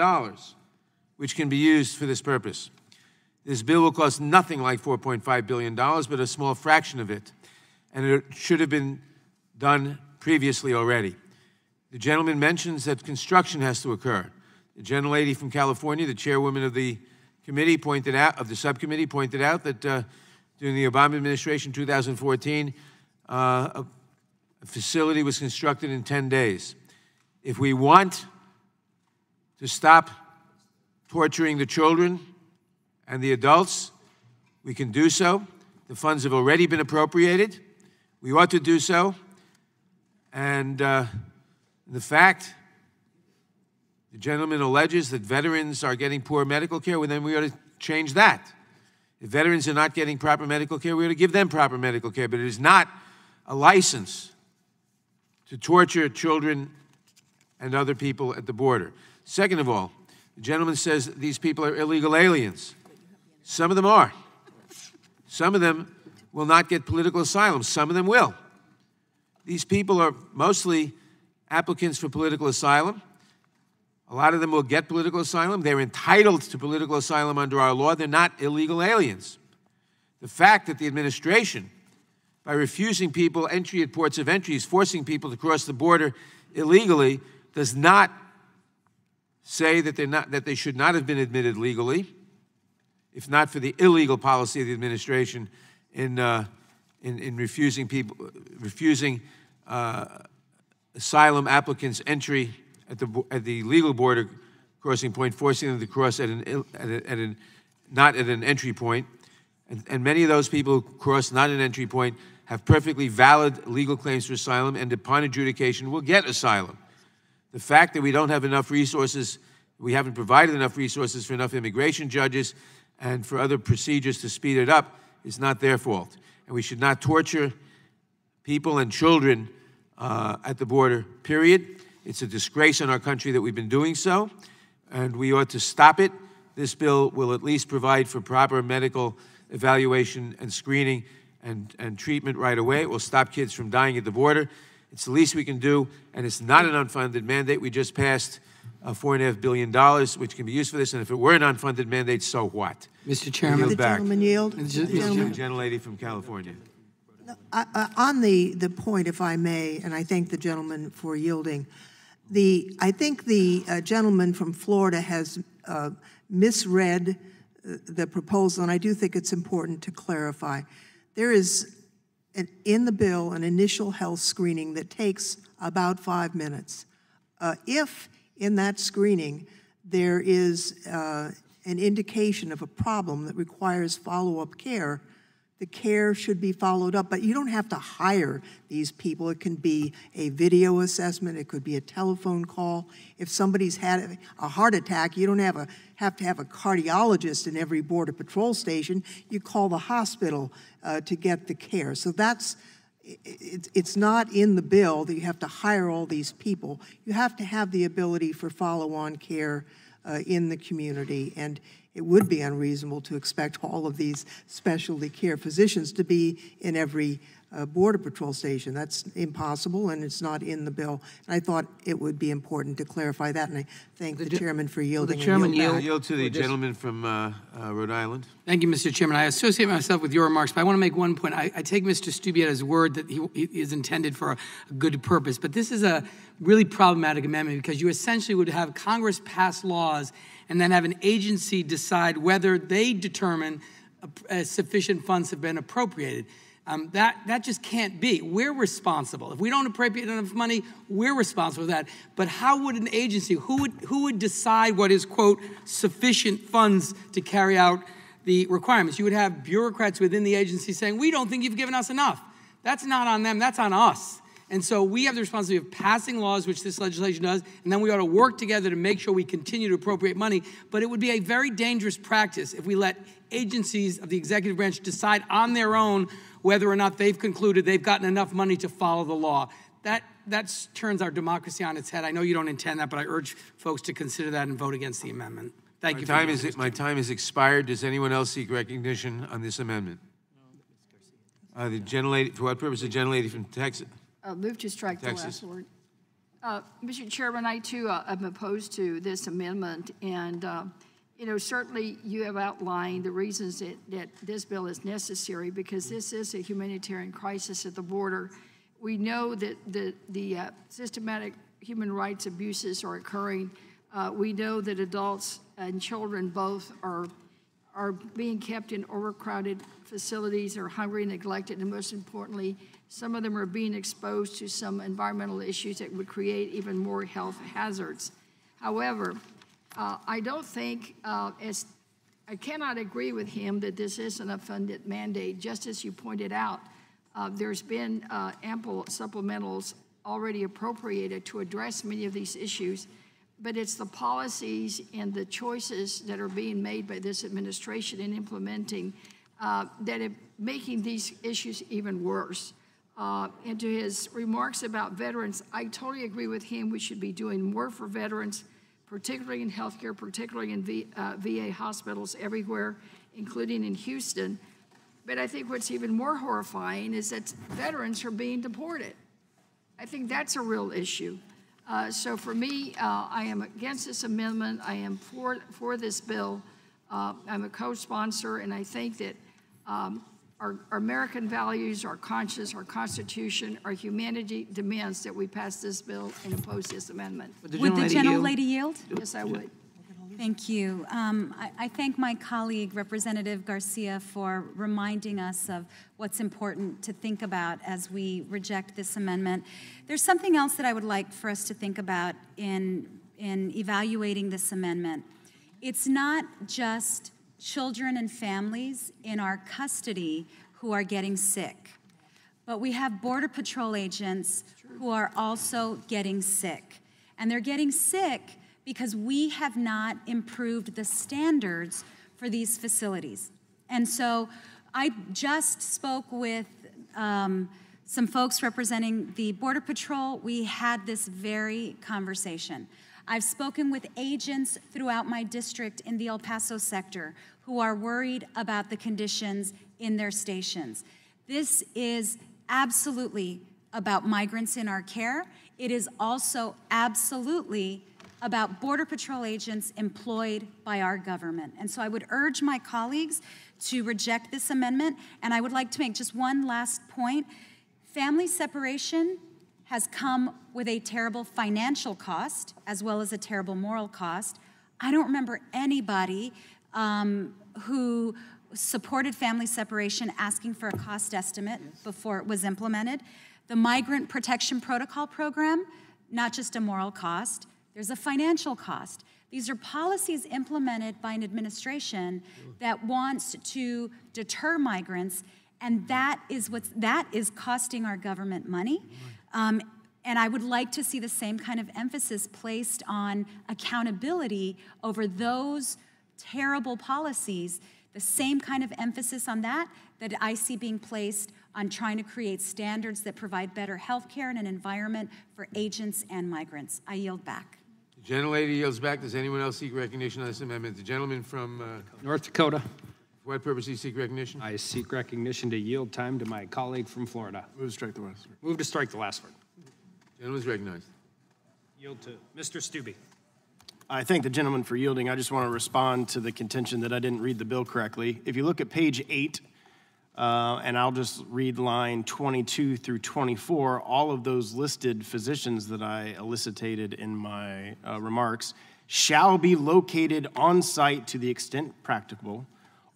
which can be used for this purpose. This bill will cost nothing like $4.5 billion, but a small fraction of it, and it should have been done previously already. The gentleman mentions that construction has to occur. The gentlelady from California, the chairwoman of the committee, of the subcommittee, pointed out that during the Obama administration, 2014, a facility was constructed in 10 days. If we want to stop torturing the children and the adults, we can do so. The funds have already been appropriated. We ought to do so. And the fact the gentleman alleges that veterans are getting poor medical care, well, then we ought to change that. If veterans are not getting proper medical care, we ought to give them proper medical care. But it is not a license to torture children and other people at the border. Second of all, the gentleman says that these people are illegal aliens. Some of them are. Some of them will not get political asylum. Some of them will. These people are mostly applicants for political asylum. A lot of them will get political asylum. They're entitled to political asylum under our law. They're not illegal aliens. The fact that the administration, by refusing people entry at ports of entry, is forcing people to cross the border illegally, does not say that they should not have been admitted legally, if not for the illegal policy of the administration in refusing asylum applicants entry at the legal border crossing point, forcing them to cross not at an entry point. And many of those people who cross not an entry point have perfectly valid legal claims for asylum, and upon adjudication will get asylum. The fact that we don't have enough resources, we haven't provided enough resources for enough immigration judges and for other procedures to speed it up, is not their fault. And we should not torture people and children at the border, period. It's a disgrace in our country that we've been doing so, and we ought to stop it. This bill will at least provide for proper medical evaluation and screening and treatment right away. It will stop kids from dying at the border. It's the least we can do, and it's not an unfunded mandate. We just passed $4.5 billion, which can be used for this, and if it were an unfunded mandate, so what? Mr. Chairman. The gentleman yield. The gentlelady from California. On the point, if I may, and I thank the gentleman for yielding, I think the gentleman from Florida has misread the proposal, and I do think it's important to clarify. There is, in the bill, an initial health screening that takes about 5 minutes. If in that screening there is an indication of a problem that requires follow-up care, the care should be followed up, but you don't have to hire these people. It can be a video assessment. It could be a telephone call. If somebody's had a heart attack, you don't have to have a cardiologist in every Border Patrol station. You call the hospital to get the care. So that's it's not in the bill that you have to hire all these people. You have to have the ability for follow-on care in the community, and it would be unreasonable to expect all of these specialty care physicians to be in every Border Patrol station. That's impossible, and it's not in the bill. And I thought it would be important to clarify that, and I thank the chairman for yielding. I yield to the gentleman from Rhode Island. Thank you, Mr. Chairman. I associate myself with your remarks, but I want to make one point. I take Mr. Stubbiet's word that he is intended for a good purpose, but this is a really problematic amendment because you essentially would have Congress pass laws and then have an agency decide whether they determine sufficient funds have been appropriated. That just can't be. We're responsible. If we don't appropriate enough money, we're responsible for that. But how would an agency, who would decide what is, quote, sufficient funds to carry out the requirements? You would have bureaucrats within the agency saying, we don't think you've given us enough. That's not on them, that's on us. And so we have the responsibility of passing laws, which this legislation does, and then we ought to work together to make sure we continue to appropriate money. But it would be a very dangerous practice if we let agencies of the executive branch decide on their own whether or not they've concluded they've gotten enough money to follow the law. That turns our democracy on its head. I know you don't intend that, but I urge folks to consider that and vote against the amendment. Thank you. My time has expired. Does anyone else seek recognition on this amendment? The gentlelady, for what purpose? The gentlelady from Texas. Move to strike the last word. Mr. Chairman, I too am opposed to this amendment, and certainly you have outlined the reasons that this bill is necessary because this is a humanitarian crisis at the border. We know that the systematic human rights abuses are occurring. We know that adults and children both are being kept in overcrowded facilities, are hungry, neglected, and most importantly, some of them are being exposed to some environmental issues that would create even more health hazards. However, I don't think, I cannot agree with him that this isn't a funded mandate. Just as you pointed out, there's been ample supplementals already appropriated to address many of these issues, but it's the policies and the choices that are being made by this administration in implementing that are making these issues even worse. And to his remarks about veterans, I totally agree with him. We should be doing more for veterans, particularly in healthcare, particularly in VA hospitals everywhere, including in Houston. But I think what's even more horrifying is that veterans are being deported. I think that's a real issue. So for me, I am against this amendment. I am for this bill. I'm a co-sponsor, and I think that our American values, our conscience, our Constitution, our humanity demands that we pass this bill and oppose this amendment. Would the gentlelady yield? Yes, I would. Thank you. I thank my colleague, Representative Garcia, for reminding us of what's important to think about as we reject this amendment. There's something else that I would like for us to think about in evaluating this amendment. It's not just children and families in our custody who are getting sick, but we have Border Patrol agents who are also getting sick. And they're getting sick because we have not improved the standards for these facilities. And so I just spoke with some folks representing the Border Patrol. We had this very conversation. I've spoken with agents throughout my district in the El Paso sector who are worried about the conditions in their stations. This is absolutely about migrants in our care. It is also absolutely about Border Patrol agents employed by our government. And so I would urge my colleagues to reject this amendment. And I would like to make just one last point. Family separation has come with a terrible financial cost as well as a terrible moral cost. I don't remember anybody who supported family separation asking for a cost estimate before it was implemented. The Migrant Protection Protocol program, not just a moral cost, there's a financial cost. These are policies implemented by an administration that wants to deter migrants, and that is costing our government money. And I would like to see the same kind of emphasis placed on accountability over those terrible policies The same kind of emphasis on that I see being placed on trying to create standards that provide better health care and an environment for agents and migrants. I yield back. The gentlelady yields back. Does anyone else seek recognition on this amendment? The gentleman from North Dakota. For what purpose do you seek recognition? I seek recognition to yield time to my colleague from Florida. Move to strike the last word. Move to strike the last word. Gentleman's recognized. Yield to Mr. Stubbe. I thank the gentleman for yielding. I just want to respond to the contention that I didn't read the bill correctly. If you look at page 8, and I'll just read line 22 through 24, all of those listed physicians that I elicited in my remarks shall be located on site to the extent practicable,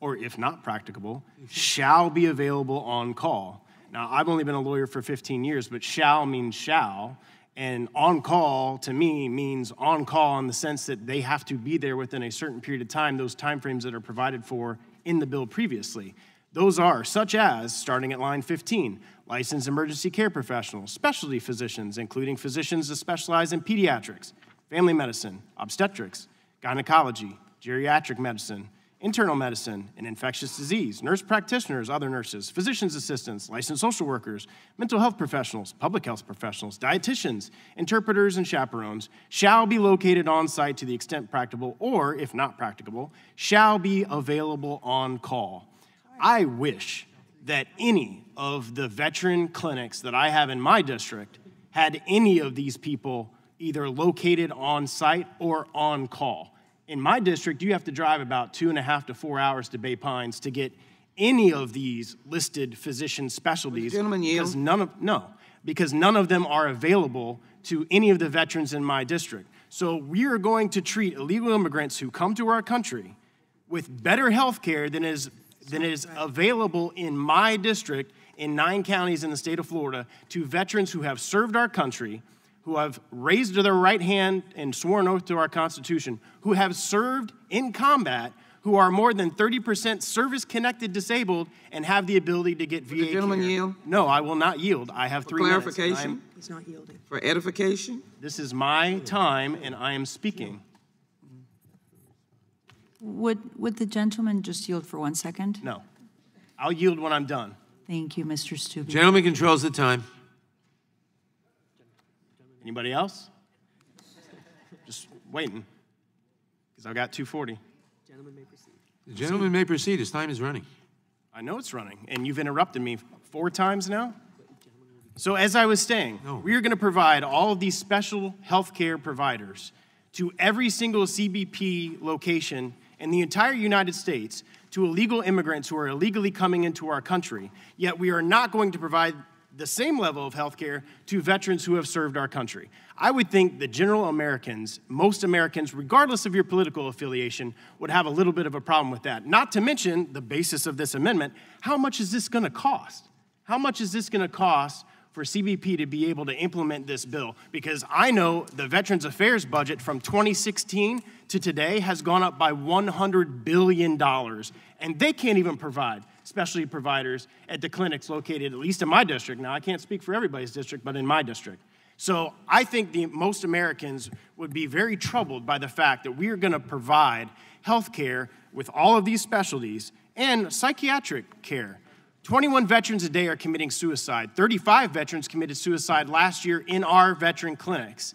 or if not practicable, shall be available on call. Now, I've only been a lawyer for 15 years, but shall means shall. And on-call, to me, means on-call in the sense that they have to be there within a certain period of time, those timeframes that are provided for in the bill previously. Those are such as, starting at line 15, licensed emergency care professionals, specialty physicians, including physicians that specialize in pediatrics, family medicine, obstetrics, gynecology, geriatric medicine, internal medicine, and infectious disease, nurse practitioners, other nurses, physician's assistants, licensed social workers, mental health professionals, public health professionals, dietitians, interpreters, and chaperones shall be located on site to the extent practicable, or, if not practicable, shall be available on call. I wish that any of the veteran clinics that I have in my district had any of these people either located on site or on call. In my district, you have to drive about 2.5 to 4 hours to Bay Pines to get any of these listed physician specialties. Because none of them are available to any of the veterans in my district. So we are going to treat illegal immigrants who come to our country with better health care than is available in my district in 9 counties in the state of Florida to veterans who have served our country, who have raised their right hand and sworn oath to our Constitution, who have served in combat, who are more than 30% service-connected disabled, and have the ability to get VA care. The gentleman yield? No, I will not yield. I have 3 minutes. Clarification? He's not yielding. For edification? This is my time, and I am speaking. Would the gentleman just yield for 1 second? No. I'll yield when I'm done. Thank you, Mr. Stubbe. Gentleman controls the time. Anybody else? Just waiting, because I've got 2:40. The gentleman may proceed. His time is running. I know it's running, and you've interrupted me 4 times now. So as I was saying, we are going to provide all of these special health care providers to every single CBP location in the entire United States to illegal immigrants who are illegally coming into our country, yet we are not going to provide the same level of health care to veterans who have served our country. I would think that general Americans, most Americans, regardless of your political affiliation, would have a little bit of a problem with that. Not to mention the basis of this amendment, how much is this going to cost? How much is this going to cost for CBP to be able to implement this bill? Because I know the Veterans Affairs budget from 2016 to today has gone up by $100 billion, and they can't even provide specialty providers at the clinics located, at least in my district. Now, I can't speak for everybody's district, but in my district. So I think most Americans would be very troubled by the fact that we are going to provide health care with all of these specialties and psychiatric care. 21 veterans a day are committing suicide. 35 veterans committed suicide last year in our veteran clinics.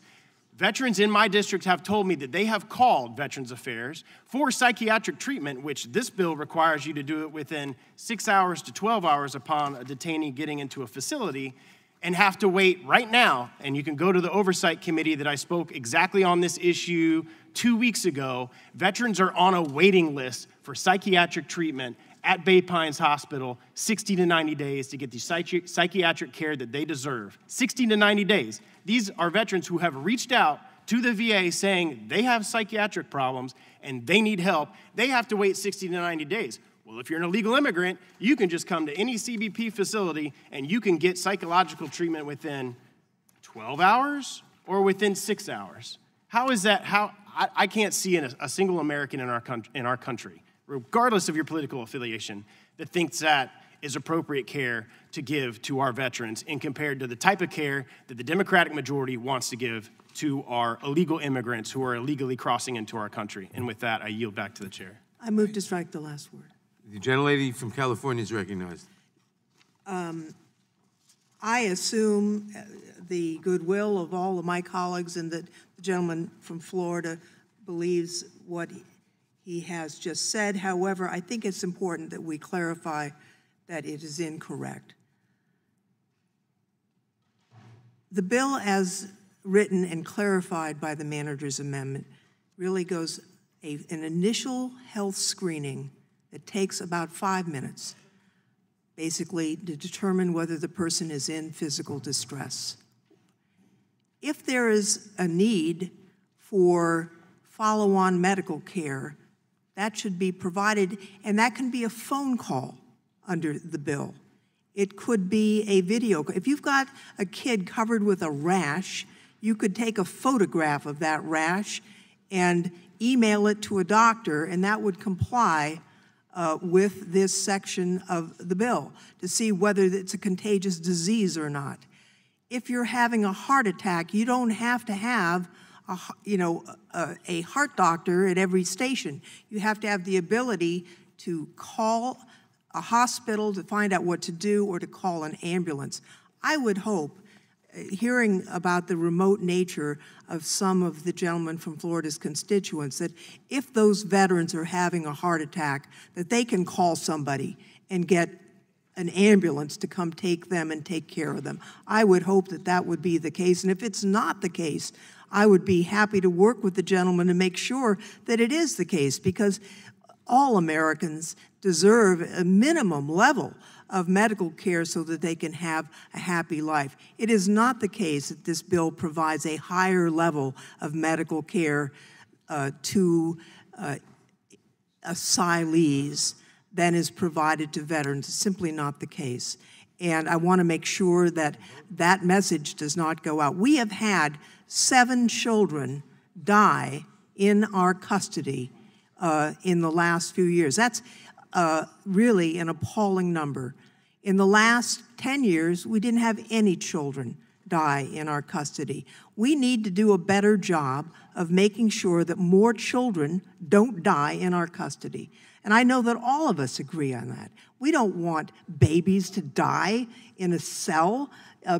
Veterans in my district have told me that they have called Veterans Affairs for psychiatric treatment, which this bill requires you to do it within 6 hours to 12 hours upon a detainee getting into a facility, and have to wait right now. And you can go to the oversight committee that I spoke exactly on this issue 2 weeks ago. Veterans are on a waiting list for psychiatric treatment at Bay Pines Hospital, 60 to 90 days to get the psychiatric care that they deserve. 60 to 90 days. These are veterans who have reached out to the VA saying they have psychiatric problems and they need help. They have to wait 60 to 90 days. Well, if you're an illegal immigrant, you can just come to any CBP facility and you can get psychological treatment within 12 hours or within 6 hours. How is that? I can't see a single American in our country, regardless of your political affiliation, that thinks that is appropriate care to give to our veterans and compared to the type of care that the Democratic majority wants to give to our illegal immigrants who are illegally crossing into our country. And with that, I yield back to the chair. I move to strike the last word. The gentlelady from California is recognized. I assume the goodwill of all of my colleagues and that the gentleman from Florida believes what he has just said. However, I think it's important that we clarify that it is incorrect. The bill as written and clarified by the manager's amendment really goes an initial health screening that takes about 5 minutes, basically to determine whether the person is in physical distress. If there is a need for follow-on medical care, that should be provided, and that can be a phone call under the bill. It could be a video. If you've got a kid covered with a rash, you could take a photograph of that rash and email it to a doctor, and that would comply with this section of the bill to see whether it's a contagious disease or not. If you're having a heart attack, you don't have to have a heart doctor at every station. You have to have the ability to call a hospital to find out what to do or to call an ambulance. I would hope, hearing about the remote nature of some of the gentlemen from Florida's constituents, that if those veterans are having a heart attack, that they can call somebody and get an ambulance to come take them and take care of them. I would hope that that would be the case. And if it's not the case, I would be happy to work with the gentleman to make sure that it is the case, because all Americans deserve a minimum level of medical care so that they can have a happy life. It is not the case that this bill provides a higher level of medical care to asylees than is provided to veterans. It's simply not the case. And I want to make sure that that message does not go out. We have had 7 children die in our custody in the last few years. That's really an appalling number. In the last 10 years, we didn't have any children die in our custody. We need to do a better job of making sure that more children don't die in our custody. And I know that all of us agree on that. We don't want babies to die in a cell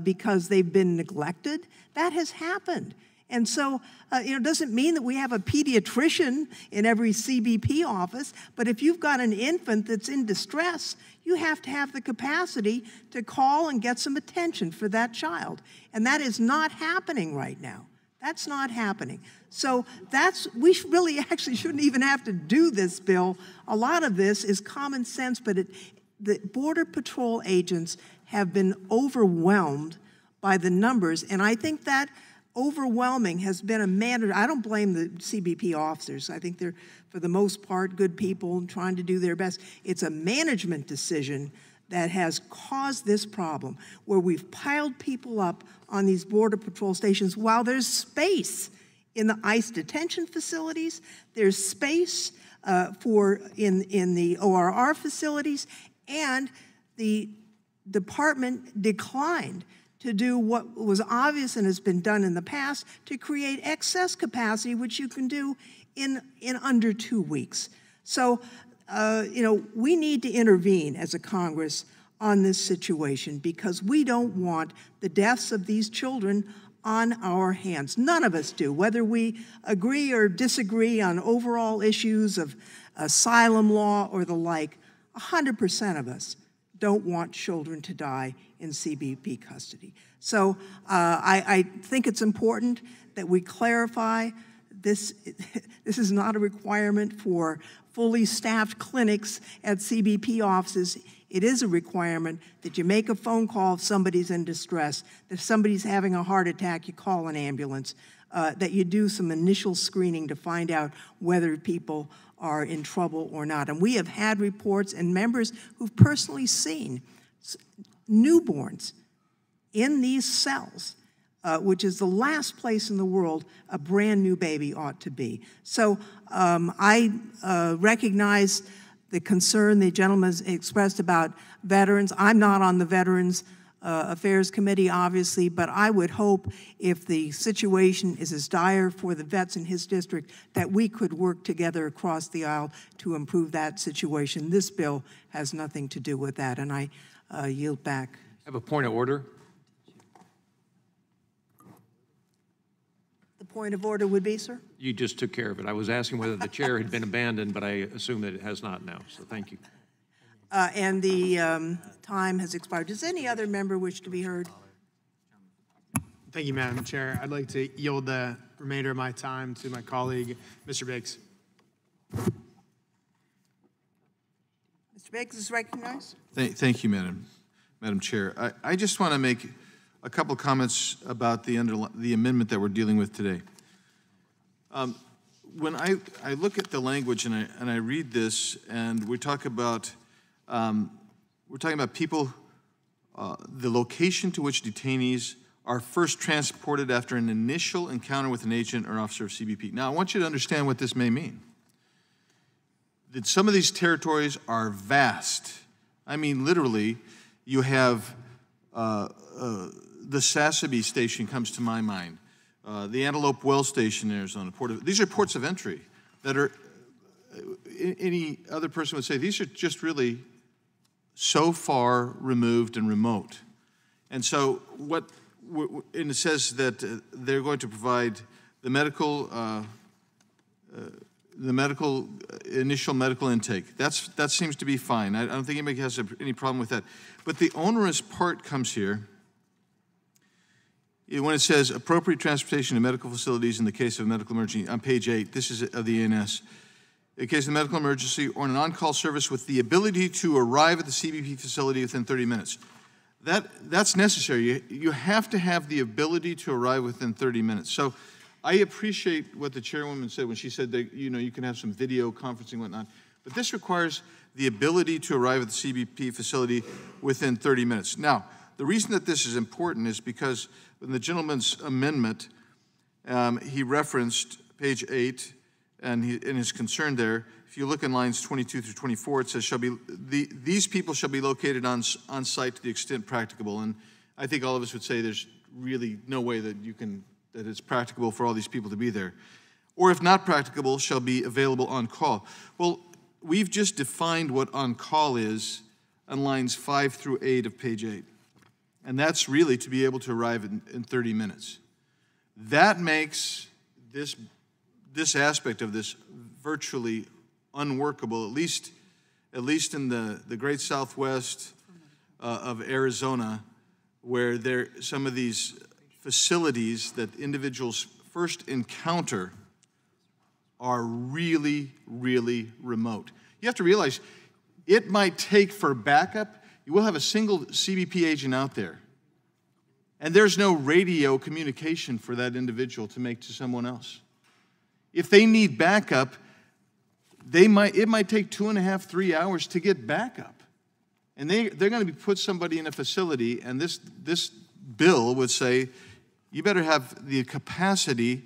because they've been neglected. That has happened. And so, it doesn't mean that we have a pediatrician in every CBP office, but if you've got an infant that's in distress, you have to have the capacity to call and get some attention for that child. And that is not happening right now. That's not happening. So we really actually shouldn't even have to do this bill. A lot of this is common sense, but the Border Patrol agents have been overwhelmed by the numbers, and I think that overwhelming has been a mandate. I don't blame the CBP officers. I think they're, for the most part, good people and trying to do their best. It's a management decision that has caused this problem, where we've piled people up on these Border Patrol stations while there's space in the ICE detention facilities, there's space in the ORR facilities, and the department declined to do what was obvious and has been done in the past, to create excess capacity, which you can do in under 2 weeks. So, we need to intervene as a Congress on this situation, because we don't want the deaths of these children on our hands. None of us do, whether we agree or disagree on overall issues of asylum law or the like. 100% of us don't want children to die in CBP custody. So I think it's important that we clarify this. This is not a requirement for fully staffed clinics at CBP offices. It is a requirement that you make a phone call if somebody's in distress, that if somebody's having a heart attack, you call an ambulance, that you do some initial screening to find out whether people are in trouble or not. And we have had reports and members who've personally seen newborns in these cells, which is the last place in the world a brand new baby ought to be. So I recognize the concern the gentleman has expressed about veterans. I'm not on the Veterans Affairs Committee, obviously, but I would hope if the situation is as dire for the vets in his district that we could work together across the aisle to improve that situation. This bill has nothing to do with that, and I yield back. I have a point of order. The point of order would be, sir? You just took care of it. I was asking whether the chair had been abandoned, but I assume that it has not now, so thank you. And the time has expired. Does any other member wish to be heard? Thank you, Madam Chair. I'd like to yield the remainder of my time to my colleague, Mr. Biggs. Mr. Biggs is recognized. Thank you, Madam Chair. I just want to make a couple comments about the amendment that we're dealing with today. When I look at the language and I read this, and we talk about we're talking about people, the location to which detainees are first transported after an initial encounter with an agent or officer of CBP. Now, I want you to understand what this may mean. That some of these territories are vast. I mean, literally, you have the Sassabee Station comes to my mind, the Antelope Well Station in Arizona. These are ports of entry that are, any other person would say, these are just really so far removed and remote. And so and it says that they're going to provide the initial medical intake. That seems to be fine. I don't think anybody has any problem with that. But the onerous part comes here when it says appropriate transportation to medical facilities in the case of a medical emergency. On page 8, this is of the ANS. In the case of a medical emergency or an on-call service with the ability to arrive at the CBP facility within 30 minutes. That's necessary. You have to have the ability to arrive within 30 minutes. So I appreciate what the chairwoman said when she said that you can have some video conferencing and whatnot, but this requires the ability to arrive at the CBP facility within 30 minutes. Now, the reason that this is important is because in the gentleman's amendment, he referenced page 8, and his concern there. If you look in lines 22 through 24, it says, these people shall be located on site to the extent practicable. And I think all of us would say there's really no way that that it's practicable for all these people to be there. Or if not practicable, shall be available on call. Well, we've just defined what on call is on lines 5 through 8 of page 8. And that's really to be able to arrive in 30 minutes. That makes this aspect of this virtually unworkable, at least in the great Southwest of Arizona, where some of these facilities that individuals first encounter are really, really remote. You have to realize it might take for backup, you will have a single CBP agent out there, and there's no radio communication for that individual to make to someone else. If they need backup, it might take 2.5, 3 hours to get backup. And they're going to put somebody in a facility, and this bill would say, you better have the capacity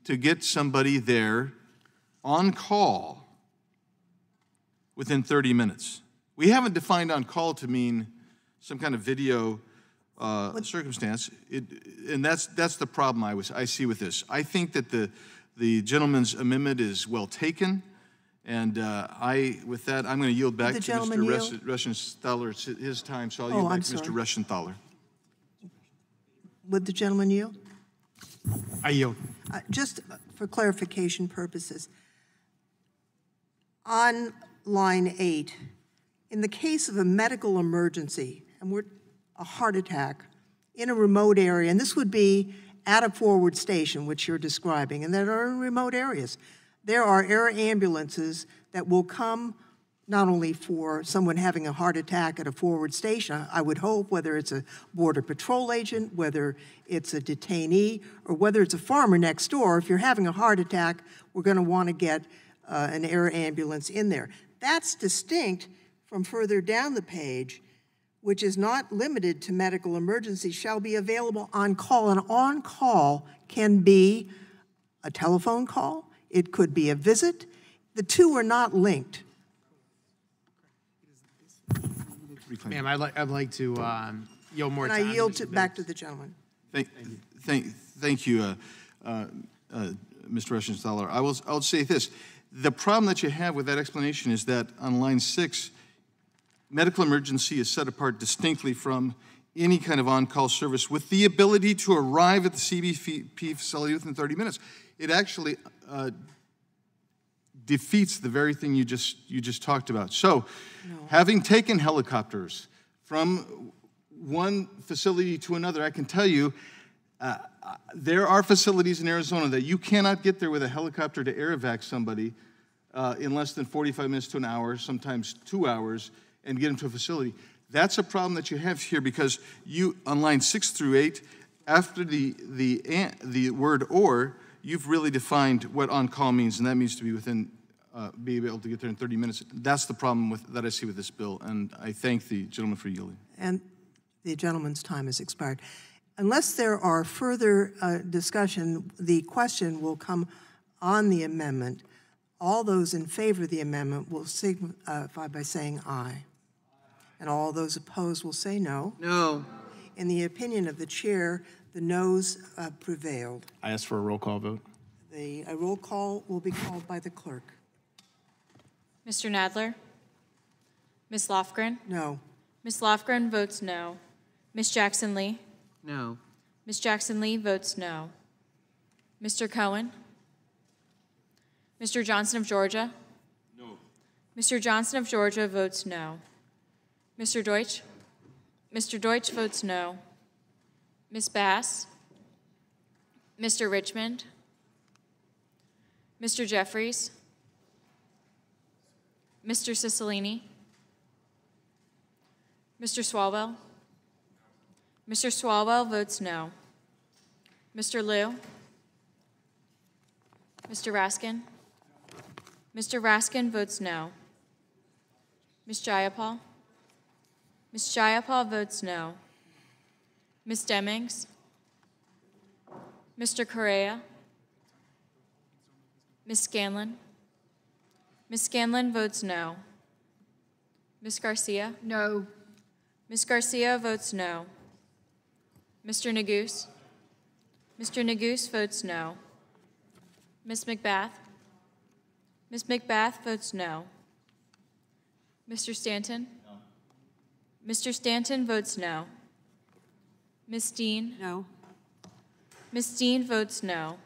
to get somebody there on call within 30 minutes. We haven't defined on call to mean some kind of video circumstance, and that's the problem I see with this. I think that the gentleman's amendment is well taken, and with that, I'm going to yield back to Mr. Reschenthaler his time, so I'll yield back to Mr. Reschenthaler. Would the gentleman yield? I yield. Just for clarification purposes, on line 8, in the case of a medical emergency, and a heart attack in a remote area, and this would be at a forward station, which you're describing, and that are in remote areas, there are air ambulances that will come not only for someone having a heart attack at a forward station, I would hope, whether it's a Border Patrol agent, whether it's a detainee, or whether it's a farmer next door, if you're having a heart attack, we're going to want to get an air ambulance in there. That's distinct from further down the page, which is not limited to medical emergencies, shall be available on call. And on call can be a telephone call, it could be a visit. The two are not linked. Ma'am, I'd like to yield more And I time. yield back to the gentleman. Thank you, Mr. Reschenthaler. I'll say this. The problem that you have with that explanation is that on line 6, medical emergency is set apart distinctly from any kind of on-call service with the ability to arrive at the CBP facility within 30 minutes. It actually defeats the very thing you just talked about. So, having taken helicopters from one facility to another, I can tell you there are facilities in Arizona that you cannot get there with a helicopter to air evac somebody in less than 45 minutes to an hour, sometimes 2 hours, and get them to a facility. That's a problem that you have here because you, on line 6 through 8, after the word or, you've really defined what on-call means, and that means to be within, be able to get there in 30 minutes. That's the problem that I see with this bill, and I thank the gentleman for yielding. And the gentleman's time has expired. Unless there are further discussion, the question will come on the amendment. All those in favor of the amendment will signify by saying aye. And all those opposed will say no. No. In the opinion of the chair, the noes prevailed. I ask for a roll call vote. A roll call will be called by the clerk. Mr. Nadler? Ms. Lofgren? No. Ms. Lofgren votes no. Ms. Jackson-Lee? No. Ms. Jackson-Lee votes no. Mr. Cohen? Mr. Johnson of Georgia? No. Mr. Johnson of Georgia votes no. Mr. Deutsch? Mr. Deutsch votes no. Ms. Bass? Mr. Richmond? Mr. Jeffries? Mr. Cicilline? Mr. Swalwell? Mr. Swalwell votes no. Mr. Liu? Mr. Raskin? Mr. Raskin votes no. Ms. Jayapal? Ms. Jayapal votes no. Ms. Demings? Mr. Correa? Ms. Scanlon? Ms. Scanlon votes no. Ms. Garcia? No. Ms. Garcia votes no. Mr. Neguse? Mr. Neguse votes no. Ms. McBath? Ms. McBath votes no. Mr. Stanton? No. Mr. Stanton votes no. Ms. Dean? No. Ms. Dean votes no.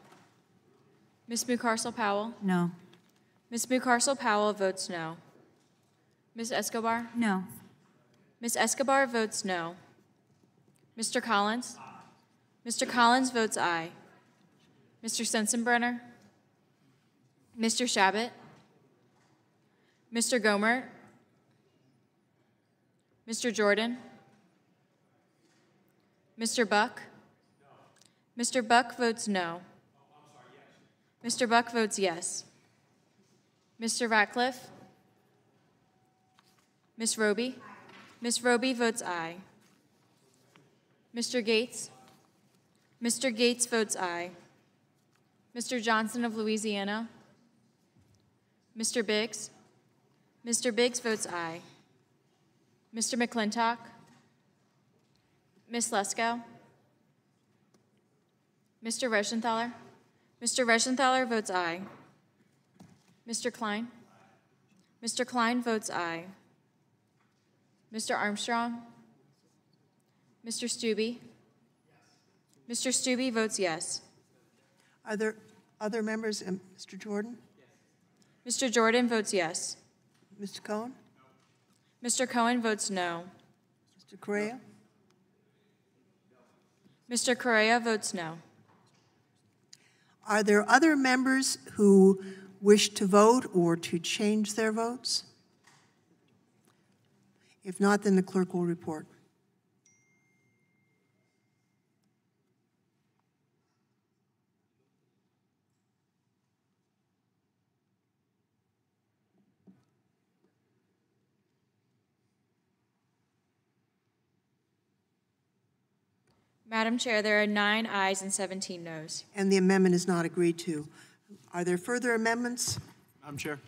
Ms. Mucarsel-Powell? No. Ms. Mucarsel-Powell votes no. Ms. Escobar? No. Ms. Escobar votes no. Mr. Collins? Mr. Collins votes aye. Mr. Sensenbrenner? Mr. Shabbat? Mr. Gomer? Mr. Jordan? Mr. Buck? Mr. Buck votes no. Mr. Buck votes yes. Mr. Ratcliffe? Ms. Roby? Ms. Roby votes aye. Mr. Gates? Mr. Gates votes aye. Mr. Johnson of Louisiana? Mr. Biggs? Mr. Biggs votes aye. Mr. McClintock? Ms. Lesko? Mr. Reschenthaler? Mr. Reschenthaler votes aye. Mr. Klein? Mr. Klein votes aye. Mr. Armstrong? Mr. Stubbe? Mr. Stubbe votes yes. Are there other members? Mr. Jordan? Mr. Jordan votes yes. Mr. Cohen? Mr. Cohen votes no. Mr. Correa? Mr. Correa votes no. Are there other members who wish to vote or to change their votes? If not, then the clerk will report. Madam Chair, there are 9 ayes and 17 noes. And the amendment is not agreed to. Are there further amendments? Madam Chair,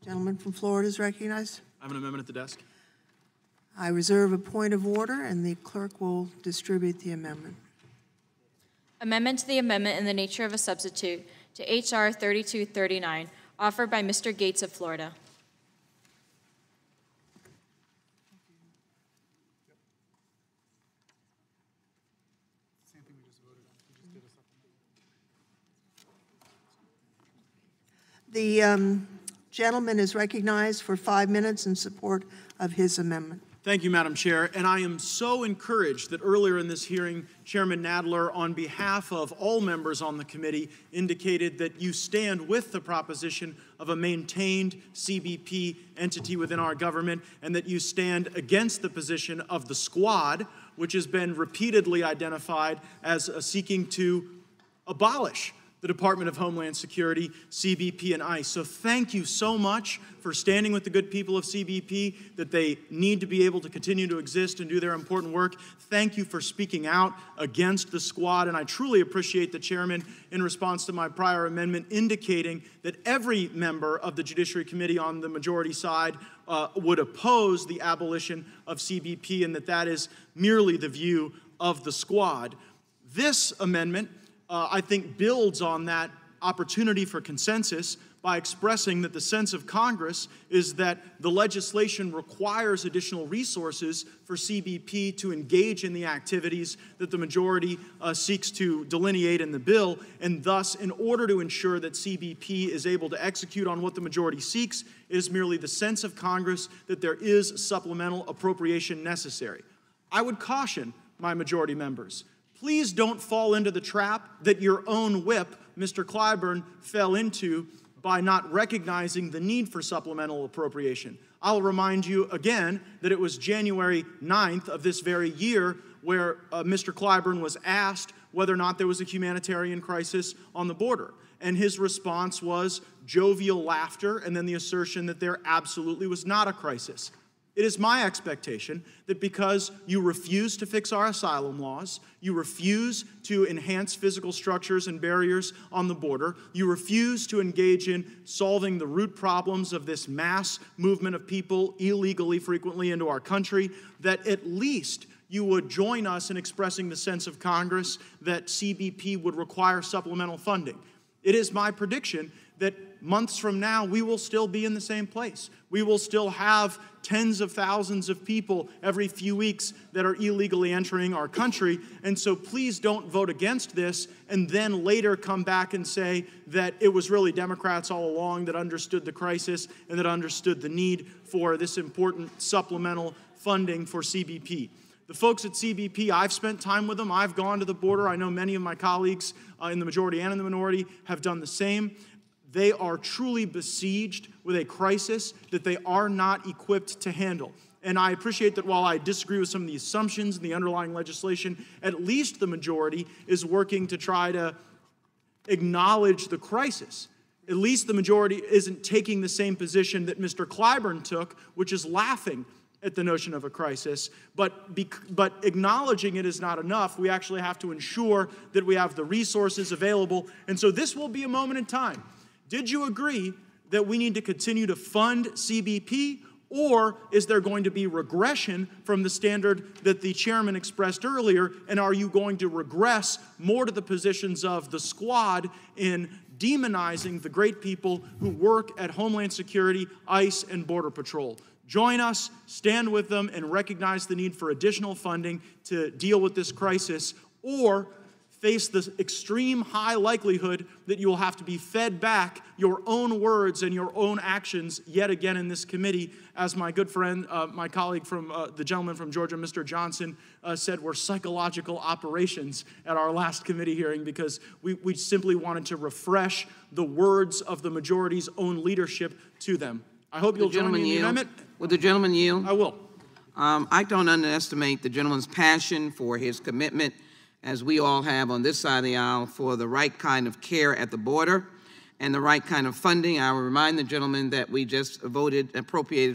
Gentleman from Florida is recognized. I have an amendment at the desk. I reserve a point of order, and the clerk will distribute the amendment. Amendment to the amendment in the nature of a substitute to H.R. 3239, offered by Mr. Gates of Florida. The gentleman is recognized for 5 minutes in support of his amendment. Thank you, Madam Chair. And I am so encouraged that earlier in this hearing, Chairman Nadler, on behalf of all members on the committee, indicated that you stand with the proposition of a maintained CBP entity within our government, and that you stand against the position of the squad, which has been repeatedly identified as seeking to abolish the Department of Homeland Security, CBP, and ICE. So thank you so much for standing with the good people of CBP, that they need to be able to continue to exist and do their important work. Thank you for speaking out against the squad, and I truly appreciate the chairman, in response to my prior amendment, indicating that every member of the Judiciary Committee on the majority side would oppose the abolition of CBP, and that is merely the view of the squad. This amendment, I think, builds on that opportunity for consensus by expressing that the sense of Congress is that the legislation requires additional resources for CBP to engage in the activities that the majority seeks to delineate in the bill, and thus, in order to ensure that CBP is able to execute on what the majority seeks, it is merely the sense of Congress that there is supplemental appropriation necessary. I would caution my majority members, please don't fall into the trap that your own whip, Mr. Clyburn, fell into by not recognizing the need for supplemental appropriation. I'll remind you again that it was January 9th of this very year where Mr. Clyburn was asked whether or not there was a humanitarian crisis on the border. And his response was jovial laughter and then the assertion that there absolutely was not a crisis. It is my expectation that because you refuse to fix our asylum laws, you refuse to enhance physical structures and barriers on the border, you refuse to engage in solving the root problems of this mass movement of people illegally frequently into our country, that at least you would join us in expressing the sense of Congress that CBP would require supplemental funding. It is my prediction that months from now, we will still be in the same place. We will still have tens of thousands of people every few weeks that are illegally entering our country. And so please don't vote against this and then later come back and say that it was really Democrats all along that understood the crisis and that understood the need for this important supplemental funding for CBP. The folks at CBP, I've spent time with them. I've gone to the border. I know many of my colleagues in the majority and in the minority have done the same. They are truly besieged with a crisis that they are not equipped to handle. And I appreciate that while I disagree with some of the assumptions in the underlying legislation, at least the majority is working to try to acknowledge the crisis. At least the majority isn't taking the same position that Mr. Clyburn took, which is laughing at the notion of a crisis. But acknowledging it is not enough. We actually have to ensure that we have the resources available. And so this will be a moment in time. Did you agree that we need to continue to fund CBP, or is there going to be regression from the standard that the chairman expressed earlier, and are you going to regress more to the positions of the squad in demonizing the great people who work at Homeland Security, ICE, and Border Patrol? Join us, stand with them, and recognize the need for additional funding to deal with this crisis, or face the extreme high likelihood that you will have to be fed back your own words and your own actions yet again in this committee, as my good friend, my colleague from the gentleman from Georgia, Mr. Johnson, said were psychological operations at our last committee hearing, because we simply wanted to refresh the words of the majority's own leadership to them. I hope you'll join me in the amendment. Will the gentleman yield? I will. I don't underestimate the gentleman's passion for his commitment, as we all have on this side of the aisle, for the right kind of care at the border and the right kind of funding. I will remind the gentleman that we just appropriated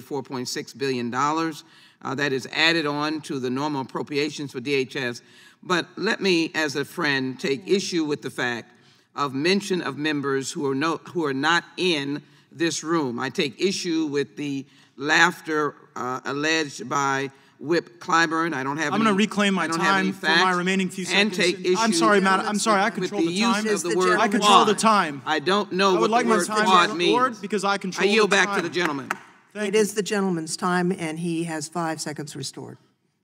$4.6 billion. That is added on to the normal appropriations for DHS. But let me, as a friend, take issue with the fact of mention of members who are not in this room. I take issue with the laughter alleged by Whip Clyburn. I don't have I'm going to reclaim my time for my remaining few seconds. And take issue. I'm sorry, Madam. I'm sorry. I control the time. Use of the word I control the quad. time. I don't know I would what like the my word time quad restored means. because I control I yield the back to time. the gentleman. It is the gentleman's time, and he has 5 seconds restored.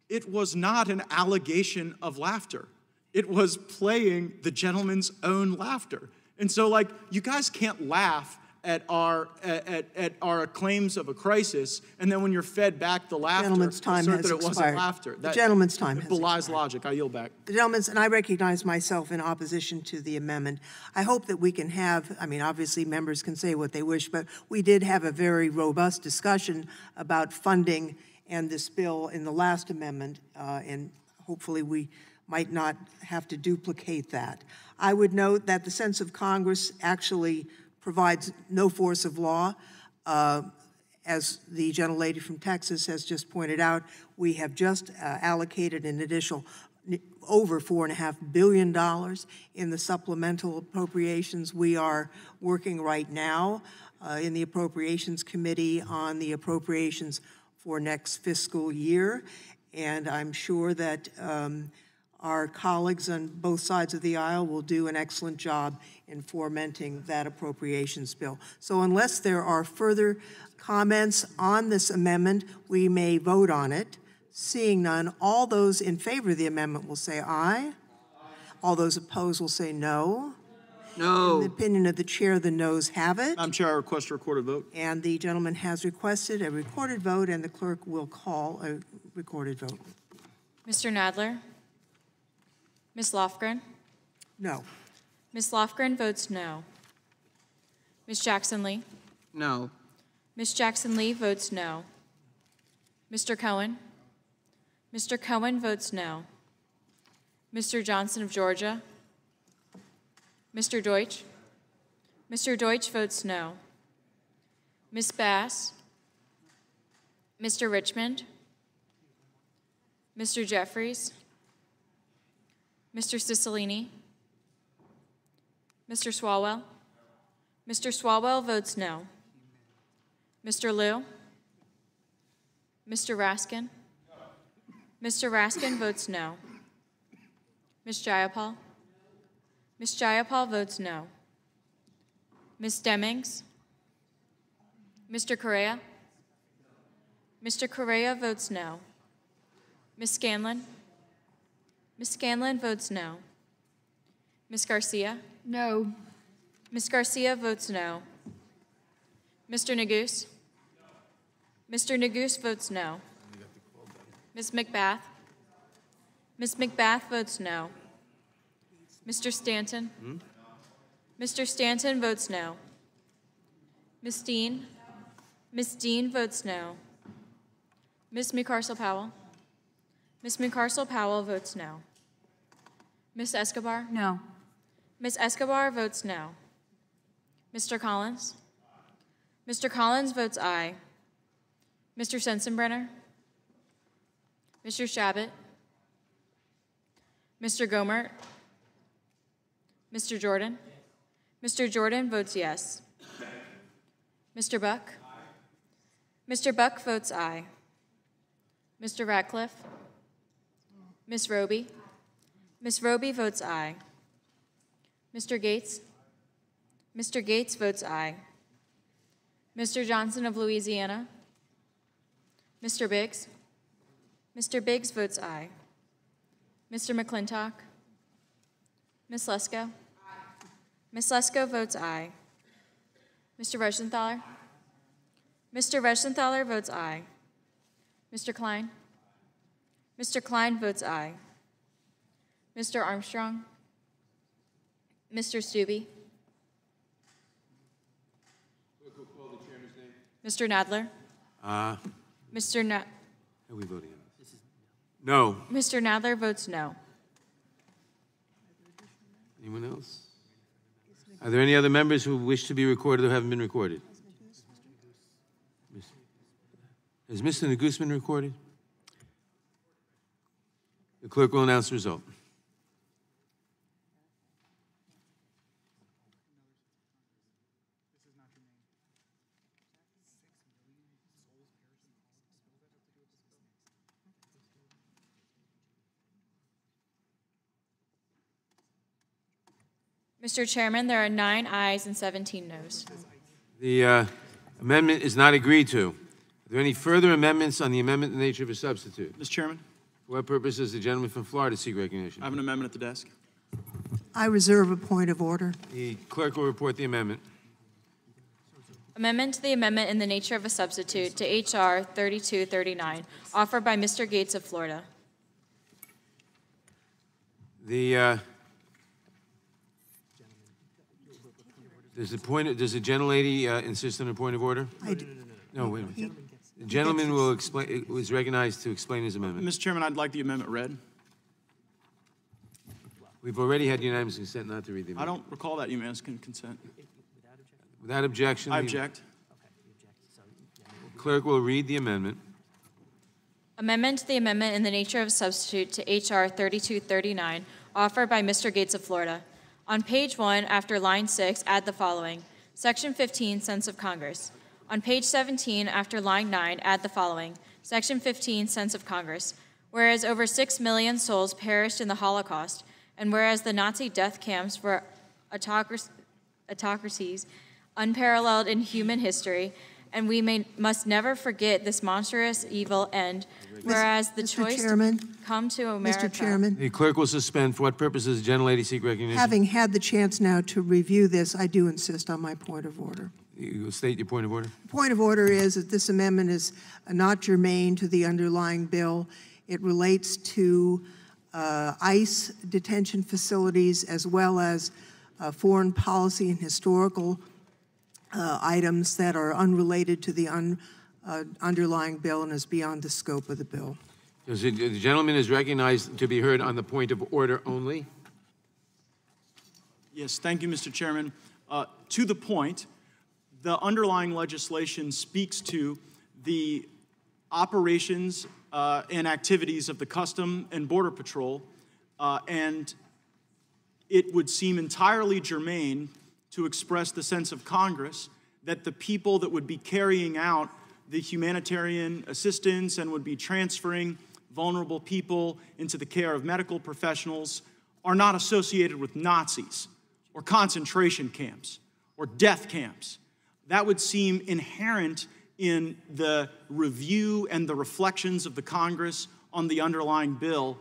It was not an allegation of laughter. It was playing the gentleman's own laughter. And so, like, you guys can't laugh at our claims of a crisis, and then when you're fed back the laughter, Gentleman's time assert has that it wasn't expired. laughter. The gentleman's time has belies logic. I yield back. The gentleman's, and I recognize myself in opposition to the amendment. I hope that we can have, I mean, obviously members can say what they wish, but we did have a very robust discussion about funding and this bill in the last amendment, and hopefully we might not have to duplicate that. I would note that the sense of Congress actually provides no force of law. As the gentlelady from Texas has just pointed out, we have just allocated an additional over $4.5 billion in the supplemental appropriations. We are working right now in the Appropriations Committee on the appropriations for next fiscal year, and I'm sure that our colleagues on both sides of the aisle will do an excellent job in fomenting that appropriations bill. So unless there are further comments on this amendment, we may vote on it. Seeing none, all those in favor of the amendment will say aye. All those opposed will say no. No. In the opinion of the chair, the noes have it. Madam Chair, I request a recorded vote. And the gentleman has requested a recorded vote, and the clerk will call a recorded vote. Mr. Nadler? Ms. Lofgren? No. Ms. Lofgren votes no. Ms. Jackson-Lee? No. Ms. Jackson-Lee votes no. Mr. Cohen? Mr. Cohen votes no. Mr. Johnson of Georgia? Mr. Deutsch? Mr. Deutsch votes no. Ms. Bass? Mr. Richmond? Mr. Jeffries? Mr. Cicilline? Mr. Swalwell? Mr. Swalwell votes no. Mr. Liu? Mr. Raskin? Mr. Raskin votes no. Ms. Jayapal? Ms. Jayapal votes no. Ms. Demings? Mr. Correa? Mr. Correa votes no. Ms. Scanlon? Ms. Scanlon votes no. Ms. Garcia? No. Ms. Garcia votes no. Mr. Neguse? Mr. Neguse votes no. Ms. McBath? Ms. McBath votes no. Mr. Stanton? Mr. Stanton votes no. Ms. Dean? Ms. Dean votes no. Ms. McCarcel-Powell? Ms. McCarcel-Powell votes no. Ms. Escobar? No. Ms. Escobar votes no. Mr. Collins? Mr. Collins votes aye. Mr. Sensenbrenner? Mr. Shabbat? Mr. Gomert? Mr. Jordan? Mr. Jordan votes yes. Mr. Buck? Mr. Buck votes aye. Mr. Ratcliffe? Ms. Roby? Ms. Roby votes aye. Mr. Gates? Mr. Gates votes aye. Mr. Johnson of Louisiana? Mr. Biggs? Mr. Biggs votes aye. Mr. McClintock? Ms. Lesko? Ms. Lesko votes aye. Mr. Reschenthaler? Mr. Reschenthaler votes aye. Mr. Klein? Mr. Klein votes aye. Mr. Armstrong? Mr. Stubbe? Mr. Nadler? Mr. How are we voting on this? No. Mr. Nadler votes no. Anyone else? Are there any other members who wish to be recorded or haven't been recorded? Has Mr. Neguse been recorded? The clerk will announce the result. Mr. Chairman, there are 9 ayes and 17 noes. The amendment is not agreed to. Are there any further amendments on the amendment in the nature of a substitute? Mr. Chairman, For what purpose does the gentleman from Florida seek recognition? I have an amendment at the desk. I reserve a point of order. The clerk will report the amendment. Amendment to the amendment in the nature of a substitute to H.R. 3239, offered by Mr. Gates of Florida. Does the gentlelady insist on a point of order? No, wait a minute. The gentleman will explain. Was recognized to explain his amendment. Mr. Chairman, I'd like the amendment read. We've already had unanimous consent not to read the amendment. I don't recall that unanimous consent. Without objection. I object. Clerk will read the amendment. Amendment to the amendment in the nature of a substitute to H.R. 3239, offered by Mr. Gates of Florida. On page 1, after line 6, add the following. Section 15, Sense of Congress. On page 17, after line 9, add the following. Section 15, Sense of Congress. Whereas over 6 million souls perished in the Holocaust, and whereas the Nazi death camps were autocracies unparalleled in human history, and we must never forget this monstrous evil end, whereas the choice to come to America. Mr. Chairman. The clerk will suspend. For what purpose does the gentlelady seek recognition? Having had the chance now to review this, I do insist on my point of order. You will state your point of order. The point of order is that this amendment is not germane to the underlying bill. It relates to ICE detention facilities as well as foreign policy and historical items that are unrelated to the underlying bill and is beyond the scope of the bill. The gentleman is recognized to be heard on the point of order only. Yes, thank you, Mr. Chairman. To the point, the underlying legislation speaks to the operations and activities of the Custom and Border Patrol, and it would seem entirely germane to express the sense of Congress that the people that would be carrying out the humanitarian assistance and would be transferring vulnerable people into the care of medical professionals are not associated with Nazis or concentration camps or death camps. That would seem inherent in the review and the reflections of the Congress on the underlying bill,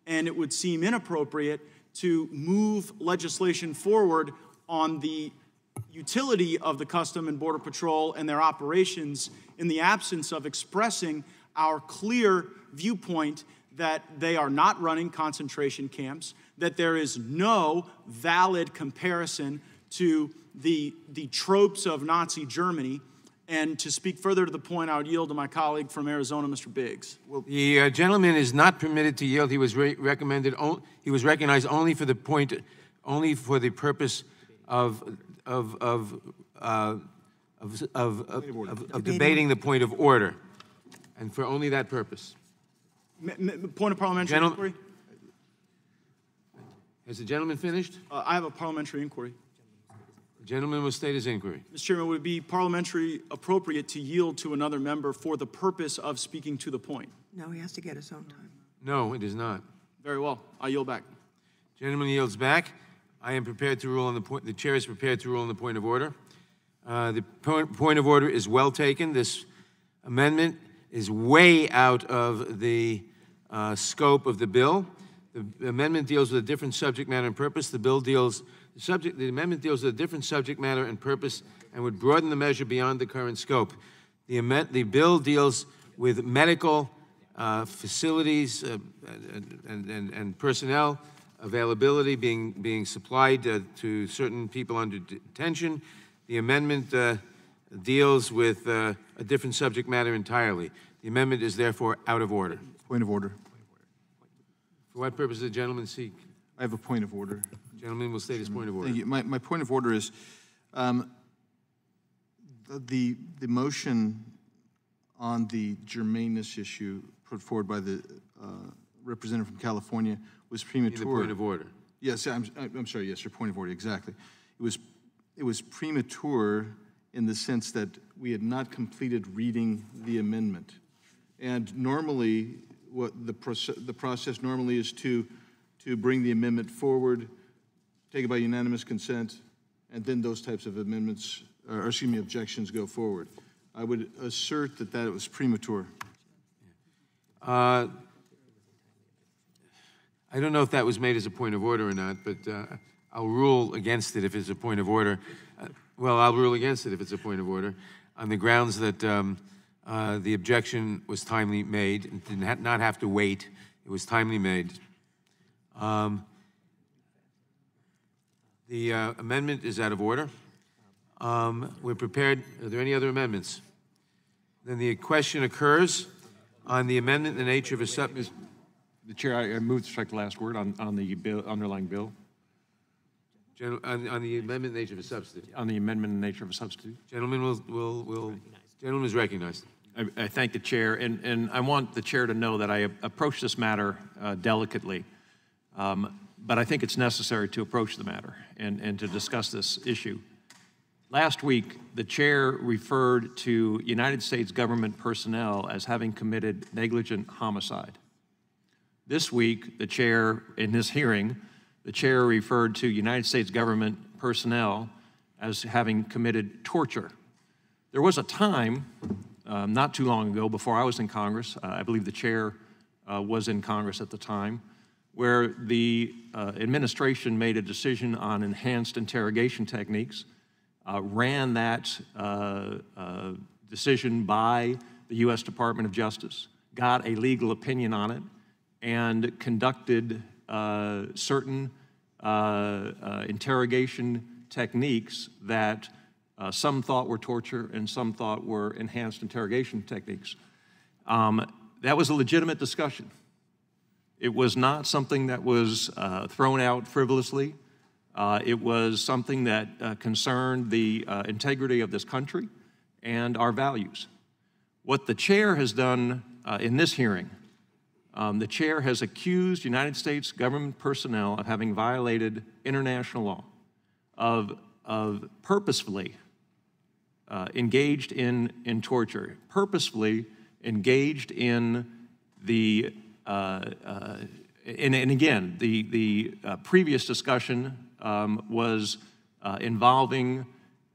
and it would seem inappropriate to move legislation forward on the utility of the Custom and Border Patrol and their operations in the absence of expressing our clear viewpoint that they are not running concentration camps, that there is no valid comparison to the tropes of Nazi Germany. And to speak further to the point, I would yield to my colleague from Arizona, Mr. Biggs. The gentleman is not permitted to yield. He was recognized only for the purpose of debating the point of order, and for only that purpose. Point of parliamentary inquiry. Has the gentleman finished? I have a parliamentary inquiry. The gentleman will state his inquiry. Mr. Chairman, would it be parliamentary appropriate to yield to another member for the purpose of speaking to the point? No, he has to get his own time. No, it is not. Very well. I yield back. Gentleman yields back. I am prepared to rule on the point. The chair is prepared to rule on the point of order. The point of order is well taken. This amendment is way out of the scope of the bill. The amendment deals with a different subject matter and purpose. The amendment deals with a different subject matter and purpose and would broaden the measure beyond the current scope. The bill deals with medical facilities and personnel availability being supplied to certain people under detention. The amendment deals with a different subject matter entirely. The amendment is therefore out of order. Point of order. For what purpose does the gentleman seek? I have a point of order. The gentleman will state his point of order. Thank you. My point of order is the motion on the germaneness issue put forward by the representative from California was premature. The point of order. Yes, I'm sorry. Yes, your point of order. Exactly. It was premature in the sense that we had not completed reading the amendment, and normally, what the process normally is to bring the amendment forward, take it by unanimous consent, and then those types of amendments, or excuse me, objections go forward. I would assert that that was premature. I don't know if that was made as a point of order or not, but I'll rule against it if it's a point of order. Well, I'll rule against it if it's a point of order on the grounds that the objection was timely made and did not have to wait. It was timely made. The amendment is out of order. We're prepared. Are there any other amendments? Then the question occurs on the amendment in the nature of a substitute. The Chair, I move to strike the last word on the bill, underlying bill. On the amendment in the nature of a substitute. On the amendment in the nature of a substitute. Gentleman gentleman is recognized. I thank the Chair, and I want the Chair to know that I approach this matter delicately, but I think it's necessary to approach the matter and to discuss this issue. Last week, the Chair referred to United States government personnel as having committed negligent homicide. This week, the Chair, in this hearing, the Chair referred to United States government personnel as having committed torture. There was a time, not too long ago, before I was in Congress, I believe the Chair was in Congress at the time, where the administration made a decision on enhanced interrogation techniques, ran that decision by the U.S. Department of Justice, got a legal opinion on it, and conducted certain interrogation techniques that some thought were torture and some thought were enhanced interrogation techniques. That was a legitimate discussion. It was not something that was thrown out frivolously. It was something that concerned the integrity of this country and our values. What the Chair has done in this hearing, the Chair has accused United States government personnel of having violated international law, of purposefully engaged in torture, purposefully engaged in the, and again, the previous discussion was involving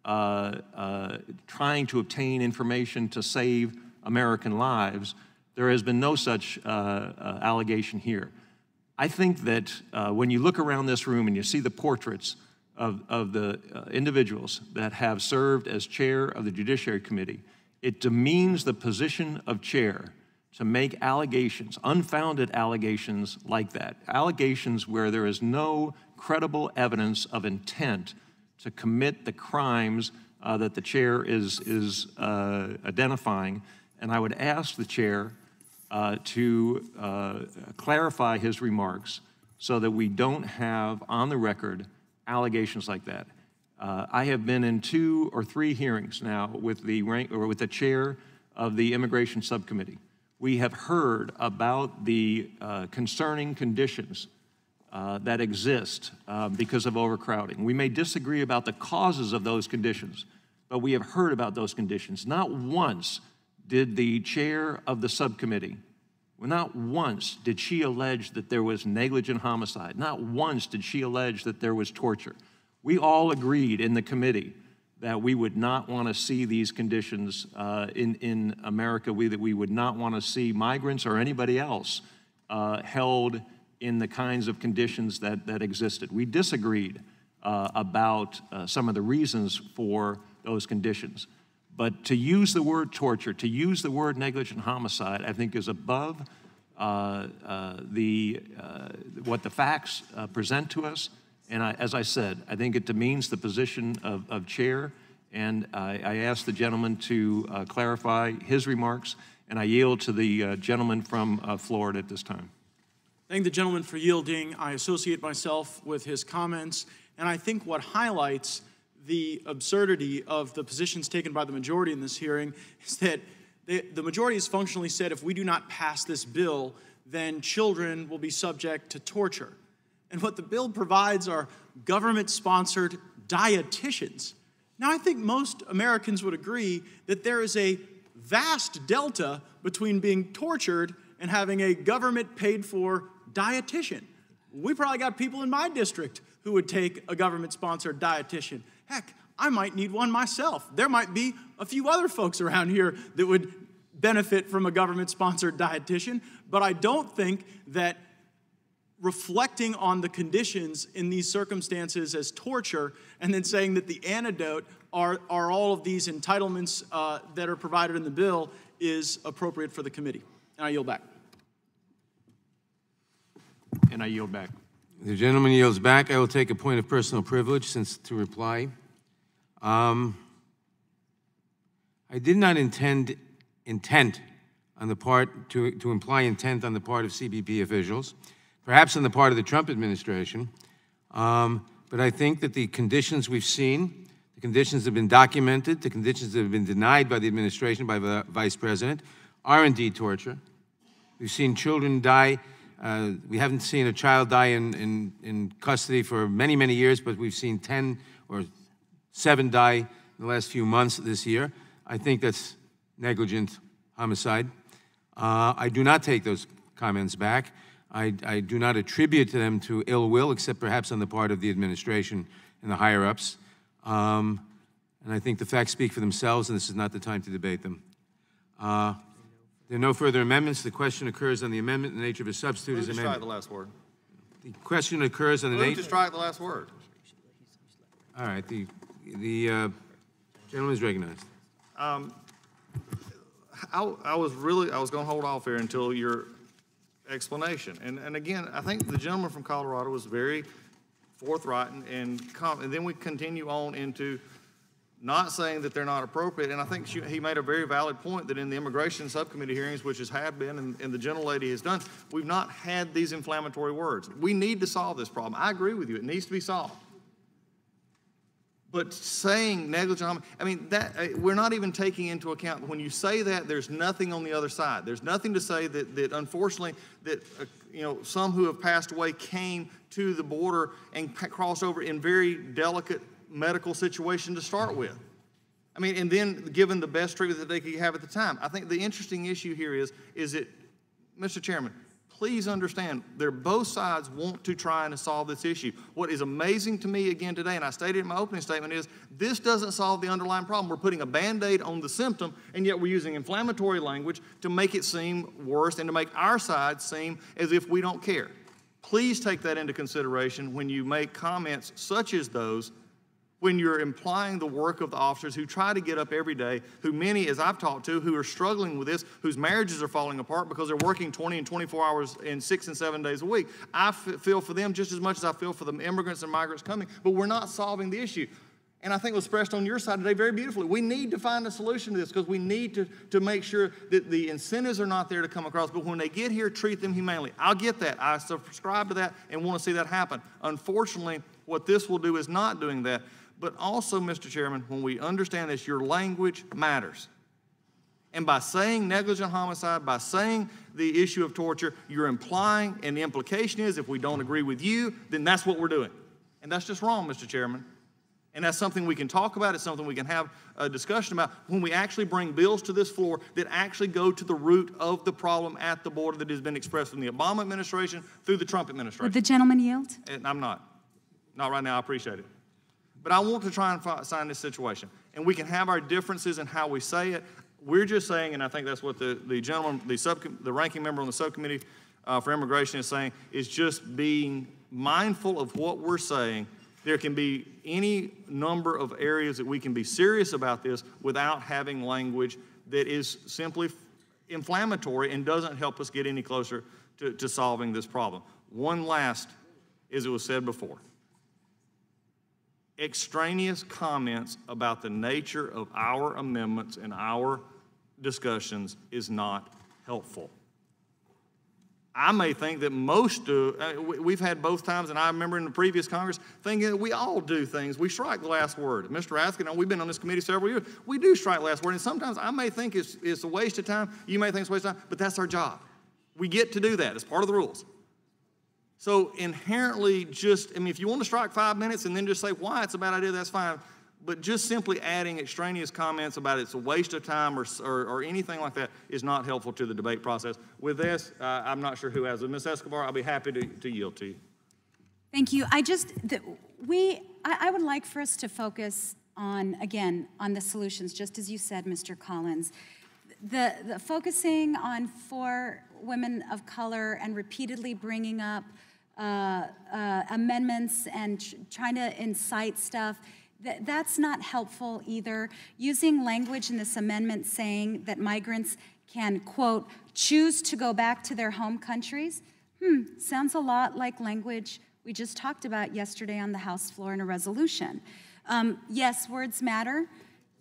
trying to obtain information to save American lives. There has been no such allegation here. I think that when you look around this room and you see the portraits of the individuals that have served as chair of the Judiciary Committee, it demeans the position of chair to make allegations, unfounded allegations like that, allegations where there is no credible evidence of intent to commit the crimes that the chair is identifying. And I would ask the chair to clarify his remarks so that we don't have on the record allegations like that. I have been in 2 or 3 hearings now with the chair of the Immigration Subcommittee. We have heard about the concerning conditions that exist because of overcrowding. We may disagree about the causes of those conditions, but we have heard about those conditions. Not once did the chair of the subcommittee, not once did she allege that there was negligent homicide. Not once did she allege that there was torture. We all agreed in the committee that we would not want to see these conditions in America, that we would not want to see migrants or anybody else held in the kinds of conditions that existed. We disagreed about some of the reasons for those conditions. But to use the word torture, to use the word negligent homicide, I think is above what the facts present to us. And as I said, I think it demeans the position of chair. And I ask the gentleman to clarify his remarks. And I yield to the gentleman from Florida at this time. Thank the gentleman for yielding. I associate myself with his comments. And I think what highlights the absurdity of the positions taken by the majority in this hearing is that the majority has functionally said if we do not pass this bill, then children will be subject to torture. And what the bill provides are government-sponsored dietitians. Now, I think most Americans would agree that there is a vast delta between being tortured and having a government-paid-for dietitian. We probably got people in my district who would take a government-sponsored dietitian. Heck, I might need one myself. There might be a few other folks around here that would benefit from a government-sponsored dietitian, but I don't think that reflecting on the conditions in these circumstances as torture and then saying that the antidote are all of these entitlements that are provided in the bill is appropriate for the committee. And I yield back. And I yield back. The gentleman yields back. I will take a point of personal privilege since to reply. I did not intend intent on the part to imply intent on the part of CBP officials, perhaps on the part of the Trump administration. But I think that the conditions we've seen, the conditions that have been documented, the conditions that have been denied by the administration, by the Vice President, are indeed torture. We've seen children die. We haven't seen a child die in custody for many, many years, but we've seen 10 or 7 die in the last few months this year. I think that's negligent homicide. I do not take those comments back. I do not attribute to them to ill will, except perhaps on the part of the administration and the higher-ups. And I think the facts speak for themselves, and this is not the time to debate them. There are no further amendments. The question occurs on the amendment in the nature of a substitute as amended. Strike the last word. The question occurs on the Move nature... to strike the last word. All right. The gentleman is recognized. I was going to hold off here until your explanation. And again, I think the gentleman from Colorado was very forthright and then we continue on into not saying that they're not appropriate. And I think he made a very valid point that in the immigration subcommittee hearings, which have been, and the gentlelady has done, we've not had these inflammatory words. We need to solve this problem. I agree with you. It needs to be solved. But saying negligent, I mean, we're not even taking into account, when you say that, there's nothing on the other side. There's nothing to say that unfortunately, that some who have passed away came to the border and crossed over in very delicate medical situation to start with. I mean, and then given the best treatment that they could have at the time. I think the interesting issue here is that, Mr. Chairman, please understand, both sides want to try and solve this issue. What is amazing to me again today, and I stated in my opening statement, is this doesn't solve the underlying problem. We're putting a Band-Aid on the symptom, and yet we're using inflammatory language to make it seem worse and to make our side seem as if we don't care. Please take that into consideration when you make comments such as those, when you're implying the work of the officers who try to get up every day, who many, as I've talked to, who are struggling with this, whose marriages are falling apart because they're working 20 and 24 hours and 6 and 7 days a week. I feel for them just as much as I feel for the immigrants and migrants coming, but we're not solving the issue. And I think it was expressed on your side today very beautifully. We need to find a solution to this because we need to make sure that the incentives are not there to come across, but when they get here, treat them humanely. I'll get that. I subscribe to that and want to see that happen. Unfortunately, what this will do is not doing that. But also, Mr. Chairman, when we understand this, your language matters. And by saying negligent homicide, by saying the issue of torture, you're implying, and the implication is if we don't agree with you, then that's what we're doing. And that's just wrong, Mr. Chairman. And that's something we can talk about. It's something we can have a discussion about when we actually bring bills to this floor that actually go to the root of the problem at the border that has been expressed from the Obama administration through the Trump administration. Would the gentleman yield? And I'm not. Not right now. I appreciate it. But I want to try and find this situation. And we can have our differences in how we say it. We're just saying, and I think that's what the gentleman, the ranking member on the subcommittee for immigration is saying, is just being mindful of what we're saying. There can be any number of areas that we can be serious about this without having language that is simply inflammatory and doesn't help us get any closer to solving this problem. One last, as it was said before. Extraneous comments about the nature of our amendments and our discussions is not helpful. I may think that most do. We've had both times, and I remember in the previous Congress thinking that we all do things. We strike the last word. Mr. Raskin, we've been on this committee several years. We do strike the last word, and sometimes I may think it's a waste of time. You may think it's a waste of time, but that's our job. We get to do that. It's part of the rules. So inherently if you want to strike 5 minutes and then just say why it's a bad idea, that's fine. But just simply adding extraneous comments about it's a waste of time or anything like that is not helpful to the debate process. With this, I'm not sure who has it. Ms. Escobar, I'll be happy to yield to you. Thank you. I would like for us to focus on, again, on the solutions, just as you said, Mr. Collins. The focusing on 4 women of color and repeatedly bringing up amendments and trying to incite stuff, that's not helpful either. Using language in this amendment saying that migrants can, quote, choose to go back to their home countries, sounds a lot like language we just talked about yesterday on the House floor in a resolution. Yes, words matter.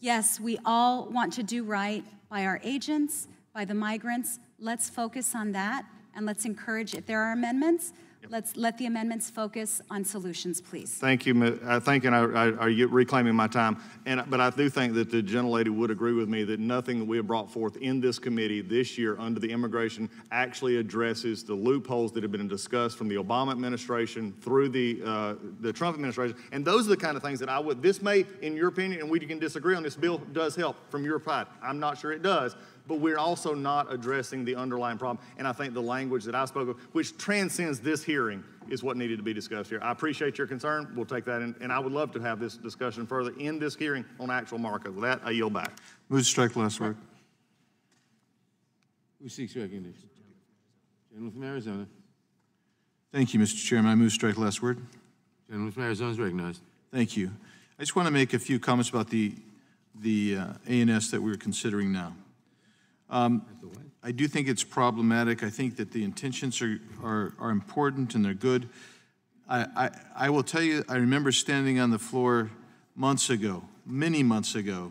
Yes, we all want to do right by our agents, by the migrants. Let's focus on that, and let's encourage, if there are amendments, let's let the amendments focus on solutions, please. Thank you. Thank you, and are you reclaiming my time? But I do think that the gentlelady would agree with me that nothing that we have brought forth in this committee this year under the immigration actually addresses the loopholes that have been discussed from the Obama administration through the Trump administration. And those are the kind of things that this may, in your opinion, and we can disagree on this, bill does help from your side. I'm not sure it does. But we're also not addressing the underlying problem. And I think the language that I spoke of, which transcends this hearing, is what needed to be discussed here. I appreciate your concern. We'll take that in, and I would love to have this discussion further in this hearing on actual markup. With that, I yield back. Move to strike the last word. Who seeks recognition? Gentleman from Arizona. Thank you, Mr. Chairman. I move to strike the last word. Gentleman from Arizona is recognized. Thank you. I just want to make a few comments about the A&S that we're considering now. I do think it's problematic. I think that the intentions are important and they're good. I will tell you, I remember standing on the floor months ago, many months ago,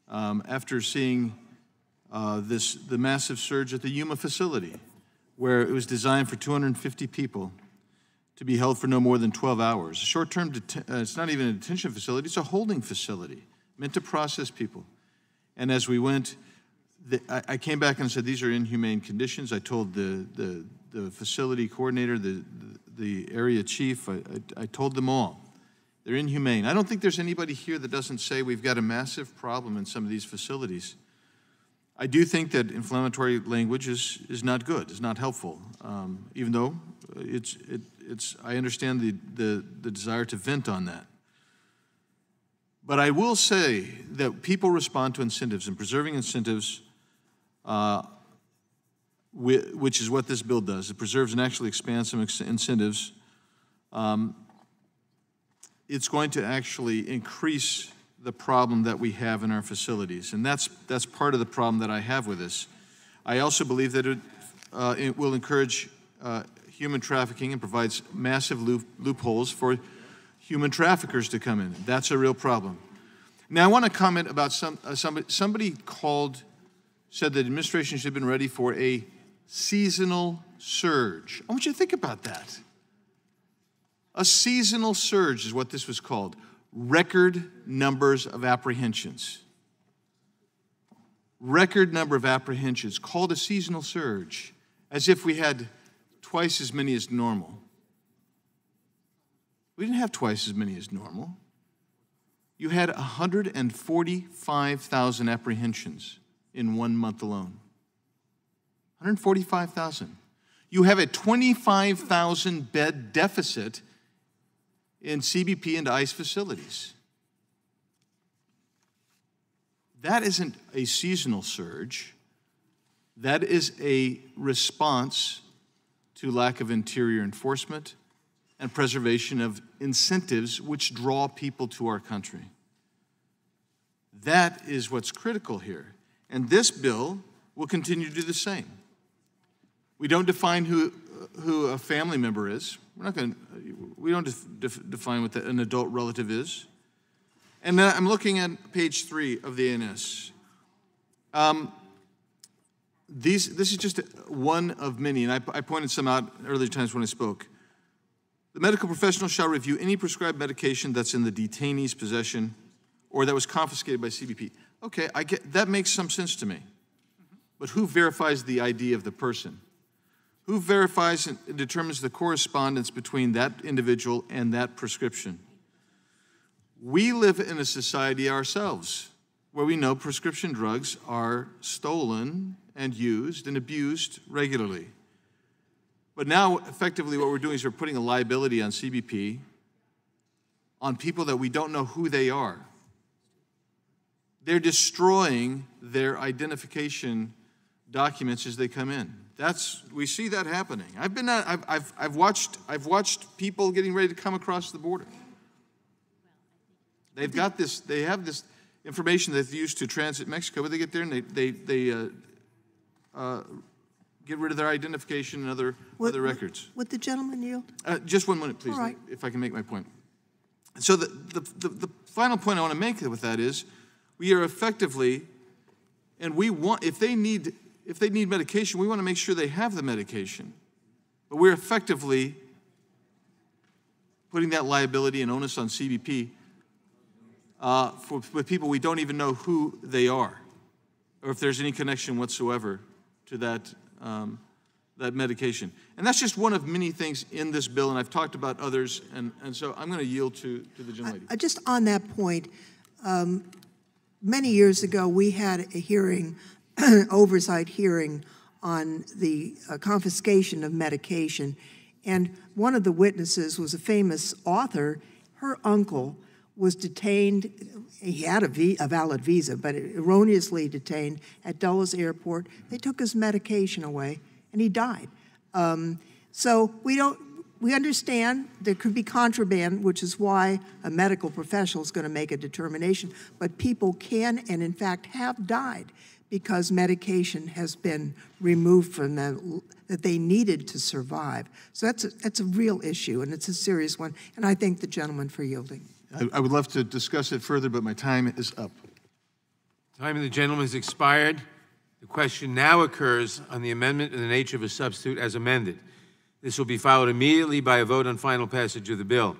after seeing the massive surge at the Yuma facility, where it was designed for 250 people to be held for no more than 12 hours. A short-term, it's not even a detention facility, it's a holding facility meant to process people. And as we went, I came back and said, these are inhumane conditions. I told the facility coordinator, the area chief, I told them all. They're inhumane. I don't think there's anybody here that doesn't say we've got a massive problem in some of these facilities. I do think that inflammatory language is not good, is not helpful, even though I understand the desire to vent on that. But I will say that people respond to incentives, and preserving incentives, which is what this bill does. It preserves and actually expands some incentives. It's going to actually increase the problem that we have in our facilities, and that's part of the problem that I have with this. I also believe that it will encourage human trafficking and provides massive loopholes for human traffickers to come in. That's a real problem. Now, I want to comment about somebody said the administration should have been ready for a seasonal surge. I want you to think about that. A seasonal surge is what this was called. Record numbers of apprehensions. Record number of apprehensions, called a seasonal surge, as if we had twice as many as normal. We didn't have twice as many as normal. You had 145,000 apprehensions in 1 month alone. 145,000. You have a 25,000 bed deficit in CBP and ICE facilities. That isn't a seasonal surge. That is a response to lack of interior enforcement and preservation of incentives which draw people to our country. That is what's critical here. And this bill will continue to do the same. We don't define who a family member is. We don't define what an adult relative is. And then I'm looking at page 3 of the ANS. This is just one of many, and I pointed some out earlier times when I spoke. The medical professional shall review any prescribed medication that's in the detainee's possession or that was confiscated by CBP. Okay, that makes some sense to me. But who verifies the ID of the person? Who verifies and determines the correspondence between that individual and that prescription? We live in a society ourselves where we know prescription drugs are stolen and used and abused regularly. But now, effectively, what we're doing is we're putting a liability on CBP on people that we don't know who they are. They're destroying their identification documents as they come in. We see that happening. I've watched people getting ready to come across the border. They have this information that's used to transit Mexico, but they get there and they get rid of their identification and other records. Would the gentleman yield? Just 1 minute, please, right. if I can make my point. So the final point I want to make with that is we are effectively, and we want, if they need medication, we want to make sure they have the medication. But we're effectively putting that liability and onus on CBP with people we don't even know who they are, or if there's any connection whatsoever to that medication. And that's just one of many things in this bill, and I've talked about others, and so I'm going to yield to the gentlelady. Just on that point, many years ago we had a hearing, oversight hearing on the confiscation of medication, and one of the witnesses was a famous author. Her uncle was detained. He had a valid visa, but erroneously detained at Dulles Airport. They took his medication away, and he died. So we understand there could be contraband, which is why a medical professional is going to make a determination, but people can and in fact have died because medication has been removed from them that they needed to survive. So that's a real issue, and it's a serious one, and I thank the gentleman for yielding. I would love to discuss it further, but my time is up. Time of the gentleman has expired. The question now occurs on the amendment in the nature of a substitute as amended. This will be followed immediately by a vote on final passage of the bill.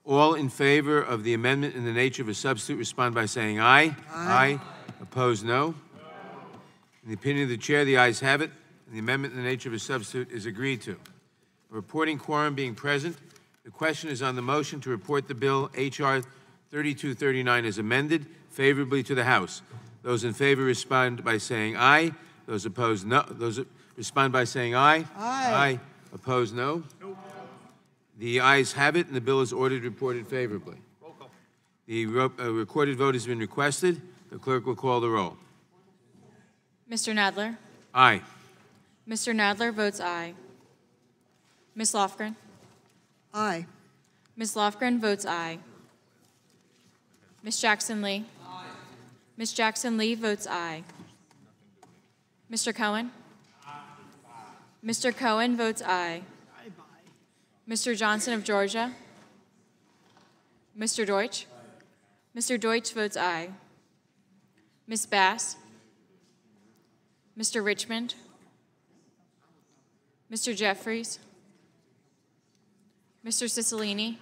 All in favor of the amendment in the nature of a substitute respond by saying aye. Aye. Opposed, no. In the opinion of the chair, the ayes have it, and the amendment in the nature of a substitute is agreed to. A reporting quorum being present, the question is on the motion to report the bill H.R. 3239 as amended favorably to the House. Those in favor respond by saying aye. Those opposed, no. Those respond by saying aye. Aye. Aye. Opposed, no. Nope. The ayes have it, and the bill is ordered reported favorably. Roll call. The recorded vote has been requested. The clerk will call the roll. Mr. Nadler? Aye. Mr. Nadler votes aye. Ms. Lofgren? Aye. Ms. Lofgren votes aye. Ms. Jackson-Lee? Aye. Ms. Jackson-Lee votes aye. Mr. Cohen? Aye. Mr. Cohen votes aye. Mr. Johnson of Georgia? Mr. Deutsch? Mr. Deutsch votes aye. Ms. Bass? Mr. Richmond? Mr. Jeffries? Mr. Cicilline?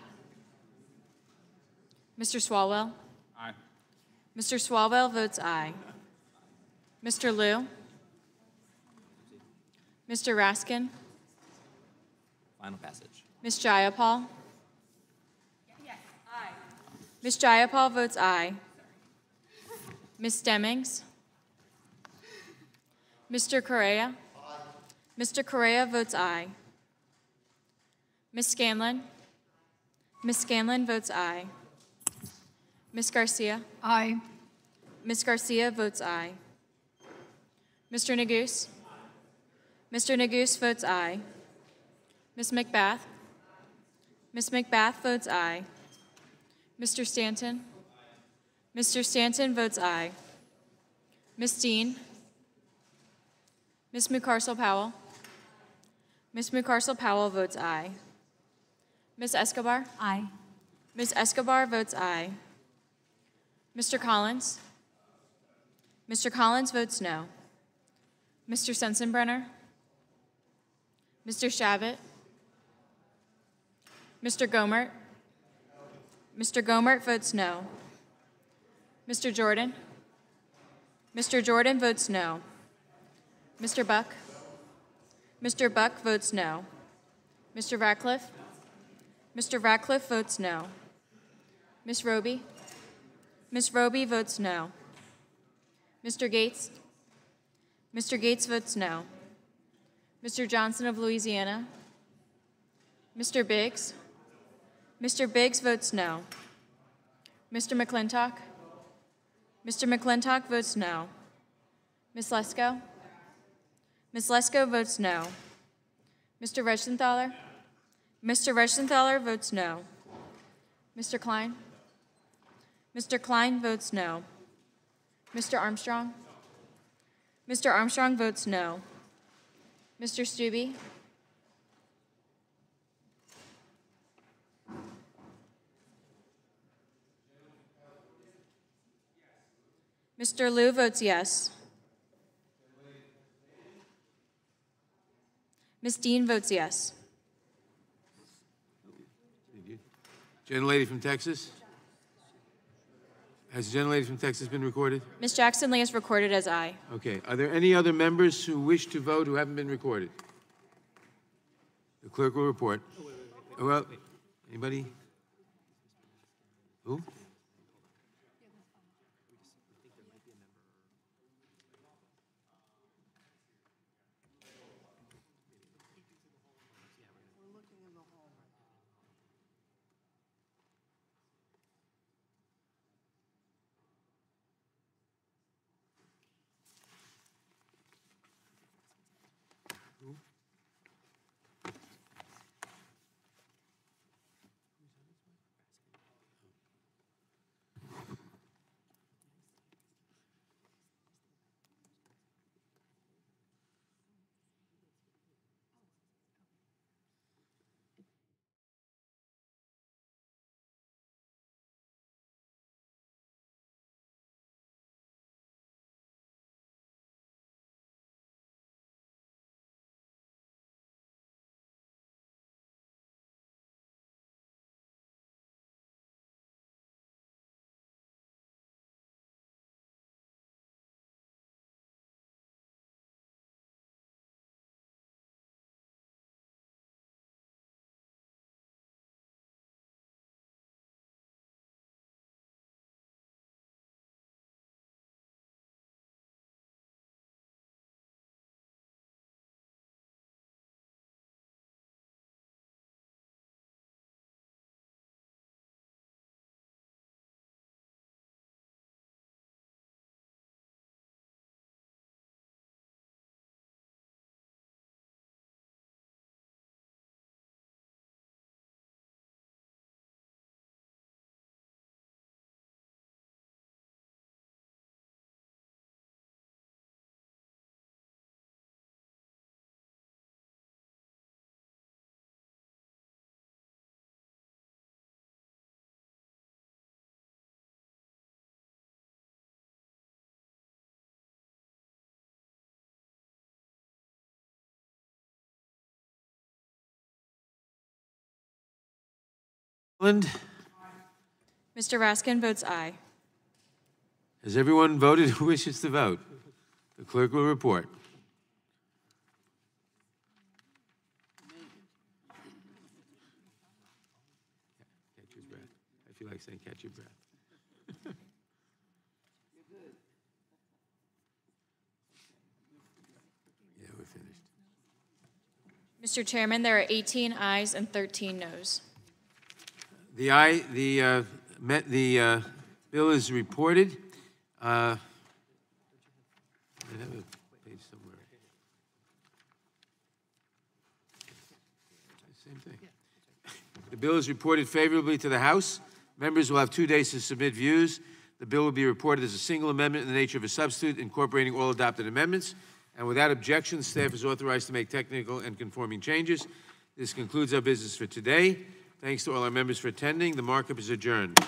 Mr. Swalwell? Aye. Mr. Swalwell votes aye. Mr. Liu? Mr. Raskin? Final passage. Ms. Jayapal? Yes, aye. Ms. Jayapal votes aye. Ms. Stemmings? Mr. Correa? Mr. Correa votes aye. Ms. Scanlon? Ms. Scanlon votes aye. Ms. Garcia? Aye. Ms. Garcia votes aye. Mr. Neguse? Mr. Neguse votes aye. Ms. McBath? Ms. McBath votes aye. Mr. Stanton? Mr. Stanton votes aye. Ms. Dean? Ms. Mucarsel-Powell? Ms. Mucarsel-Powell votes aye. Ms. Escobar? Aye. Ms. Escobar votes aye. Mr. Collins? Mr. Collins votes no. Mr. Sensenbrenner? Mr. Shabbat? Mr. Gomert? Mr. Gomert votes no. Mr. Jordan? Mr. Jordan votes no. Mr. Buck? Mr. Buck votes no. Mr. Ratcliffe? Mr. Ratcliffe votes no. Ms. Roby? Ms. Roby votes no. Mr. Gates? Mr. Gates votes no. Mr. Johnson of Louisiana? Mr. Biggs? Mr. Biggs votes no. Mr. McClintock? Mr. McClintock votes no. Ms. Lesko? Ms. Lesko votes no. Mr. Reschenthaler? Mr. Reschenthaler votes no. Mr. Klein? Mr. Klein votes no. Mr. Armstrong? Mr. Armstrong votes no. Mr. Stubbe? Mr. Liu votes yes. Ms. Dean votes yes. Gentlelady from Texas? Has the gentlelady from Texas been recorded? Ms. Jackson Lee is recorded as aye. Okay. Are there any other members who wish to vote who haven't been recorded? The clerk will report. Well, anybody? Who? Mr. Raskin votes aye. Has everyone voted who wishes to vote? The clerk will report. Catch your breath. I feel like saying catch your breath. Yeah, we're finished. Mr. Chairman, there are 18 ayes and 13 noes. The bill is reported. I have a page somewhere. Same thing. The bill is reported favorably to the House. Members will have 2 days to submit views. The bill will be reported as a single amendment in the nature of a substitute, incorporating all adopted amendments. And without objection, staff is authorized to make technical and conforming changes. This concludes our business for today. Thanks to all our members for attending. The markup is adjourned.